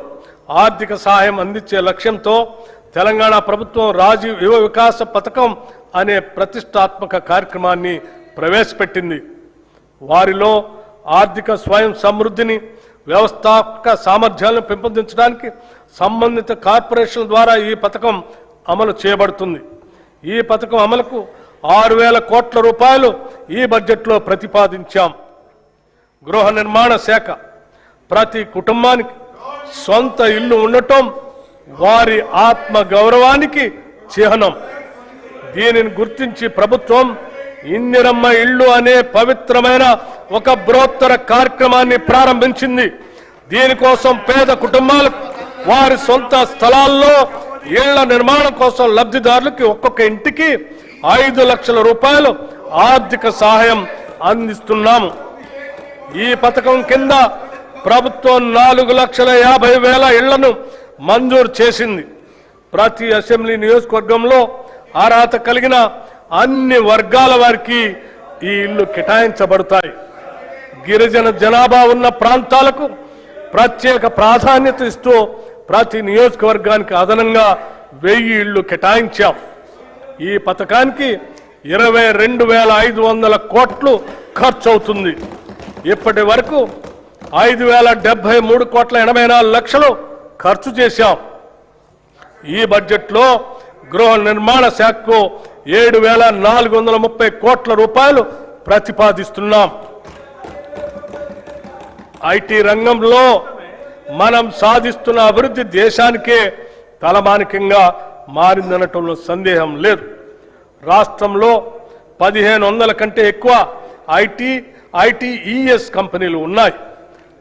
Speaker 3: ఆర్థిక సహాయం అందించే లక్ష్యంతో తెలంగాణ ప్రభుత్వం రాజీవ్ యువ వికాస పథకం అనే ప్రతిష్టాత్మక కార్యక్రమాన్ని ప్రవేశపెట్టింది. వారిలో ఆర్థిక స్వయం సమృద్ధిని, వ్యవస్థాపక సామర్థ్యాలను పెంపొందించడానికి సంబంధిత కార్పొరేషన్ల ద్వారా ఈ పథకం అమలు చేయబడుతుంది. ఈ పథకం అమలుకు 6,000 కోట్ల రూపాయలు ఈ బడ్జెట్లో ప్రతిపాదించాం. గృహ నిర్మాణ శాఖ ప్రతి కుటుంబానికి సొంత ఇల్లు ఉండటం వారి ఆత్మ గౌరవానికి చిహ్నం. దీనిని గుర్తించి ప్రభుత్వం ఇందిరమ్మ ఇళ్ళు అనే పవిత్రమైన ఒక బృహత్తర కార్యక్రమాన్ని ప్రారంభించింది. దీనికోసం పేద కుటుంబాలకు వారి సొంత స్థలాల్లో ఇళ్ల నిర్మాణం కోసం లబ్ధిదారులకి ఒక్కొక్క ఇంటికి 5 లక్షల రూపాయలు ఆర్థిక సహాయం అందిస్తున్నాము. ఈ పథకం కింద ప్రభుత్వం 4,50,000 ఇళ్లను మంజూరు చేసింది. ప్రతి అసెంబ్లీ నియోజకవర్గంలో అర్హత కలిగిన అన్ని వర్గాల వారికి ఈ ఇళ్లు కేటాయించబడతాయి. గిరిజన జనాభా ఉన్న ప్రాంతాలకు ప్రత్యేక ప్రాధాన్యత ఇస్తూ ప్రతి నియోజకవర్గానికి అదనంగా 1000 ఇళ్లు కేటాయించాం. ఈ పథకానికి 22,500 కోట్లు ఖర్చు అవుతుంది. ఇప్పటి వరకు 5,073,84,00,000 ఖర్చు చేశాం. ఈ బడ్జెట్లో గృహ నిర్మాణ శాఖకు 7,430 కోట్ల రూపాయలు ప్రతిపాదిస్తున్నాం. ఐటీ రంగంలో మనం సాధిస్తున్న అభివృద్ధి దేశానికే తలమానికంగా మారిందనటంలో సందేహం లేదు. రాష్ట్రంలో 1500 కంటే ఎక్కువ ఐటీఈఎస్ కంపెనీలు ఉన్నాయి.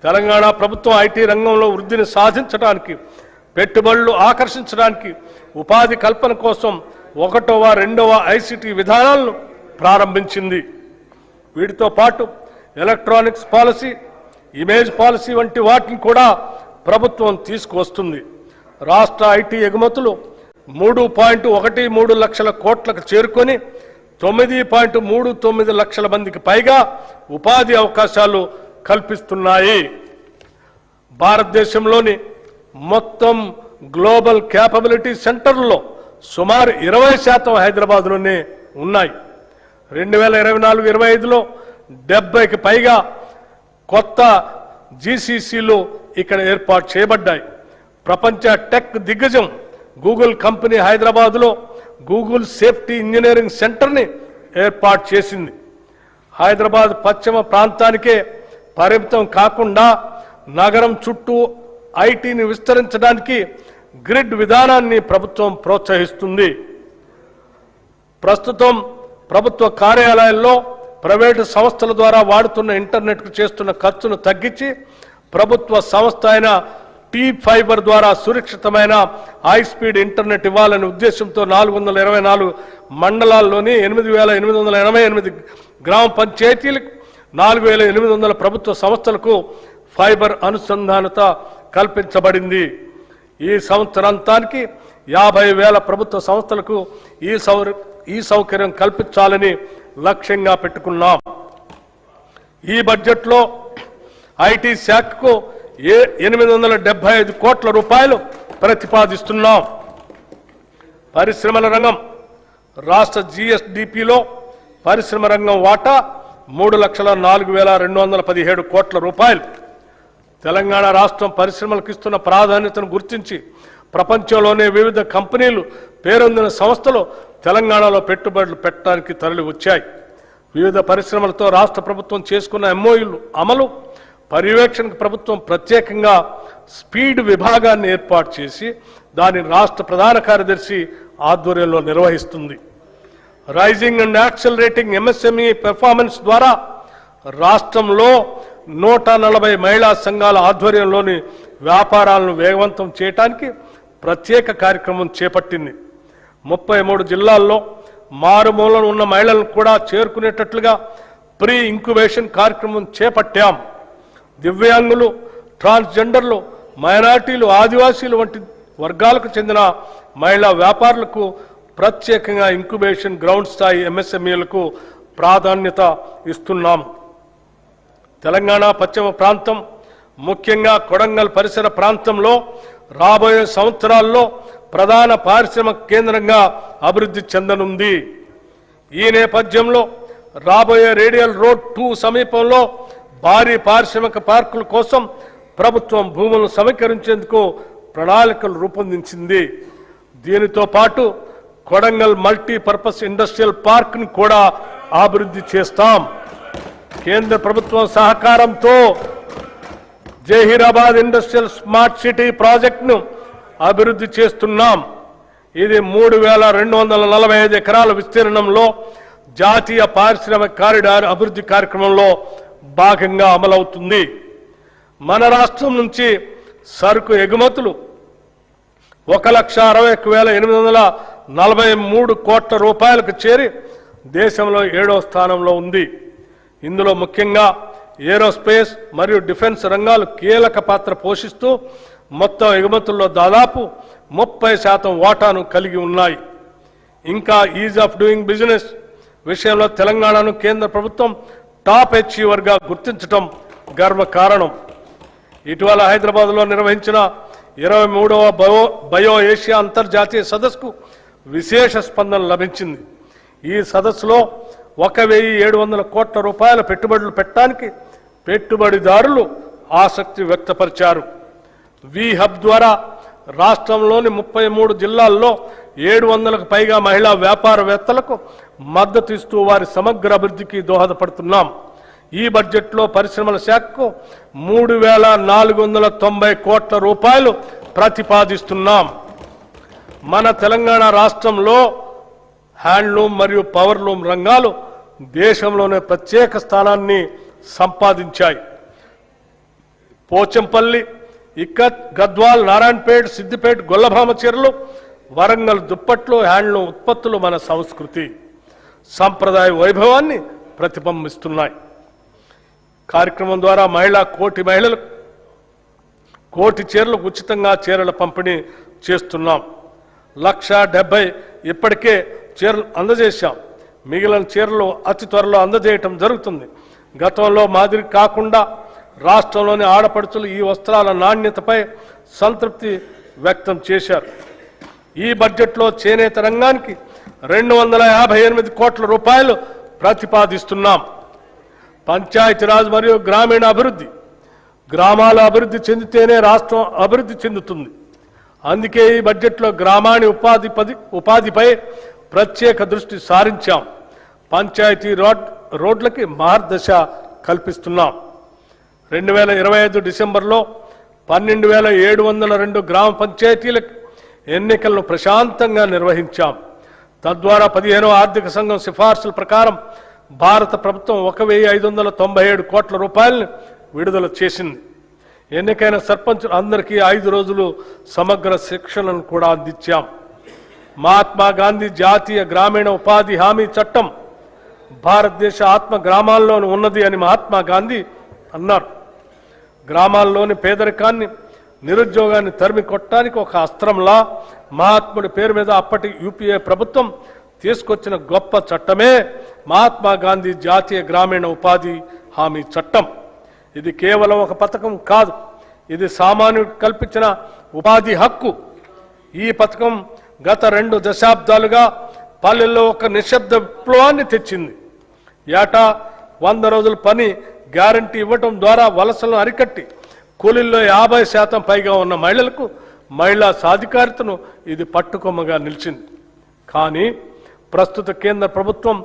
Speaker 3: తెలంగాణ ప్రభుత్వం ఐటీ రంగంలో వృద్ధిని సాధించడానికి, పెట్టుబడులు ఆకర్షించడానికి, ఉపాధి కల్పన కోసం 1వ, 2వ ఐసిటి విధానాలను ప్రారంభించింది. వీటితో పాటు ఎలక్ట్రానిక్స్ పాలసీ, ఇమేజ్ పాలసీ వంటి వాటిని కూడా ప్రభుత్వం తీసుకువస్తుంది. రాష్ట్ర ఐటీ ఎగుమతులు 3.13 లక్షల కోట్లకు చేరుకొని 9.39 లక్షల మందికి పైగా ఉపాధి అవకాశాలు కల్పిస్తున్నాయి. భారతదేశంలోని మొత్తం గ్లోబల్ క్యాపబిలిటీ సెంటర్లలో సుమారు 20% హైదరాబాద్లోనే ఉన్నాయి. 2024-25లో 70కి పైగా కొత్త జీసీసీలు ఇక్కడ ఏర్పాటు చేయబడ్డాయి. ప్రపంచ టెక్ దిగ్గజం గూగుల్ కంపెనీ హైదరాబాద్లో గూగుల్ సేఫ్టీ ఇంజనీరింగ్ సెంటర్ని ఏర్పాటు చేసింది. హైదరాబాద్ పశ్చిమ ప్రాంతానికే పరిమితం కాకుండా నగరం చుట్టూ ఐటీని విస్తరించడానికి గ్రిడ్ విధానాన్ని ప్రభుత్వం ప్రోత్సహిస్తుంది. ప్రస్తుతం ప్రభుత్వ కార్యాలయాల్లో ప్రైవేటు సంస్థల ద్వారా వాడుతున్న ఇంటర్నెట్కు చేస్తున్న ఖర్చును తగ్గించి ప్రభుత్వ సంస్థ అయిన T-Fiber ద్వారా సురక్షితమైన హై స్పీడ్ ఇంటర్నెట్ ఇవ్వాలనే ఉద్దేశంతో 424 మండలాల్లోని 8,888 గ్రామ పంచాయతీలకు 4,800 ప్రభుత్వ సంస్థలకు ఫైబర్ అనుసంధానత కల్పించబడింది. ఈ సంవత్సరాంతానికి 50,000 ప్రభుత్వ సంస్థలకు ఈ సౌకర్యం కల్పించాలని లక్ష్యంగా పెట్టుకున్నాం. ఈ బడ్జెట్లో ఐటీ శాఖకు 875 కోట్ల రూపాయలు ప్రతిపాదిస్తున్నాం. పరిశ్రమల రంగం రాష్ట్ర జీఎస్డిపిలో పరిశ్రమ రంగం వాటా 3,04,217 కోట్ల రూపాయలు. తెలంగాణ రాష్ట్రం పరిశ్రమలకు ఇస్తున్న ప్రాధాన్యతను గుర్తించి ప్రపంచంలోనే వివిధ కంపెనీలు పేరొందిన సంస్థలు తెలంగాణలో పెట్టుబడులు పెట్టడానికి తరలి వచ్చాయి. వివిధ పరిశ్రమలతో రాష్ట్ర ప్రభుత్వం చేసుకున్న ఎంఓయూలు అమలు పర్యవేక్షణకు ప్రభుత్వం ప్రత్యేకంగా స్పీడ్ విభాగాన్ని ఏర్పాటు చేసి దాని రాష్ట్ర ప్రధాన కార్యదర్శి ఆధ్వర్యంలో నిర్వహిస్తుంది. Raising and accelerating MSME performance ద్వారా రాష్ట్రంలో 140 మహిళా సంఘాల ఆధ్వర్యంలోని వ్యాపారాలను వేగవంతం చేయడానికి ప్రత్యేక కార్యక్రమం చేపట్టింది. 33 జిల్లాల్లో మారుమూలన ఉన్న మహిళలను కూడా చేరుకునేటట్లుగా ప్రీ ఇంక్యుబేషన్ కార్యక్రమం చేపట్టాం. దివ్యాంగులు, ట్రాన్స్జెండర్లు, మైనారిటీలు, ఆదివాసీలు వంటి వర్గాలకు చెందిన మహిళా వ్యాపారులకు ప్రత్యేకంగా ఇంక్యుబేషన్ గ్రౌండ్ స్థాయి ఎంఎస్ఎంఈలకు ప్రాధాన్యత ఇస్తున్నాం. తెలంగాణ పశ్చిమ ప్రాంతం, ముఖ్యంగా కొడంగల్ పరిసర ప్రాంతంలో రాబోయే సంవత్సరాల్లో ప్రధాన పారిశ్రామిక కేంద్రంగా అభివృద్ధి చెందనుంది. ఈ నేపథ్యంలో రాబోయే రేడియల్ రోడ్ 2 సమీపంలో భారీ పారిశ్రామిక పార్కుల కోసం ప్రభుత్వం భూములను సమీకరించేందుకు ప్రణాళికలు రూపొందించింది. దీనితో పాటు కొడంగల్ మల్టీపర్పస్ ఇండస్ట్రియల్ పార్క్ను కూడా అభివృద్ధి చేస్తాం. కేంద్ర ప్రభుత్వం సహకారంతో జహీరాబాద్ ఇండస్ట్రియల్ స్మార్ట్ సిటీ ప్రాజెక్టును అభివృద్ధి చేస్తున్నాం. ఇది 3,245 ఎకరాల విస్తీర్ణంలో జాతీయ పారిశ్రామిక కారిడార్ అభివృద్ధి కార్యక్రమంలో భాగంగా అమలవుతుంది. మన రాష్ట్రం నుంచి సరుకు ఎగుమతులు 1,61,843 కోట్ల రూపాయలకు చేరి దేశంలో 7వ స్థానంలో ఉంది. ఇందులో ముఖ్యంగా ఏరోస్పేస్ మరియు డిఫెన్స్ రంగాలు కీలక పాత్ర పోషిస్తూ మొత్తం ఎగుమతుల్లో దాదాపు 30% వాటాను కలిగి ఉన్నాయి. ఇంకా ఈజ్ ఆఫ్ డూయింగ్ బిజినెస్ విషయంలో తెలంగాణను కేంద్ర ప్రభుత్వం టాప్ అచీవర్గా గుర్తించడం గర్వకారణం. ఇటీవల హైదరాబాద్లో నిర్వహించిన 23వ బయో ఏషియా అంతర్జాతీయ సదస్సుకు విశేష స్పందన లభించింది. ఈ సదస్సులో 1,700 కోట్ల రూపాయల పెట్టుబడులు పెట్టడానికి పెట్టుబడిదారులు ఆసక్తి వ్యక్తపరిచారు. వి హబ్ ద్వారా రాష్ట్రంలోని 33 జిల్లాల్లో 700కు పైగా మహిళా వ్యాపారవేత్తలకు మద్దతు ఇస్తూ వారి సమగ్ర అభివృద్ధికి దోహదపడుతున్నాం. ఈ బడ్జెట్లో పరిశ్రమల శాఖకు 3,490 కోట్ల రూపాయలు ప్రతిపాదిస్తున్నాం. మన తెలంగాణ రాష్ట్రంలో హ్యాండ్లూమ్ మరియు పవర్లూమ్ రంగాలు దేశంలోనే ప్రత్యేక స్థానాన్ని సంపాదించాయి. పోచంపల్లి, ఇక్కత్, గద్వాల్, నారాయణపేట్, సిద్దిపేట్, గొల్లభామ చీరలు, వరంగల్ దుప్పట్లు, హ్యాండ్లూమ్ ఉత్పత్తులు మన సంస్కృతి సంప్రదాయ వైభవాన్ని ప్రతిబింబిస్తున్నాయి. కార్యక్రమం ద్వారా కోటి మహిళలకు కోటి చీరలకు ఉచితంగా చీరల పంపిణీ చేస్తున్నాం. 1,70,000 ఇప్పటికే చీరలు అందజేశాం. మిగిలిన చీరలు అతి త్వరలో అందజేయటం జరుగుతుంది. గతంలో మాదిరి కాకుండా రాష్ట్రంలోని ఆడపడుచులు ఈ వస్త్రాల నాణ్యతపై సంతృప్తి వ్యక్తం చేశారు. ఈ బడ్జెట్లో చేనేత రంగానికి 258 కోట్ల రూపాయలు ప్రతిపాదిస్తున్నాం. పంచాయతీరాజ్ మరియు గ్రామీణ అభివృద్ధి, గ్రామాల అభివృద్ధి చెందితేనే రాష్ట్రం అభివృద్ధి చెందుతుంది. అందుకే ఈ బడ్జెట్లో గ్రామాణి ఉపాధిపై ప్రత్యేక దృష్టి సారించాం. పంచాయతీ రోడ్లకి మార్గదర్శ కల్పిస్తున్నాం. 2025 డిసెంబర్లో 12,702 గ్రామ పంచాయతీలకు ఎన్నికలను ప్రశాంతంగా నిర్వహించాం. తద్వారా 15వ ఆర్థిక సంఘం సిఫార్సుల ప్రకారం భారత ప్రభుత్వం 1,597 కోట్ల రూపాయలను విడుదల చేసింది. ఎన్నికైన సర్పంచులు అందరికీ 5 రోజులు సమగ్ర శిక్షణను కూడా అందించాం. మహాత్మా గాంధీ జాతీయ గ్రామీణ ఉపాధి హామీ చట్టం భారతదేశ ఆత్మ గ్రామాల్లోనే ఉన్నది అని మహాత్మా గాంధీ అన్నారు. గ్రామాల్లోని పేదరికాన్ని, నిరుద్యోగాన్ని తరిమి కొట్టడానికి ఒక అస్త్రంలా మహాత్ముడి పేరు మీద అప్పటి యూపీఏ ప్రభుత్వం తీసుకొచ్చిన గొప్ప చట్టమే మహాత్మా గాంధీ జాతీయ గ్రామీణ ఉపాధి హామీ చట్టం. ఇది కేవలం ఒక పథకం కాదు, ఇది సామాన్యుడికి కల్పించిన ఉపాధి హక్కు. ఈ పథకం గత 2 దశాబ్దాలుగా పల్లెల్లో ఒక నిశ్శబ్ద విప్లవాన్ని తెచ్చింది. ఏటా 100 రోజుల పని గ్యారంటీ ఇవ్వటం ద్వారా వలసలను అరికట్టి కూలీల్లో 50% పైగా ఉన్న మహిళలకు మహిళా సాధికారితను ఇది పట్టుకొమ్మగా నిలిచింది. కానీ ప్రస్తుత కేంద్ర ప్రభుత్వం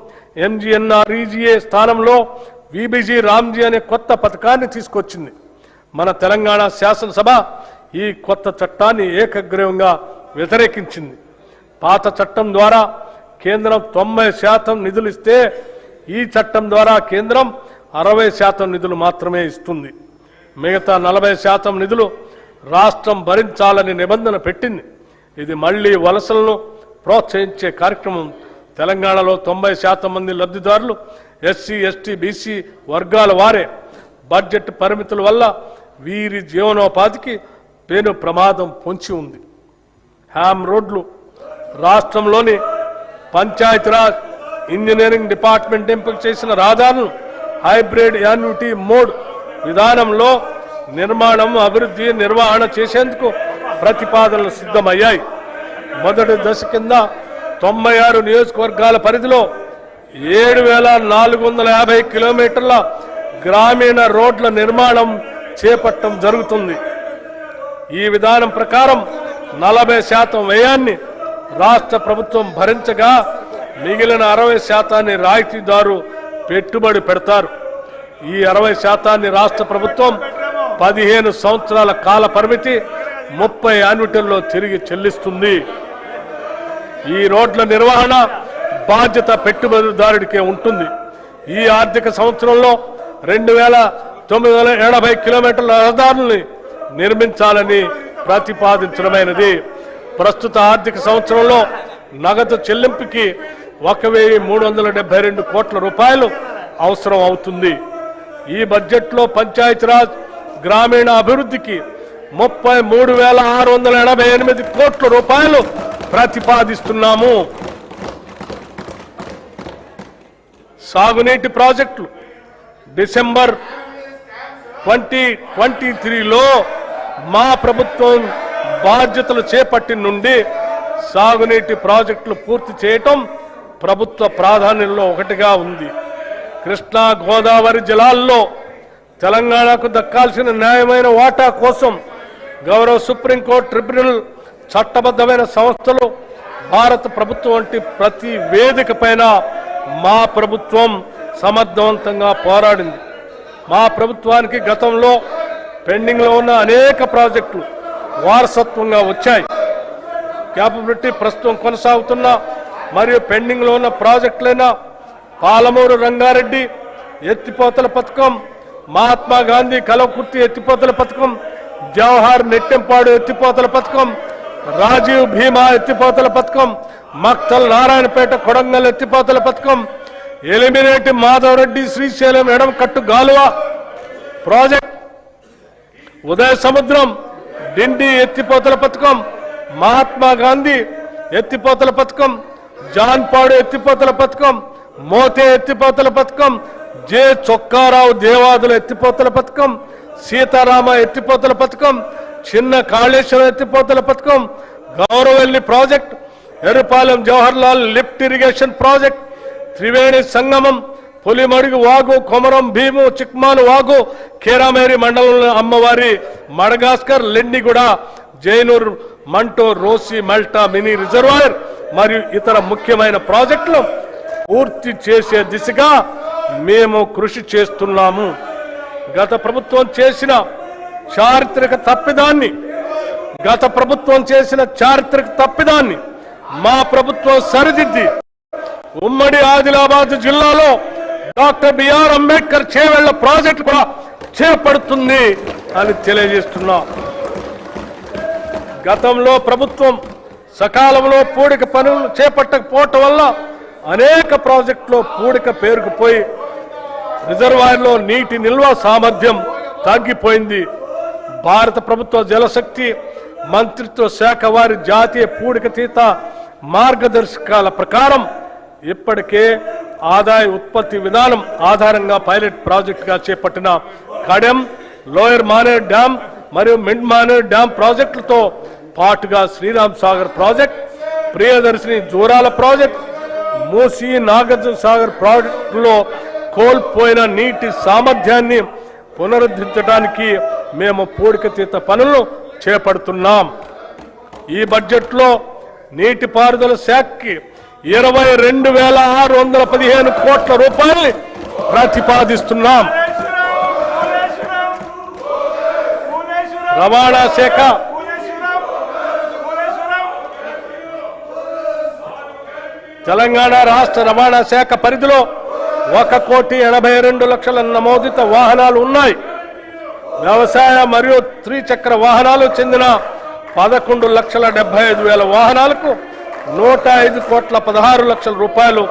Speaker 3: MGNREGA స్థానంలో VBG రామ్జీ అనే కొత్త పథకాన్ని తీసుకొచ్చింది. మన తెలంగాణ శాసనసభ ఈ కొత్త చట్టాన్ని ఏకగ్రీవంగా వ్యతిరేకించింది. పాత చట్టం ద్వారా కేంద్రం 90% నిధులు ఇస్తే ఈ చట్టం ద్వారా కేంద్రం 60% నిధులు మాత్రమే ఇస్తుంది. మిగతా 40% నిధులు రాష్ట్రం భరించాలని నిబంధన పెట్టింది. ఇది మళ్లీ వలసలను ప్రోత్సహించే కార్యక్రమం. తెలంగాణలో 90% మంది లబ్ధిదారులు SC, ST, BC వర్గాల వారే. బడ్జెట్ పరిమితుల వల్ల వీరి జీవనోపాధికి పెను ప్రమాదం పొంచి ఉంది. హ్యామ్ రోడ్లు, రాష్ట్రంలోని పంచాయతీరాజ్ ఇంజనీరింగ్ డిపార్ట్మెంట్ ఎంపిక చేసిన రహదారులను హైబ్రిడ్ యాన్యుటీ మోడ్ విధానంలో నిర్మాణం, అభివృద్ధి, నిర్వహణ చేసేందుకు ప్రతిపాదనలు సిద్ధమయ్యాయి. మొదటి దశ కింద 96 నియోజకవర్గాల పరిధిలో 7,450 కిలోమీటర్ల గ్రామీణ రోడ్ల నిర్మాణం చేపట్టడం జరుగుతుంది. ఈ విధానం ప్రకారం 40% వ్యయాన్ని రాష్ట్ర ప్రభుత్వం భరించగా మిగిలిన 60% రాయితీదారు పెట్టుబడి పెడతారు. ఈ 60% రాష్ట్ర ప్రభుత్వం 15 సంవత్సరాల కాల పరిమితి 30 యాన్యుటీల్లో తిరిగి చెల్లిస్తుంది. ఈ రోడ్ల నిర్వహణ బాధ్యత పెట్టుబడిదారుడికే ఉంటుంది. ఈ ఆర్థిక సంవత్సరంలో 2,980 కిలోమీటర్ల రహదారుల్ని నిర్మించాలని ప్రతిపాదించడమైనది. ప్రస్తుత ఆర్థిక సంవత్సరంలో నగదు చెల్లింపుకి 1,372 కోట్ల రూపాయలు అవసరం అవుతుంది. ఈ బడ్జెట్లో పంచాయతీరాజ్ గ్రామీణ అభివృద్ధికి 33,688 కోట్ల రూపాయలు ప్రతిపాదిస్తున్నాము. సాగునీటి ప్రాజెక్టులు డిసెంబర్ 2023లో మా ప్రభుత్వం బాధ్యతలు చేపట్టి నుండి సాగునీటి ప్రాజెక్టులు పూర్తి చేయటం ప్రభుత్వ ప్రాధాన్యంలో ఒకటిగా ఉంది. కృష్ణా, గోదావరి జలాల్లో తెలంగాణకు దక్కాల్సిన న్యాయమైన వాటా కోసం గౌరవ సుప్రీంకోర్టు, ట్రిబ్యునల్, చట్టబద్ధమైన సంస్థలు, భారత ప్రభుత్వం వంటి ప్రతి వేదిక పైన మా ప్రభుత్వం సమర్థవంతంగా పోరాడింది. మా ప్రభుత్వానికి గతంలో పెండింగ్లో ఉన్న అనేక ప్రాజెక్టులు వారసత్వంగా వచ్చాయి. క్యాపబిలిటీ ప్రస్తుతం కొనసాగుతున్న మరియు పెండింగ్లో ఉన్న ప్రాజెక్టులైన పాలమూరు రంగారెడ్డి ఎత్తిపోతల పథకం, మహాత్మా గాంధీ కలవకుర్తి ఎత్తిపోతల పథకం, జవహర్ నెట్టెంపాడు ఎత్తిపోతల పథకం, రాజీవ్ భీమా ఎత్తిపోతల పథకం, మక్తల్ నారాయణపేట కొడంగల్ ఎత్తిపోతల పథకం, ఎలిమినేటి మాధవరెడ్డి శ్రీశైలం ఎడమకట్టు గాలువ ప్రాజెక్ట్, ఉదయ సముద్రం డిండి ఎత్తిపోతల పథకం, మహాత్మా గాంధీ ఎత్తిపోతల పథకం, జాన్పాడు ఎత్తిపోతల పథకం, మోతే ఎత్తిపోతల పథకం, జె చొక్కారావు దేవాదుల ఎత్తిపోతల పథకం, సీతారామ ఎత్తిపోతల పథకం, చిన్న కాళేశ్వరం ఎత్తిపోతల పథకం, Gouravelli project, Errapalem Jawaharlal lift irrigation project, Triveni Sangamam, Pulimadugu వాగు, కొమరం భీము, చిక్మాను వాగు, కేరామేరి మండలంలో అమ్మవారి మడగాస్కర్, లెండిగూడ, జైనూర్, మంటో, రోసి, మల్టా మినీ రిజర్వాయర్ మరియు ఇతర ముఖ్యమైన ప్రాజెక్టులు పూర్తి చేసే దిశగా మేము కృషి చేస్తున్నాము. గత ప్రభుత్వం చేసిన చారిత్రక తప్పిదాన్ని మా ప్రభుత్వం సరిదిద్ది ఉమ్మడి ఆదిలాబాద్ జిల్లాలో doctor BR Ambedkar Chevella project కూడా చేపడుతుంది అని తెలియజేస్తున్నాం. గతంలో ప్రభుత్వం సకాలంలో పూడిక పనులు చేపట్టకపోవటం వల్ల అనేక ప్రాజెక్టులో పూడిక పేరుకుపోయి రిజర్వాయర్లో నీటి నిల్వ సామర్థ్యం తగ్గిపోయింది. భారత ప్రభుత్వ జలశక్తి మంత్రిత్వ శాఖ వారి జాతీయ పూడికతీత మార్గదర్శకాల ప్రకారం ఇప్పటికే ఆదాయ ఉత్పత్తి విధానం ఆధారంగా పైలట్ ప్రాజెక్టుగా చేపట్టిన కడెం, లోయర్ మానేర్ డ్యాం మరియు మిడ్ మానేర్ డ్యాం ప్రాజెక్టులతో పాటుగా శ్రీరామ్ సాగర్ ప్రాజెక్ట్, ప్రియదర్శిని జూరాల ప్రాజెక్ట్, మూసీ నాగార్జున సాగర్ ప్రాజెక్టులో కోల్పోయిన నీటి సామర్థ్యాన్ని పునరుద్ధరించడానికి మేము పూడికతీత పనులను చేపడుతున్నాం. ఈ బడ్జెట్లో నీటిపారుదల శాఖకి 22,615 కోట్ల రూపాయల్ని ప్రతిపాదిస్తున్నాం. రవాణా శాఖ తెలంగాణ రాష్ట్ర రవాణా శాఖ పరిధిలో 1,82,00,000 నమోదిత వాహనాలు ఉన్నాయి. వ్యవసాయ మరియు త్రిచక్ర వాహనాలు చెందిన 11,75,000 వాహనాలకు 105,16,00,000 రూపాయలు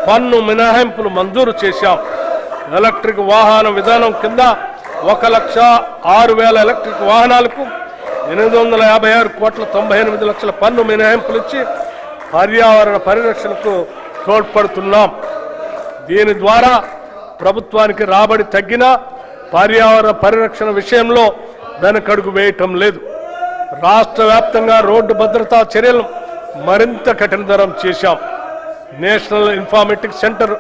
Speaker 3: పన్ను మినహాయింపులు మంజూరు చేశాం. ఎలక్ట్రిక్ వాహన విధానం కింద 1,06,000 ఎలక్ట్రిక్ వాహనాలకు 856,98,00,000 పన్ను మినహాయింపులు ఇచ్చి పర్యావరణ పరిరక్షణకు తోడ్పడుతున్నాం. దీని ద్వారా ప్రభుత్వానికి రాబడి తగ్గిన పర్యావరణ పరిరక్షణ విషయంలో వెనకడుగు వేయటం లేదు. రాష్ట్ర వ్యాప్తంగా రోడ్డు భద్రతా చర్యలను మరింత కఠినతరం చేశాం. నేషనల్ ఇన్ఫర్మేటిక్స్ సెంటర్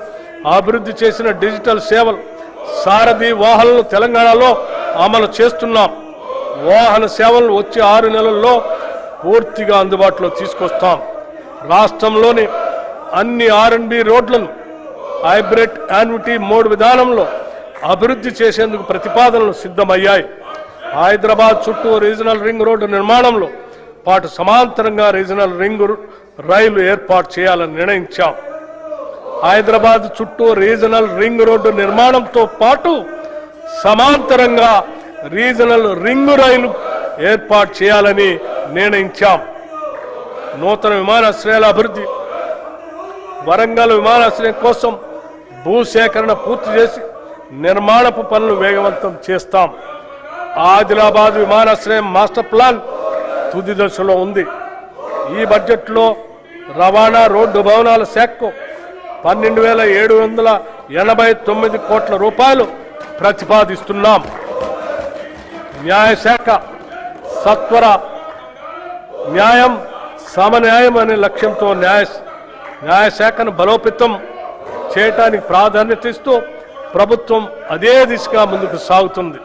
Speaker 3: అభివృద్ధి చేసిన డిజిటల్ సేవలు సారథి వాహనాలను తెలంగాణలో అమలు చేస్తున్నాం. వాహన సేవలను వచ్చే 6 నెలల్లో పూర్తిగా అందుబాటులో తీసుకొస్తాం. రాష్ట్రంలోని అన్ని R&B రోడ్లను హైబ్రిడ్ యాన్యుటీ మోడ్ విధానంలో అభివృద్ధి చేసేందుకు ప్రతిపాదనలు సిద్ధమయ్యాయి. హైదరాబాద్ చుట్టూ రీజనల్ రింగ్ రోడ్డు నిర్మాణంలో పాటు సమాంతరంగా రీజనల్ రింగ్ రైలు ఏర్పాటు చేయాలని నిర్ణయించాం. హైదరాబాద్ చుట్టూ రీజనల్ రింగ్ రోడ్డు నిర్మాణంతో పాటు సమాంతరంగా రీజనల్ రింగ్ రైలు ఏర్పాటు చేయాలని నిర్ణయించాం. నూతన విమానాశ్రయాల అభివృద్ధి, వరంగల్ విమానాశ్రయం కోసం భూసేకరణ పూర్తి చేసి నిర్మాణపు పనులు వేగవంతం చేస్తాం. ఆదిలాబాద్ విమానాశ్రయం మాస్టర్ ప్లాన్ తుది దశలో ఉంది. ఈ బడ్జెట్లో రవాణా రోడ్డు భవనాల శాఖకు 12,789 కోట్ల రూపాయలు ప్రతిపాదిస్తున్నాం. న్యాయశాఖ సత్వర న్యాయం సమన్యాయం అనే లక్ష్యంతో న్యాయశాఖను బలోపేతం చేయడానికి ప్రాధాన్యత ఇస్తూ ప్రభుత్వం అదే దిశగా ముందుకు సాగుతుంది.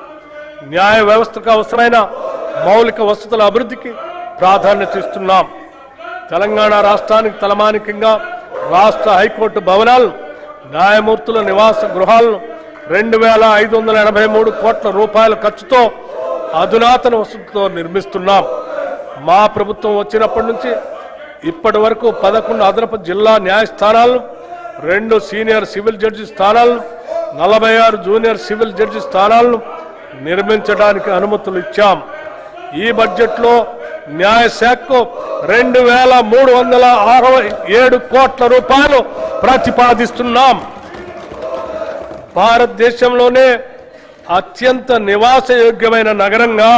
Speaker 3: న్యాయ వ్యవస్థకు అవసరమైన మౌలిక వసతుల అభివృద్ధికి ప్రాధాన్యత ఇస్తున్నాం. తెలంగాణ రాష్ట్రానికి తలమానికంగా రాష్ట్ర హైకోర్టు భవనాలను, న్యాయమూర్తుల నివాస గృహాలను 2583 కోట్ల రూపాయల ఖర్చుతో అధునాతన వసతులతో నిర్మిస్తున్నాం. మా ప్రభుత్వం వచ్చినప్పటి నుంచి ఇప్పటి వరకు 11 అదనపు జిల్లా న్యాయస్థానాలను, 2 సీనియర్ సివిల్ జడ్జి స్థానాలను, 46 జూనియర్ సివిల్ జడ్జి స్థానాలను నిర్మించడానికి అనుమతులు ఇచ్చాం. ఈ బడ్జెట్లో న్యాయశాఖకు 2367 కోట్ల రూపాయలు ప్రతిపాదిస్తున్నాం. భారతదేశంలోనే అత్యంత నివాసయోగ్యమైన నగరంగా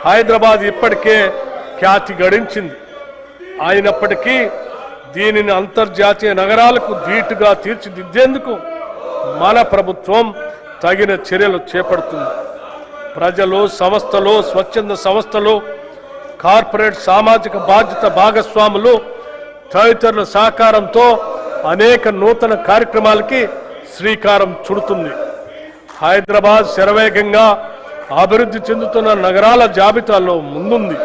Speaker 3: హైదరాబాద్ ఇప్పటికే ఖ్యాతి గడించింది. అయినప్పటికీ దీనిని అంతర్జాతీయ నగరాలకు ధీటుగా తీర్చిదిద్దేందుకు మన ప్రభుత్వం తగిన చర్యలు చేపడుతుంది. ప్రజలు, సంస్థలు, స్వచ్ఛంద సంస్థలు, కార్పొరేట్ సామాజిక బాధ్యత భాగస్వాములు తదితరుల సహకారంతో అనేక నూతన కార్యక్రమాలకి శ్రీకారం చుడుతుంది. హైదరాబాద్ శరవేగంగా అభివృద్ధి చెందుతున్న నగరాల జాబితాలో ముందుంది.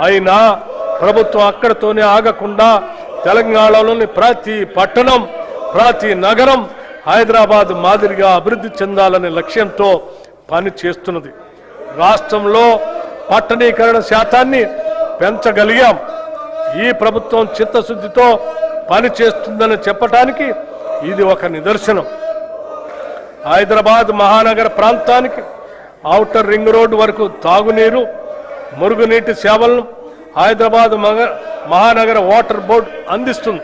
Speaker 3: అయినా ప్రభుత్వం అక్కడితోనే ఆగకుండా తెలంగాణలోని ప్రతి పట్టణం, ప్రతి నగరం హైదరాబాద్ మాదిరిగా అభివృద్ధి చెందాలనే లక్ష్యంతో పని చేస్తున్నది. రాష్ట్రంలో పట్టణీకరణ శాతాన్ని పెంచగలిగాం. ఈ ప్రభుత్వం చిత్తశుద్ధితో పని చేస్తుందని చెప్పటానికి ఇది ఒక నిదర్శనం. హైదరాబాద్ మహానగర ప్రాంతానికి ఔటర్ రింగ్ రోడ్డు వరకు తాగునీరు, మురుగునీటి సేవలను హైదరాబాద్ మహానగర వాటర్ బోర్డు అందిస్తుంది.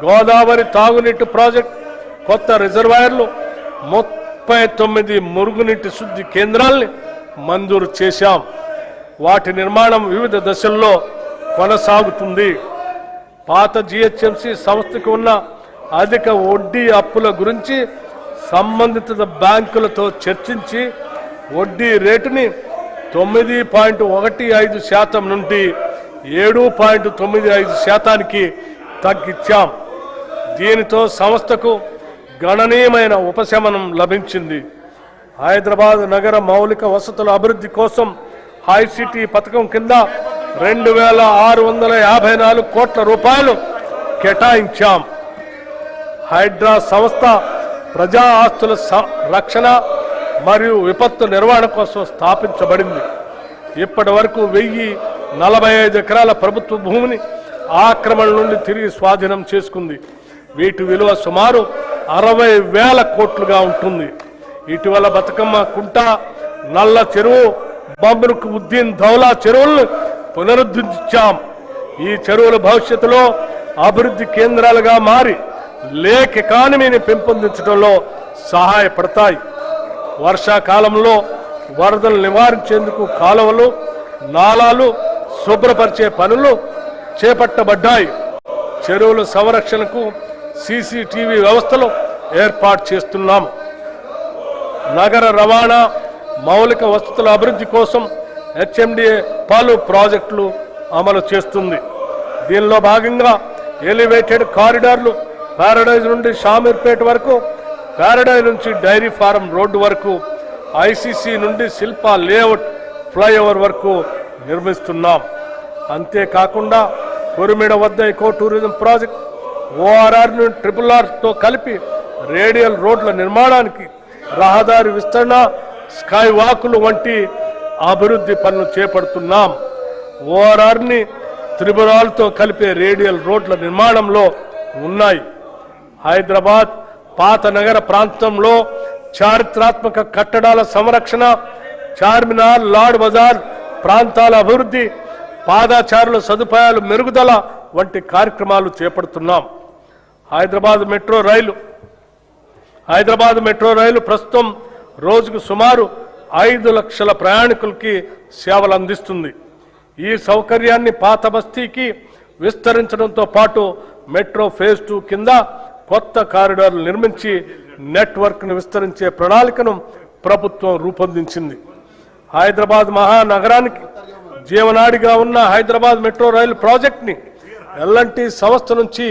Speaker 3: గోదావరి తాగునీటి ప్రాజెక్ట్, కొత్త రిజర్వాయర్లు, 39 మురుగునీటి శుద్ధి కేంద్రాల్ని మంజూరు చేశాం. వాటి నిర్మాణం వివిధ దశల్లో కొనసాగుతుంది. పాత జిహెచ్ఎంసీ సంస్థకు ఉన్న అధిక వడ్డీ అప్పుల గురించి సంబంధిత బ్యాంకులతో చర్చించి వడ్డీ రేటుని 9.15% నుండి 7.95% తగ్గించాం. దీనితో సంస్థకు గణనీయమైన ఉపశమనం లభించింది. హైదరాబాద్ నగర మౌలిక వసతుల అభివృద్ధి కోసం హైసిటీ పథకం కింద 2654 కోట్ల రూపాయలు కేటాయించాం. హైడ్రా సంస్థ ప్రజా ఆస్తుల రక్షణ మరియు విపత్తు నిర్వహణ కోసం స్థాపించబడింది. ఇప్పటి వరకు 1045 ఎకరాల ప్రభుత్వ భూమిని ఆక్రమణ నుండి తిరిగి స్వాధీనం చేసుకుంది. వీటి విలువ సుమారు 60,000 కోట్లుగా ఉంటుంది. ఇటీవల బతుకమ్మ కుంట, నల్ల చెరువు, బమ్రుక్ ఉద్దీన్ ధౌలా చెరువులను పునరుద్ధరించాం. ఈ చెరువుల భవిష్యత్తులో అభివృద్ధి కేంద్రాలుగా మారి లేక్ ఎకానమీని పెంపొందించడంలో సహాయపడతాయి. వర్షాకాలంలో వరదలు నివారించేందుకు కాలువలు, నాలాలు శుభ్రపరిచే పనులు చేపట్టబడ్డాయి. చెరువుల సంరక్షణకు సీసీటీవీ వ్యవస్థలు ఏర్పాటు చేస్తున్నాము. నగర రవాణా మౌలిక వసతుల అభివృద్ధి కోసం హెచ్ఎండిఏ పలు ప్రాజెక్టులు అమలు చేస్తుంది. దీనిలో భాగంగా ఎలివేటెడ్ కారిడార్లు ప్యారడైజ్ నుండి షామీర్పేట వరకు, ప్యారడైజ్ నుంచి డైరీ ఫారం రోడ్డు వరకు, ఐసీసీ నుండి శిల్పా లేఅవుట్ ఫ్లైఓవర్ వరకు నిర్మిస్తున్నాం. అంతేకాకుండా కొరిమిడ వద్ద ఎకో టూరిజం ప్రాజెక్ట్, ఓఆర్ఆర్ నుండి RRRతో కలిపి రేడియల్ రోడ్ల నిర్మాణానికి, రహదారి విస్తరణ, స్కై వాకులు వంటి అభివృద్ధి పనులు చేపడుతున్నాం. ఓఆర్ఆర్ని త్రిపురాలతో కలిపే రేడియల్ రోడ్ల నిర్మాణంలో ఉన్నాయి. హైదరాబాద్ పాత నగర ప్రాంతంలో చారిత్రాత్మక కట్టడాల సంరక్షణ, చార్మినార్, లాడ్ బజార్ ప్రాంతాల అభివృద్ధి, పాదాచారుల సదుపాయాలు మెరుగుదల వంటి కార్యక్రమాలు చేపడుతున్నాం. హైదరాబాద్ మెట్రో రైలు ప్రస్తుతం రోజుకు సుమారు 5 లక్షల ప్రయాణికులకి సేవలు అందిస్తుంది. ఈ సౌకర్యాన్ని పాత బస్తీకి విస్తరించడంతో పాటు మెట్రో ఫేజ్ 2 కింద కొత్త కారిడార్లు నిర్మించి నెట్వర్క్ను విస్తరించే ప్రణాళికను ప్రభుత్వం రూపొందించింది. హైదరాబాద్ మహానగరానికి జీవనాడిగా ఉన్న హైదరాబాద్ మెట్రో రైలు ప్రాజెక్ట్ని ఎల్ఎన్టీ సంస్థ నుంచి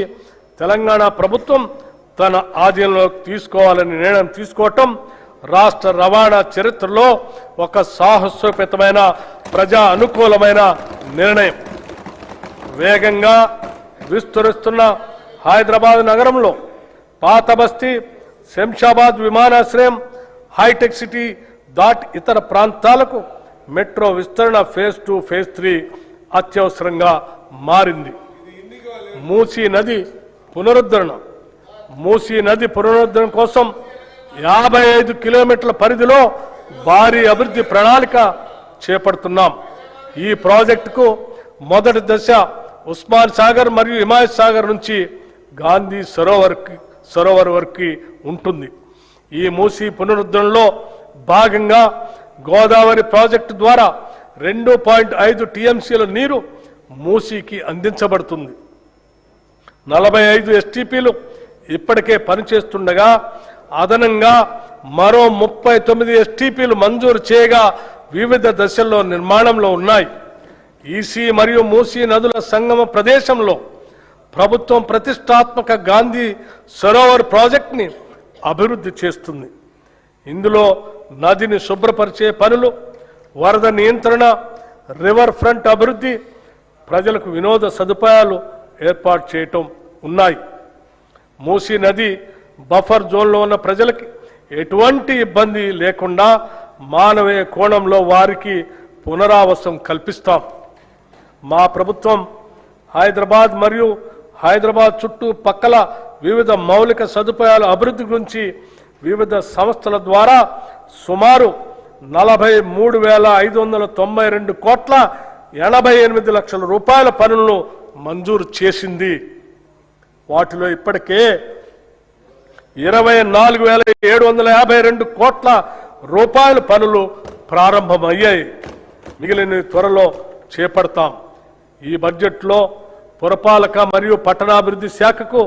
Speaker 3: తెలంగాణ ప్రభుత్వం తన ఆధీనంలోకి తీసుకోవాలని నిర్ణయం తీసుకోవటం రాష్ట్ర రవాణా చరిత్రలో ఒక సాహసోపేతమైన ప్రజా అనుకూలమైన నిర్ణయం. వేగంగా విస్తరిస్తున్న హైదరాబాద్ నగరంలో పాత బస్తీ, శంషాబాద్ విమానాశ్రయం, హైటెక్ సిటీ దాటి ఇతర ప్రాంతాలకు మెట్రో విస్తరణ ఫేజ్ 2, ఫేజ్ 3 అత్యవసరంగా మారింది. మూసీ నది పునరుద్ధరణ కోసం 55 కిలోమీటర్ల పరిధిలో భారీ అభివృద్ధి ప్రణాళిక చేపడుతున్నాం. ఈ ప్రాజెక్టుకు మొదటి దశ ఉస్మాన్ సాగర్ మరియు హిమాయత్ సాగర్ నుంచి గాంధీ సరోవర్ వరకు ఉంటుంది. ఈ మూసీ పునరుద్ధరణలో భాగంగా గోదావరి ప్రాజెక్టు ద్వారా 2.5 టీఎంసీల నీరు మూసీకి అందించబడుతుంది. 45 ఎస్టీపీలు ఇప్పటికే పనిచేస్తుండగా అదనంగా మరో 39 ఎస్టీపీలు మంజూరు చేయగా వివిధ దశల్లో నిర్మాణంలో ఉన్నాయి. ఈసీ మరియు మూసీ నదుల సంగమ ప్రదేశంలో ప్రభుత్వం ప్రతిష్టాత్మక గాంధీ సరోవర్ ప్రాజెక్టుని అభివృద్ధి చేస్తుంది. ఇందులో నదిని శుభ్రపరిచే పనులు, వరద నియంత్రణ, రివర్ ఫ్రంట్ అభివృద్ధి, ప్రజలకు వినోద సదుపాయాలు ఏర్పాటు చేయటం ఉన్నాయి. మూసీ నది బఫర్ జోన్లో ఉన్న ప్రజలకి ఎటువంటి ఇబ్బంది లేకుండా మానవీయ కోణంలో వారికి పునరావాసం కల్పిస్తాం. మా ప్రభుత్వం హైదరాబాద్ మరియు హైదరాబాద్ చుట్టూ పక్కల వివిధ మౌలిక సదుపాయాల అభివృద్ధి గురించి వివిధ సంస్థల ద్వారా సుమారు 43,592 కోట్ల 88 లక్షల రూపాయల పనులను మంజూరు చేసింది. వాటిలో ఇప్పటికే 24,752 కోట్ల రూపాయల పనులు ప్రారంభమయ్యాయి. మిగిలిన త్వరలో చేపడతాం. ఈ బడ్జెట్లో పురపాలక మరియు పట్టణాభివృద్ధి శాఖకు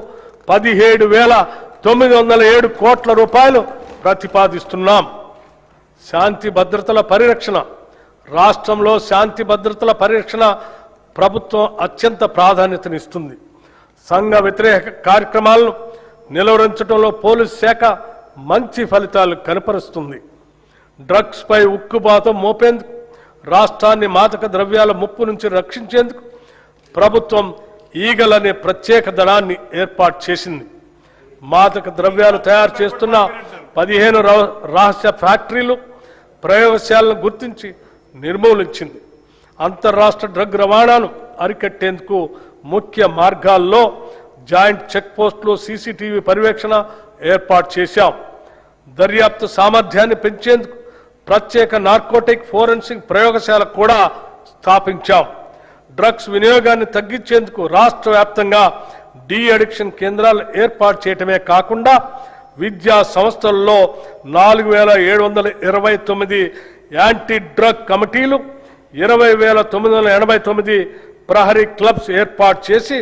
Speaker 3: 17,907 కోట్ల రూపాయలు ప్రతిపాదిస్తున్నాం. శాంతి భద్రతల పరిరక్షణ, రాష్ట్రంలో శాంతి భద్రతల పరిరక్షణ ప్రభుత్వం అత్యంత ప్రాధాన్యతనిస్తుంది. సంఘ వ్యతిరేక కార్యక్రమాలను నిలువరించడంలో పోలీసు శాఖ మంచి ఫలితాలు కనపరుస్తుంది. డ్రగ్స్ పై ఉక్కుబాతం మోపేందుకు, రాష్ట్రాన్ని మాదక ద్రవ్యాల ముప్పు నుంచి రక్షించేందుకు ప్రభుత్వం ఈగల్ అనే ప్రత్యేక దళాన్ని ఏర్పాటు చేసింది. మాదక ద్రవ్యాలు తయారు చేస్తున్న 15 రహస్య ఫ్యాక్టరీలు, ప్రయోగశాలను గుర్తించి నిర్మూలించింది. అంతర్రాష్ట్ర డ్రగ్ రవాణాను అరికట్టేందుకు ముఖ్య మార్గాల్లో జాయింట్ చెక్ పోస్టులు, సీసీటీవీ పర్యవేక్షణ ఏర్పాటు చేశాం. దర్యాప్తు సామర్థ్యాన్ని పెంచేందుకు ప్రత్యేక నార్కోటిక్ ఫోరెన్సిక్ ప్రయోగశాల కూడా స్థాపించాం. డ్రగ్స్ వినియోగాన్ని తగ్గించేందుకు రాష్ట్ర వ్యాప్తంగా డీ అడిక్షన్ కేంద్రాలు ఏర్పాటు చేయటమే కాకుండా విద్యా సంస్థల్లో 4,729 యాంటీ డ్రగ్ కమిటీలు, 20,989 ప్రహరీ క్లబ్స్ ఏర్పాటు చేసి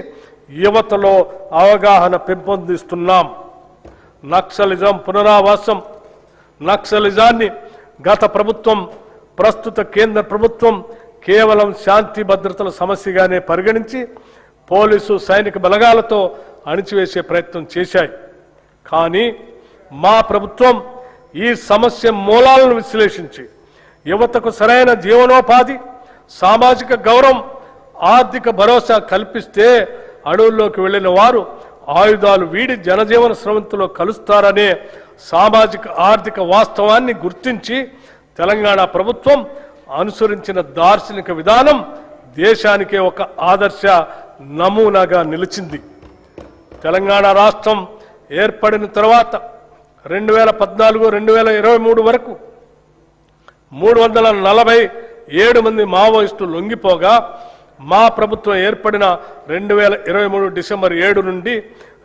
Speaker 3: యువతలో అవగాహన పెంపొందిస్తున్నాం. నక్సలిజం పునరావాసం, నక్సలిజాన్ని గత ప్రభుత్వం, ప్రస్తుత కేంద్ర ప్రభుత్వం కేవలం శాంతి భద్రతల సమస్యగానే పరిగణించి పోలీసు సైనిక బలగాలతో అణిచివేసే ప్రయత్నం చేశాయి. కానీ మా ప్రభుత్వం ఈ సమస్య మూలాలను విశ్లేషించి యువతకు సరైన జీవనోపాధి, సామాజిక గౌరవం, ఆర్థిక భరోసా కల్పిస్తే అడవుల్లోకి వెళ్లిన వారు ఆయుధాలు వీడి జనజీవన స్రవంతిలో కలుస్తారనే సామాజిక ఆర్థిక వాస్తవాన్ని గుర్తించి తెలంగాణ ప్రభుత్వం అనుసరించిన దార్శనిక విధానం దేశానికే ఒక ఆదర్శ నమూనాగా నిలిచింది. తెలంగాణ రాష్ట్రం ఏర్పడిన తర్వాత 2014-2023 వరకు 347 మంది మావోయిస్టులు లొంగిపోగా మా ప్రభుత్వం ఏర్పడిన 2023 డిసెంబర్ 7 నుండి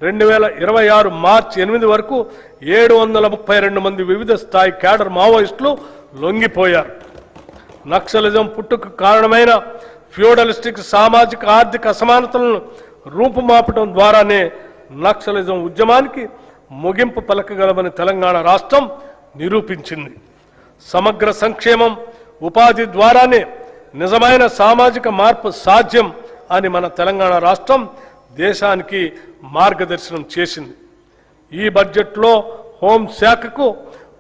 Speaker 3: 2026 మార్చి 8 వరకు 732 మంది వివిధ స్థాయి క్యాడర్ మావోయిస్టులు లొంగిపోయారు. నక్సలిజం పుట్టుకు కారణమైన ఫ్యూడలిస్టిక్ సామాజిక ఆర్థిక అసమానతలను రూపుమాపటం ద్వారానే నక్సలిజం ఉద్యమానికి ముగింపు పలకగలమని తెలంగాణ రాష్ట్రం నిరూపించింది. సమగ్ర సంక్షేమం, ఉపాధి ద్వారానే నిజమైన సామాజిక మార్పు సాధ్యం అని మన తెలంగాణ రాష్ట్రం దేశానికి మార్గదర్శనం చేసింది. ఈ బడ్జెట్లో హోంశాఖకు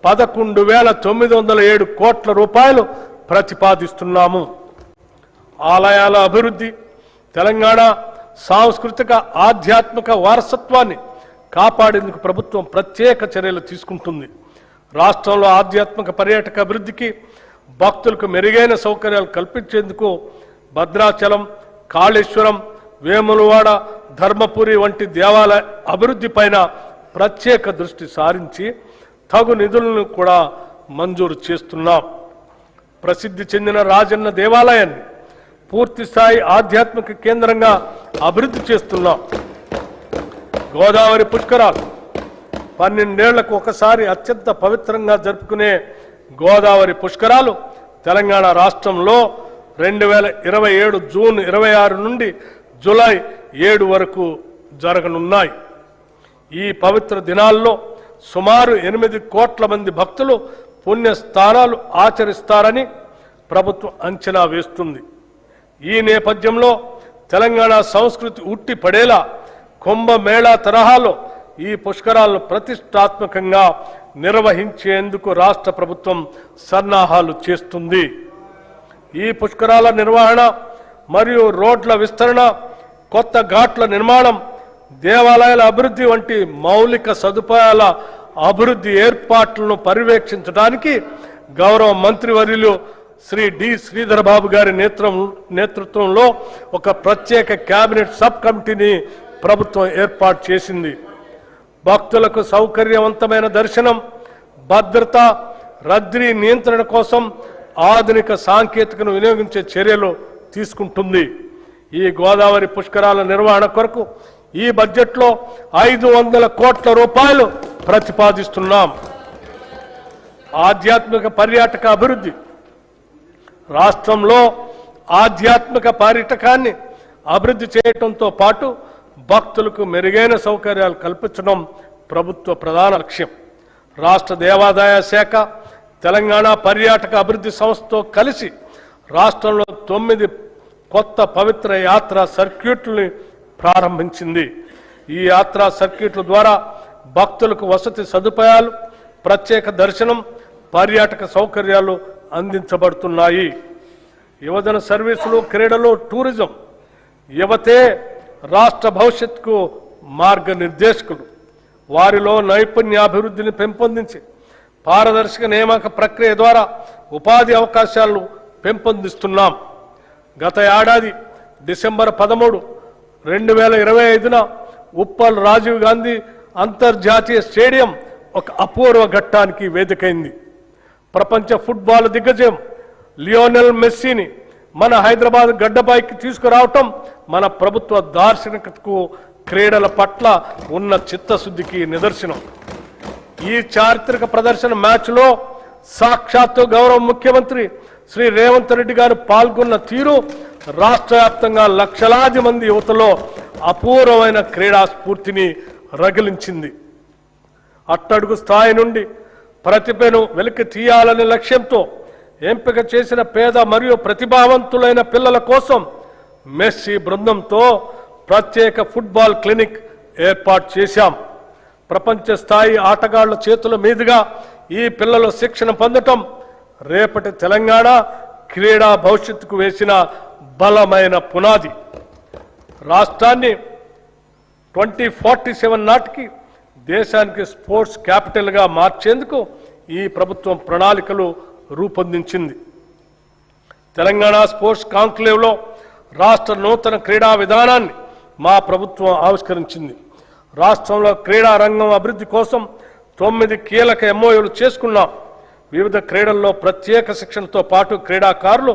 Speaker 3: 11,907 కోట్ల రూపాయలు ప్రతిపాదిస్తున్నాము. ఆలయాల అభివృద్ధి, తెలంగాణ సాంస్కృతిక ఆధ్యాత్మిక వారసత్వాన్ని కాపాడేందుకు ప్రభుత్వం ప్రత్యేక చర్యలు తీసుకుంటుంది. రాష్ట్రంలో ఆధ్యాత్మిక పర్యాటక అభివృద్ధికి భక్తులకు మెరుగైన సౌకర్యాలు కల్పించేందుకు భద్రాచలం, కాళేశ్వరం, వేములవాడ, ధర్మపురి వంటి దేవాలయ అభివృద్ధి పైన ప్రత్యేక దృష్టి సారించి తగు నిధులను కూడా మంజూరు చేస్తున్నాం. ప్రసిద్ధి చెందిన రాజన్న దేవాలయాన్ని పూర్తి స్థాయి ఆధ్యాత్మిక కేంద్రంగా అభివృద్ధి చేస్తున్నాం. గోదావరి పుష్కరాలు 12 ఏళ్లకు ఒకసారి అత్యంత పవిత్రంగా జరుపుకునే గోదావరి పుష్కరాలు తెలంగాణ రాష్ట్రంలో 2027 జూన్ 26 నుండి జూలై 7 వరకు జరగనున్నాయి. ఈ పవిత్ర దినాల్లో సుమారు 8 కోట్ల మంది భక్తులు పుణ్యస్నానాలు ఆచరిస్తారని ప్రభుత్వం అంచనా వేస్తుంది. ఈ నేపథ్యంలో తెలంగాణ సంస్కృతి ఉట్టి పడేలా కుంభమేళా తరహాలో ఈ పుష్కరాలను ప్రతిష్టాత్మకంగా నిర్వహించేందుకు రాష్ట్ర ప్రభుత్వం సన్నాహాలు చేస్తుంది. ఈ పుష్కరాల నిర్వహణ మరియు రోడ్ల విస్తరణ, కొత్త ఘాట్ల నిర్మాణం, దేవాలయాల అభివృద్ధి వంటి మౌలిక సదుపాయాల అభివృద్ధి ఏర్పాట్లను పర్యవేక్షించడానికి గౌరవ మంత్రివర్యులు శ్రీ డి శ్రీధర్ బాబు గారి నేతృత్వంలో ఒక ప్రత్యేక కేబినెట్ సబ్ కమిటీని ప్రభుత్వం ఏర్పాటు చేసింది. భక్తులకు సౌకర్యవంతమైన దర్శనం, భద్రత, రద్దీ నియంత్రణ కోసం ఆధునిక సాంకేతికను వినియోగించే చర్యలు తీసుకుంటుంది. ఈ గోదావరి పుష్కరాల నిర్వహణ కొరకు ఈ బడ్జెట్లో 500 కోట్ల రూపాయలు ప్రతిపాదిస్తున్నాం. ఆధ్యాత్మిక పర్యాటక అభివృద్ధి. రాష్ట్రంలో ఆధ్యాత్మిక పర్యాటకాన్ని అభివృద్ధి చేయడంతో పాటు భక్తులకు మెరుగైన సౌకర్యాలు కల్పించడం ప్రభుత్వ ప్రధాన లక్ష్యం. రాష్ట్ర దేవాదాయ శాఖ తెలంగాణ పర్యాటక అభివృద్ధి సంస్థతో కలిసి రాష్ట్రంలో 9 కొత్త పవిత్ర యాత్రా సర్క్యూట్లని ప్రారంభించింది. ఈ యాత్రా సర్క్యూట్ల ద్వారా భక్తులకు వసతి సదుపాయాలు, ప్రత్యేక దర్శనం, పర్యాటక సౌకర్యాలు అందించబడుతున్నాయి. యువజన సర్వీసులు, క్రీడలు, టూరిజం. యువతే రాష్ట్ర భవిష్యత్తుకు మార్గనిర్దేశకులు. వారిలో నైపుణ్యాభివృద్ధిని పెంపొందించి పారదర్శక నియామక ప్రక్రియ ద్వారా ఉపాధి అవకాశాలను పెంపొందిస్తున్నాం. గత ఏడాది డిసెంబర్ 13, 2025న ఉప్పల్ రాజీవ్ గాంధీ అంతర్జాతీయ స్టేడియం ఒక అపూర్వ ఘట్టానికి వేదికైంది. ప్రపంచ ఫుట్బాల్ దిగ్గజం లియోనెల్ మెస్సీని మన హైదరాబాద్ గడ్డపైకి తీసుకురావటం మన ప్రభుత్వ దార్శనికతకు, క్రీడల పట్ల ఉన్న చిత్తశుద్ధికి నిదర్శనం. ఈ చారిత్రక ప్రదర్శన మ్యాచ్లో సాక్షాత్తు గౌరవ ముఖ్యమంత్రి శ్రీ రేవంత్ రెడ్డి గారు పాల్గొన్న తీరు రాష్ట్ర వ్యాప్తంగా లక్షలాది మంది యువతలో అపూర్వమైన క్రీడా స్ఫూర్తిని రగిలించింది. అట్టడుగు స్థాయి నుండి ప్రతిభను వెలికి తీయాలనే లక్ష్యంతో ఎంపిక చేసిన పేద మరియు ప్రతిభావంతులైన పిల్లల కోసం మెస్సీ బృందంతో ప్రత్యేక ఫుట్బాల్ క్లినిక్ ఏర్పాటు చేశాం. ప్రపంచ స్థాయి ఆటగాళ్ల చేతుల మీదుగా ఈ పిల్లలు శిక్షణ పొందటం రేపటి తెలంగాణ క్రీడా భవిష్యత్తుకు వేసిన బలమైన పునాది. రాష్ట్రాన్ని 2047 నాటికి దేశానికి స్పోర్ట్స్ క్యాపిటల్గా మార్చేందుకు ఈ ప్రభుత్వం ప్రణాళికలు రూపొందించింది. తెలంగాణ స్పోర్ట్స్ కాంక్లేవ్లో రాష్ట్ర నూతన క్రీడా విధానాన్ని మా ప్రభుత్వం ఆవిష్కరించింది. రాష్ట్రంలో క్రీడా రంగం అభివృద్ధి కోసం 9 కీలక ఎంఓయూలు చేసుకున్నాం. వివిధ క్రీడల్లో ప్రత్యేక శిక్షణతో పాటు క్రీడాకారులు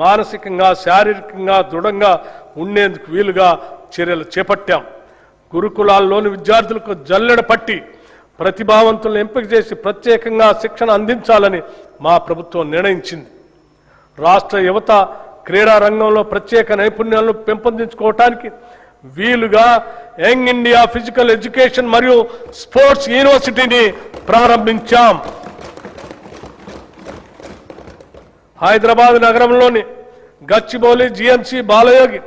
Speaker 3: మానసికంగా, శారీరకంగా దృఢంగా ఉండేందుకు వీలుగా చర్యలు చేపట్టాం. గురుకులాల్లోని విద్యార్థులకు జల్లెడ పట్టి ప్రతిభావంతులను ఎంపిక చేసి ప్రత్యేకంగా శిక్షణ అందించాలని మా ప్రభుత్వం నిర్ణయించింది. రాష్ట్ర యువత క్రీడా రంగంలో ప్రత్యేక నైపుణ్యాలను పెంపొందించుకోవటానికి వీలుగా యంగ్ ఇండియా ఫిజికల్ ఎడ్యుకేషన్ మరియు స్పోర్ట్స్ యూనివర్సిటీని ప్రారంభించాం. హైదరాబాద్ నగరంలోని గచ్చిబౌలి జిఎంసి బాలయోగి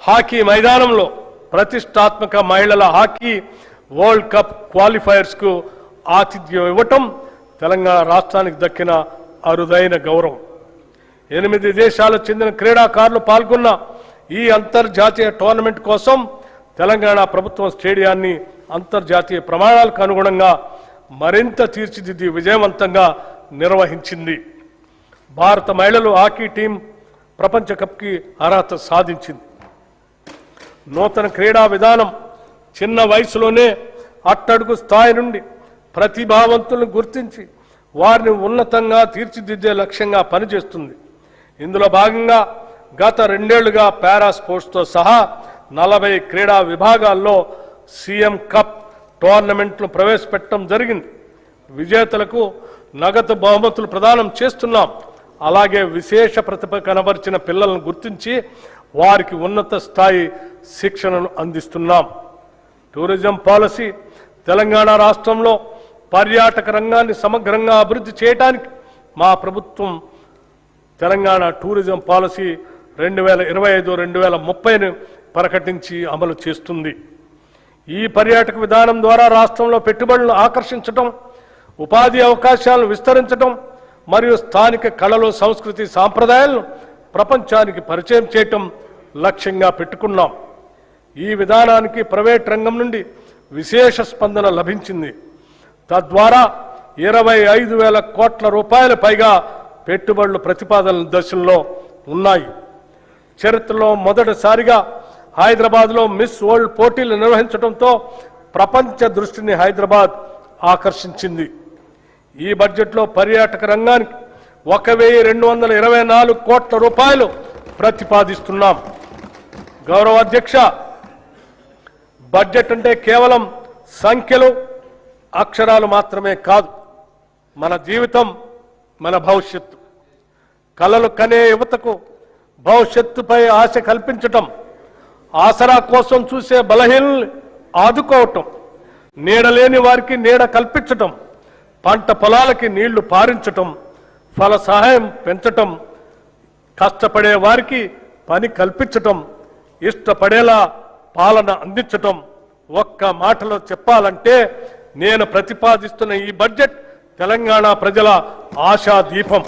Speaker 3: హాకీ మైదానంలో ప్రతిష్టాత్మక మహిళల హాకీ వరల్డ్ కప్ క్వాలిఫైయర్స్ కు ఆతిథ్యం ఇవ్వటం తెలంగాణ రాష్ట్రానికి దక్కిన అరుదైన గౌరవం. 8 దేశాలకు చెందిన క్రీడాకారులు పాల్గొన్న ఈ అంతర్జాతీయ టోర్నమెంట్ కోసం తెలంగాణ ప్రభుత్వం స్టేడియాన్ని అంతర్జాతీయ ప్రమాణాలకు అనుగుణంగా మరింత తీర్చిదిద్ది విజయవంతంగా నిర్వహించింది. భారత మహిళలు హాకీ టీం ప్రపంచ కప్కి అర్హత సాధించింది. నూతన క్రీడా విధానం చిన్న వయసులోనే అట్టడుగు స్థాయి నుండి ప్రతిభావంతులను గుర్తించి వారిని ఉన్నతంగా తీర్చిదిద్దే లక్ష్యంగా పనిచేస్తుంది. ఇందులో భాగంగా గత 2 ఏళ్లుగా పారా స్పోర్ట్స్తో సహా 40 క్రీడా విభాగాల్లో సీఎం కప్ టోర్నమెంట్లు ప్రవేశపెట్టడం జరిగింది. విజేతలకు నగదు బహుమతులు ప్రదానం చేస్తున్నాం. అలాగే విశేష ప్రతిభ కనబరిచిన పిల్లలను గుర్తించి వారికి ఉన్నత స్థాయి శిక్షణను అందిస్తున్నాం. టూరిజం పాలసీ తెలంగాణ రాష్ట్రంలో పర్యాటక రంగాన్ని సమగ్రంగా అభివృద్ధి చేయడానికి మా ప్రభుత్వం తెలంగాణ టూరిజం పాలసీ 2025-2030ను ప్రకటించి అమలు చేస్తుంది. ఈ పర్యాటక విధానం ద్వారా రాష్ట్రంలో పెట్టుబడులను ఆకర్షించడం, ఉపాధి అవకాశాలను విస్తరించడం మరియు స్థానిక కళలు, సంస్కృతి, సాంప్రదాయాలను ప్రపంచానికి పరిచయం చేయటం లక్ష్యంగా పెట్టుకున్నాం. ఈ విధానానికి ప్రైవేట్ రంగం నుండి విశేష స్పందన లభించింది. తద్వారా 25,000 కోట్ల రూపాయల పైగా పెట్టుబడులు ప్రతిపాదనల దశల్లో ఉన్నాయి. చరిత్రలో మొదటిసారిగా హైదరాబాద్లో మిస్ వరల్డ్ పోటీలు నిర్వహించడంతో ప్రపంచ దృష్టిని హైదరాబాద్ ఆకర్షించింది. ఈ బడ్జెట్లో పర్యాటక రంగానికి 1,224 కోట్ల రూపాయలు ప్రతిపాదిస్తున్నాం. గౌరవ అధ్యక్ష, బడ్జెట్ అంటే కేవలం సంఖ్యలు, అక్షరాలు మాత్రమే కాదు. మన జీవితం, మన భవిష్యత్తు. కలలు కనే యువతకు భవిష్యత్తుపై ఆశ కల్పించటం, ఆసరా కోసం చూసే బలహీనల్ని ఆదుకోవటం, నీడలేని వారికి నీడ కల్పించటం, పంట పొలాలకి నీళ్లు పారించటం, ఫల సహాయం పెంచటం, కష్టపడే వారికి పని కల్పించటం, ఇష్టపడేలా పాలన అందించటం. ఒక్క మాటలో చెప్పాలంటే నేను ప్రతిపాదిస్తున్న ఈ బడ్జెట్ తెలంగాణ ప్రజల ఆశా దీపం.